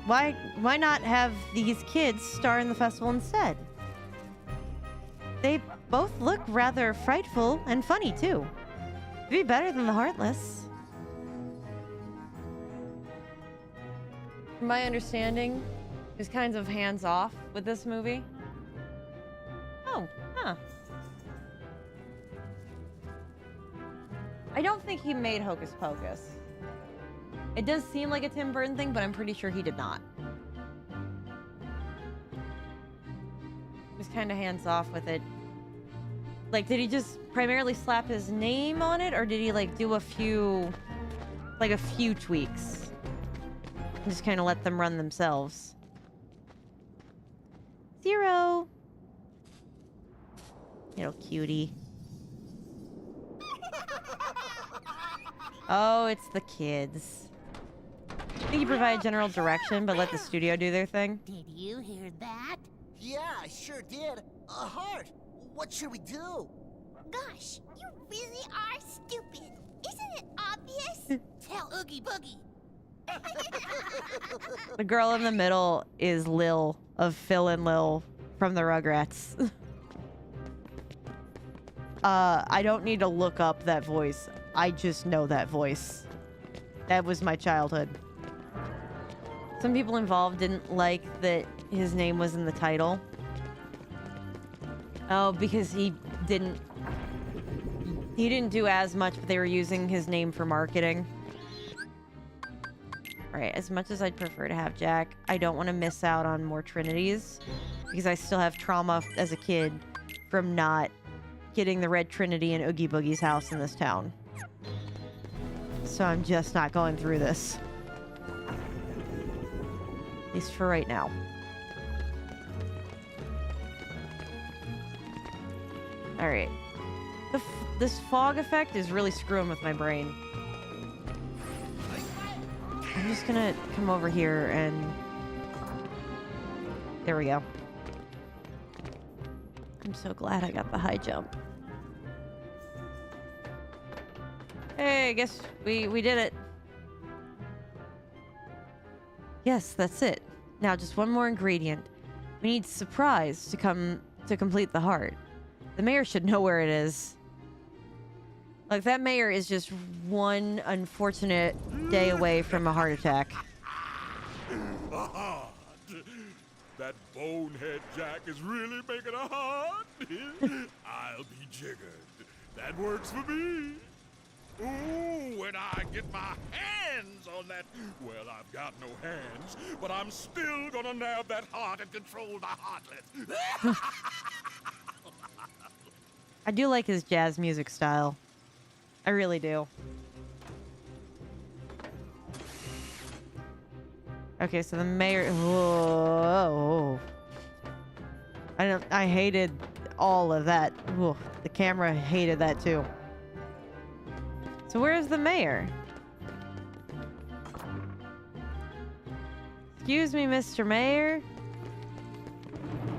not have these kids star in the festival instead? They both look rather frightful and funny too. It'd be better than the Heartless. From my understanding, he's kind of hands-off with this movie. Oh, huh. I don't think he made Hocus Pocus. It does seem like a Tim Burton thing, but I'm pretty sure he did not. He was kind of hands-off with it. Like, did he just primarily slap his name on it, or did he, like, do a few tweaks? And just kind of let them run themselves. Zero! Little cutie. Oh, it's the kids. think you provide general direction, but let the studio do their thing. Did you hear that? Yeah, I sure did. A heart. What should we do? Gosh, you really are stupid. Isn't it obvious? Tell Oogie Boogie. The girl in the middle is Lil of Phil and Lil from the Rugrats. I don't need to look up that voice. I just know that voice. That was my childhood. Some people involved didn't like that his name was in the title. Oh, because he didn't do as much, but they were using his name for marketing. Alright, as much as I'd prefer to have Jack, I don't want to miss out on more Trinities, because I still have trauma as a kid from not getting the Red Trinity in Oogie Boogie's house in this town. So I'm just not going through this. At least for right now. Alright. This fog effect is really screwing with my brain. I'm just gonna come over here and... There we go. I'm so glad I got the high jump. Hey, I guess we did it. Yes, that's it. Now just one more ingredient. We need surprise to complete the heart. The mayor should know where it is. Like, that mayor is just one unfortunate day away from a heart attack. That bonehead Jack is really making a heart. I'll be jiggered. That works for me. Ooh, when I get my hands on that... Well, I've got no hands, but I'm still gonna nab that heart and control the heartless. I do like his jazz music style. I really do. Okay, so the mayor... Whoa. I hated all of that. Whoa, the camera hated that too. So where's the mayor? Excuse me, Mr. Mayor?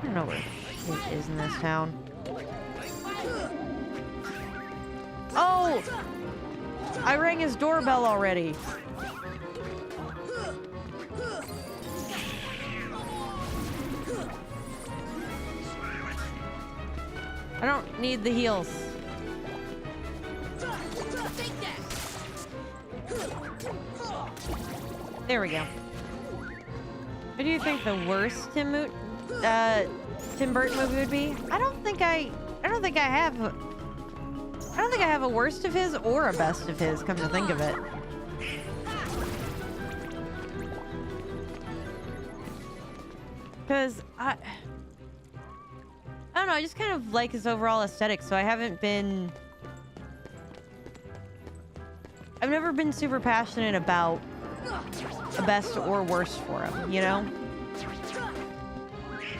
I don't know where he is in this town. Oh! I rang his doorbell already. I don't need the heals. There we go. What do you think the worst Tim Burton movie would be? I don't think I have a worst of his or a best of his, come to think of it. Because I don't know, I just kind of like his overall aesthetic, so I've never been super passionate about a best or worst for him, you know?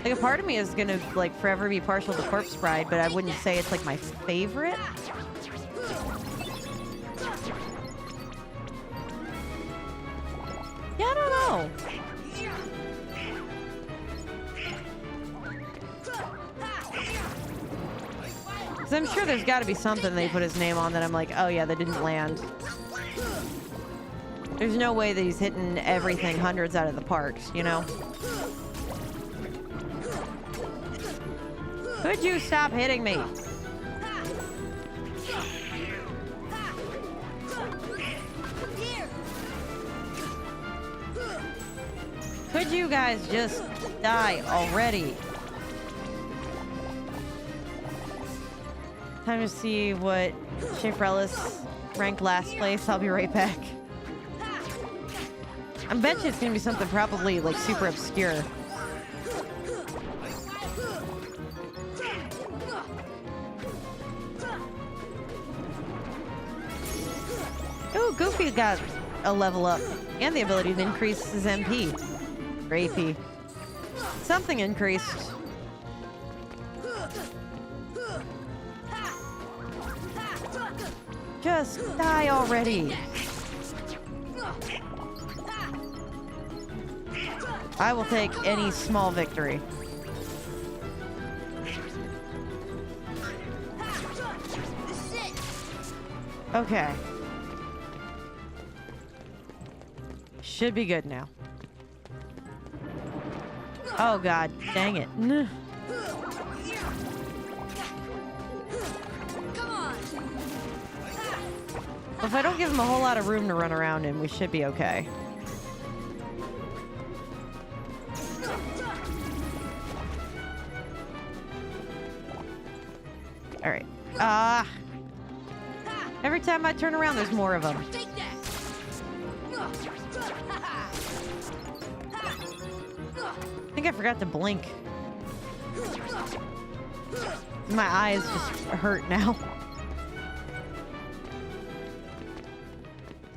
Like, a part of me is gonna, like, forever be partial to Corpse Bride, but I wouldn't say it's, like, my favorite. Yeah, I don't know. Because I'm sure there's got to be something they put his name on that I'm like, oh yeah, that didn't land. There's no way that he's hitting everything hundreds out of the parks, you know? Could you stop hitting me? Could you guys just die already? Time to see what Schaefer-Ellis ranked last place. I'll be right back. I bet you it's gonna be something probably like super obscure. Ooh, Goofy got a level up and the ability to increase his MP. Or AP. Something increased. Just die already. I will take any small victory. Okay. Should be good now. Oh god, dang it. Come on. Well, if I don't give him a whole lot of room to run around in, we should be okay. Alright. Every time I turn around, there's more of them. I think I forgot to blink. My eyes just hurt now.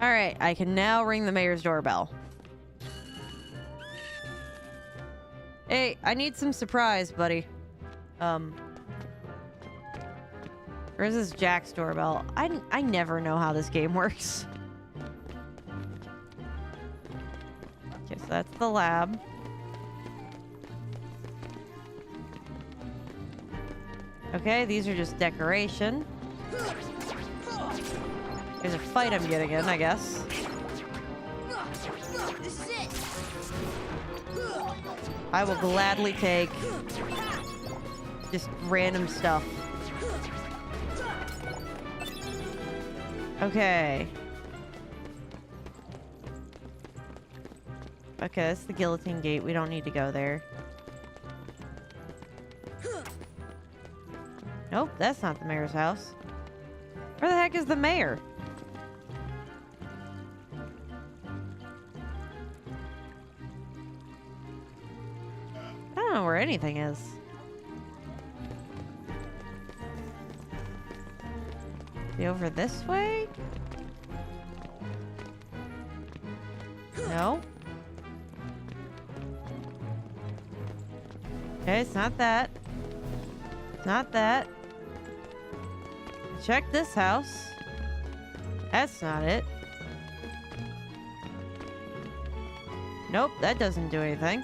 Alright, I can now ring the mayor's doorbell. Hey, I need some surprise, buddy. Or is this Jack's doorbell? I never know how this game works. Okay, so that's the lab. Okay, these are just decoration. There's a fight I'm getting in, I guess. I will gladly take just random stuff. Okay. Okay, that's the guillotine gate. We don't need to go there. Nope, that's not the mayor's house. Where the heck is the mayor? I don't know where anything is. Be over this way? No. Okay, it's not that. It's not that. Check this house. That's not it. Nope, that doesn't do anything.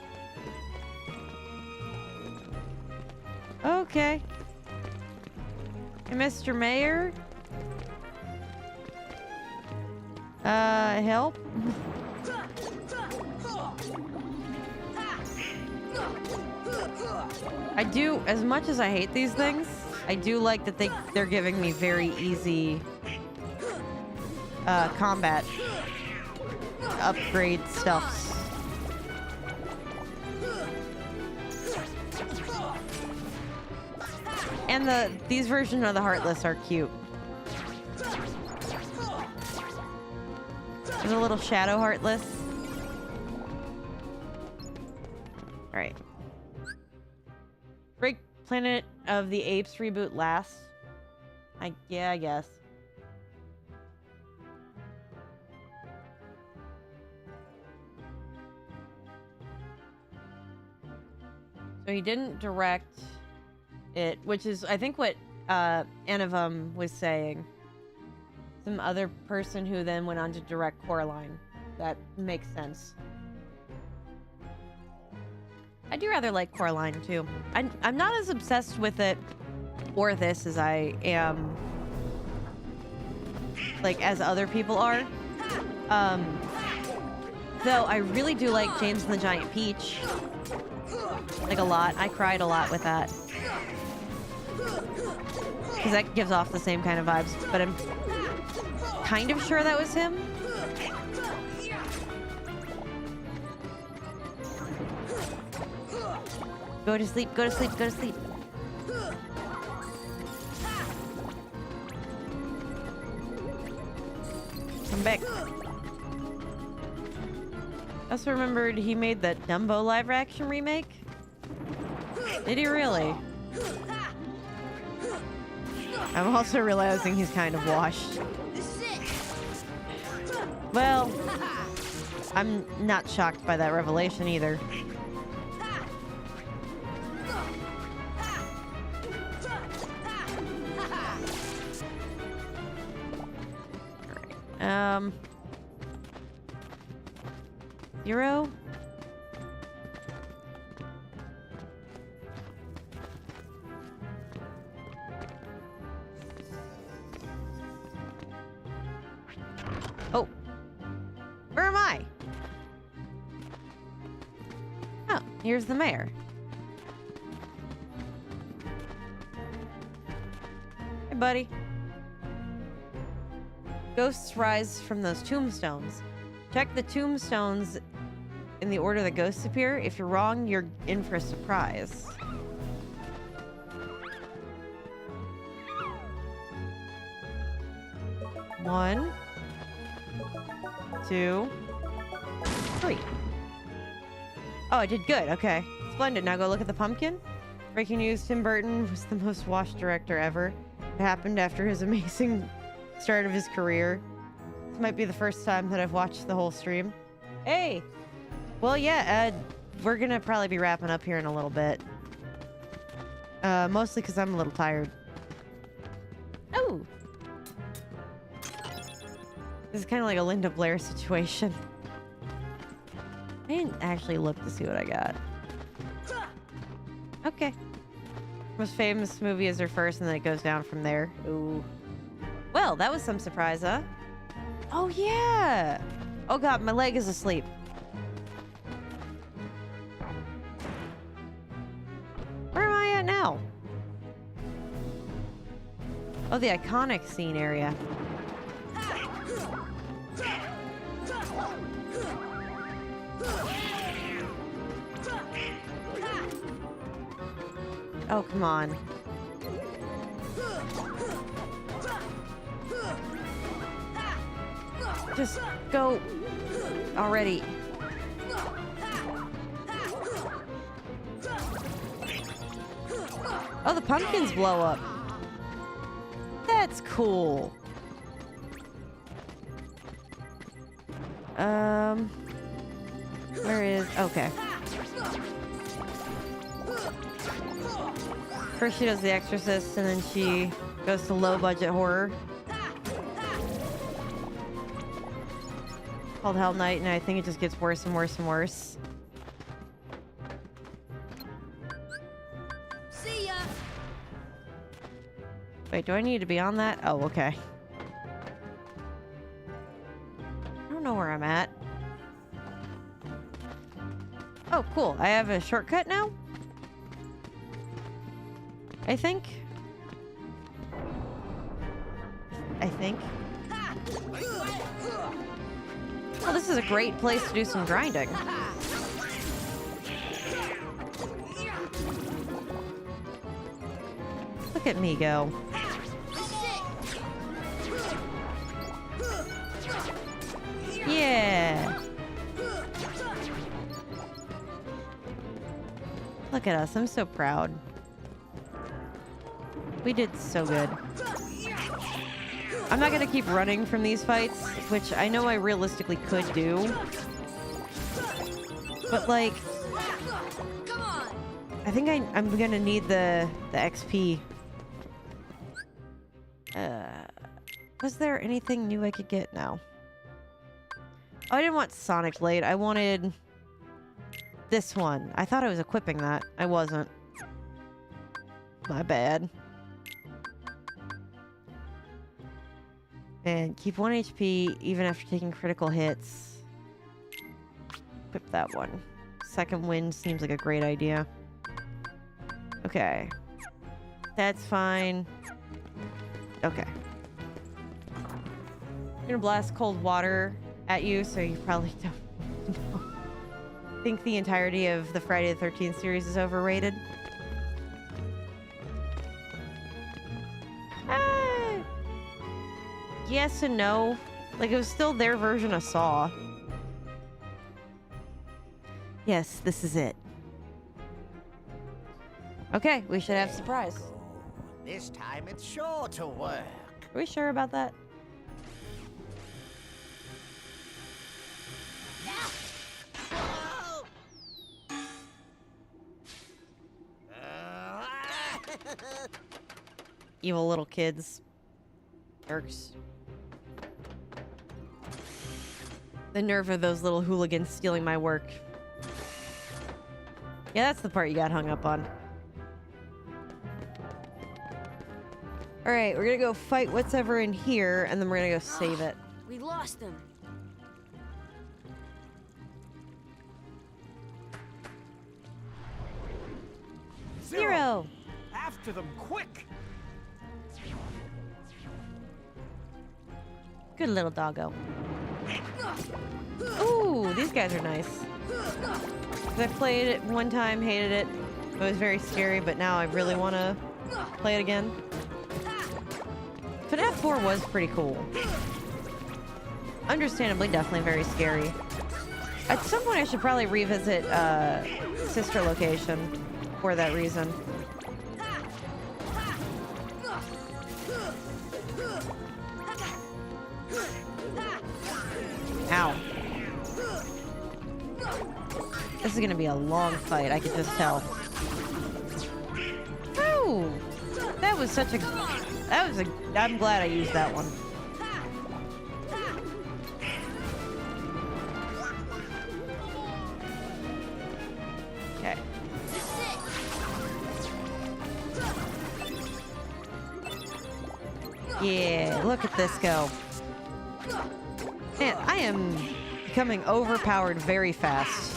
Okay. Hey, Mr. Mayor? Help? I do, as much as I hate these things, I do like that they're giving me very easy combat upgrade stuffs. And these versions of the Heartless are cute. There's a little shadow Heartless. Alright. Break Planet of the Apes reboot last. Yeah, I guess. So he didn't direct it, which is, I think, what Anavum was saying. Some other person who then went on to direct Coraline. That makes sense. I do rather like Coraline, too. I'm not as obsessed with it or this as I am, like, as other people are. Though I really do like James and the Giant Peach. Like, a lot. I cried a lot with that. Because that gives off the same kind of vibes. But I'm kind of sure that was him. Go to sleep, go to sleep, go to sleep. Come back. I also remembered he made that Dumbo live action remake. Did he really? I'm also realizing he's kind of washed. Well, I'm not shocked by that revelation either. Alright. 0. Oh. Where am I? Oh, here's the mayor. Hey, buddy. Ghosts rise from those tombstones. Check the tombstones in the order that ghosts appear. If you're wrong, you're in for a surprise. One, 2, 3. Oh, I did good. Okay. Splendid. Now go look at the pumpkin. Breaking news, Tim Burton was the most watched director ever. It happened after his amazing start of his career. This might be the first time that I've watched the whole stream. Hey! Well, yeah, we're gonna probably be wrapping up here in a little bit. Mostly because I'm a little tired. Oh! This is kind of like a Linda Blair situation. I didn't actually look to see what I got. Okay. Most famous movie is her first, and then it goes down from there. Ooh. Well, that was some surprise, huh? Oh, yeah! Oh, God, my leg is asleep. Where am I at now? Oh, the iconic scene area. Oh, come on. Just go already. Oh, the pumpkins blow up. That's cool. Where is... Okay. First she does The Exorcist, and then she goes to low-budget horror. Called Hell Night, and I think it just gets worse and worse and worse. See ya. Wait, do I need to be on that? Oh, okay. I don't know where I'm at. Oh, cool. I have a shortcut now? I think. Oh, this is a great place to do some grinding. Look at me go. Yeah. Look at us. I'm so proud. We did so good. I'm not gonna keep running from these fights, which I know I realistically could do. But like, I think I'm gonna need the XP. Was there anything new I could get now? Oh, I didn't want Sonic Blade. I wanted this one. I thought I was equipping that. I wasn't. My bad. And keep 1 HP even after taking critical hits. Equip that one. Second wind seems like a great idea. Okay. That's fine. Okay. I'm gonna blast cold water at you, so you probably don't think the entirety of the Friday the 13th series is overrated. Yes and no. Like, it was still their version of Saw. Yes, this is it. Okay, we should have surprise. This time it's sure to work. Are we sure about that? Evil little kids. Jerks. The nerve of those little hooligans stealing my work. Yeah, that's the part you got hung up on. Alright, we're gonna go fight what's ever in here, and then we're gonna go save it. We lost them. Zero. After them, quick! Good little doggo. Ooh, these guys are nice. I played it one time, hated it. It was very scary, but now I really want to play it again. FNAF 4 was pretty cool. Understandably, definitely very scary. At some point, I should probably revisit Sister Location for that reason. Ow. This is gonna be a long fight, I can just tell. Oh! That was such a... I'm glad I used that one. Okay. Yeah, look at this go. Man, I am becoming overpowered very fast.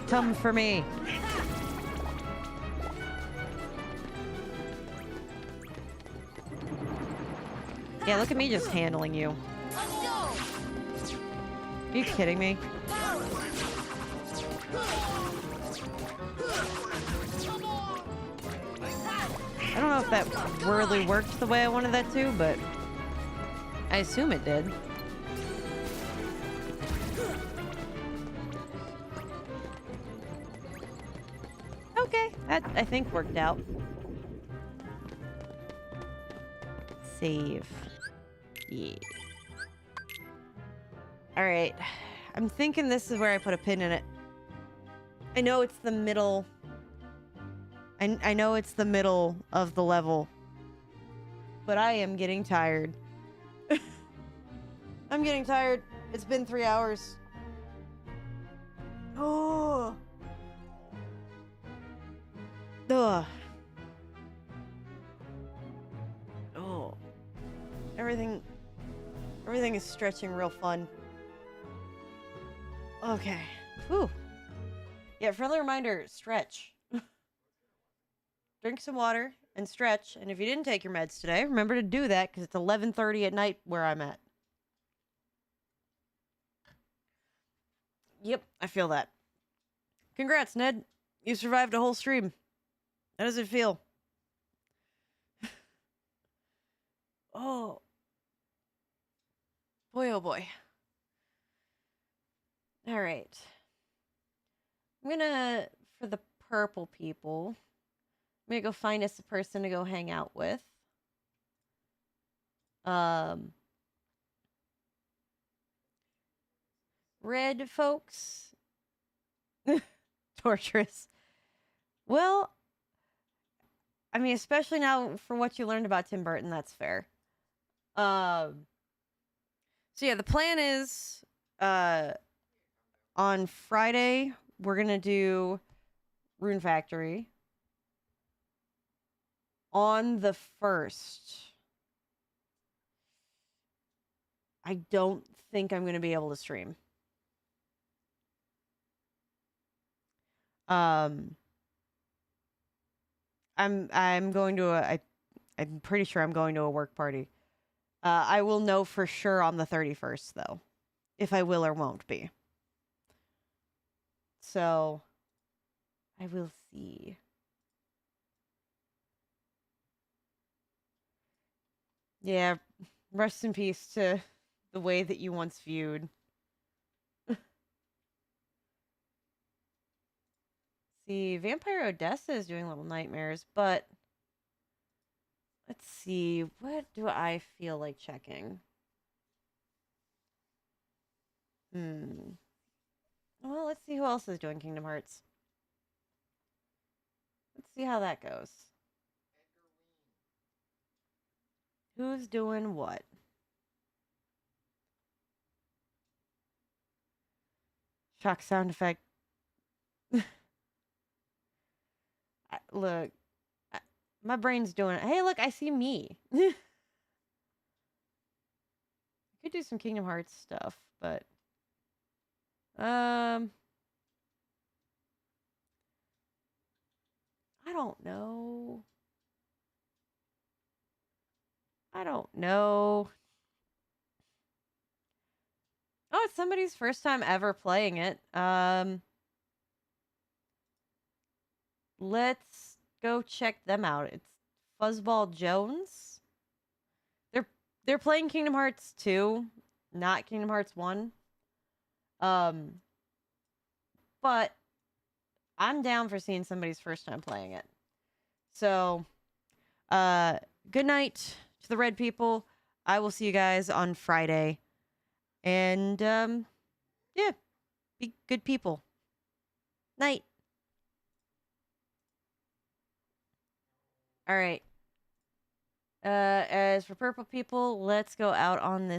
Come for me. Yeah, look at me just handling you. Are you kidding me? I don't know if that really worked the way I wanted that to, but I assume it did. Okay, that I think worked out. Save. Yeah. Alright. I'm thinking this is where I put a pin in it. I know it's the middle. I know it's the middle of the level. But I am getting tired. I'm getting tired. It's been 3 hours. Oh. Ugh. Oh. Everything is stretching real fun. Okay. Whew. Yeah, friendly reminder, stretch. Drink some water and stretch. And if you didn't take your meds today, remember to do that because it's 11:30 at night where I'm at. Yep, I feel that. Congrats, Ned. You survived a whole stream. How does it feel? Oh. Boy, oh boy. All right. I'm gonna, for the purple people, I'm gonna go find us a person to go hang out with. Red folks. Torturous. Well, I mean, especially now for what you learned about Tim Burton, that's fair. So yeah, the plan is, on Friday, we're gonna do Rune Factory. On the 1st, I don't think I'm gonna be able to stream. I'm going to I'm pretty sure I'm going to a work party. I will know for sure on the 31st though, if I will or won't be. So I will see. Yeah, rest in peace to the way that you once viewed. See, Vampire Odessa is doing little nightmares, but let's see, what do I feel like checking? Well, let's see who else is doing Kingdom Hearts. Let's see how that goes. Who's doing what? Shock sound effect. look, my brain's doing it. Hey, look, I see me. Could do some Kingdom Hearts stuff, but I don't know. I don't know. Oh, it's somebody's first time ever playing it. Let's go check them out. It's Fuzzball Jones. They're playing Kingdom Hearts 2, not Kingdom Hearts 1. But I'm down for seeing somebody's first time playing it. So, good night to the red people. I will see you guys on Friday. And, yeah, be good people. Night. All right. As for purple people, let's go out on this.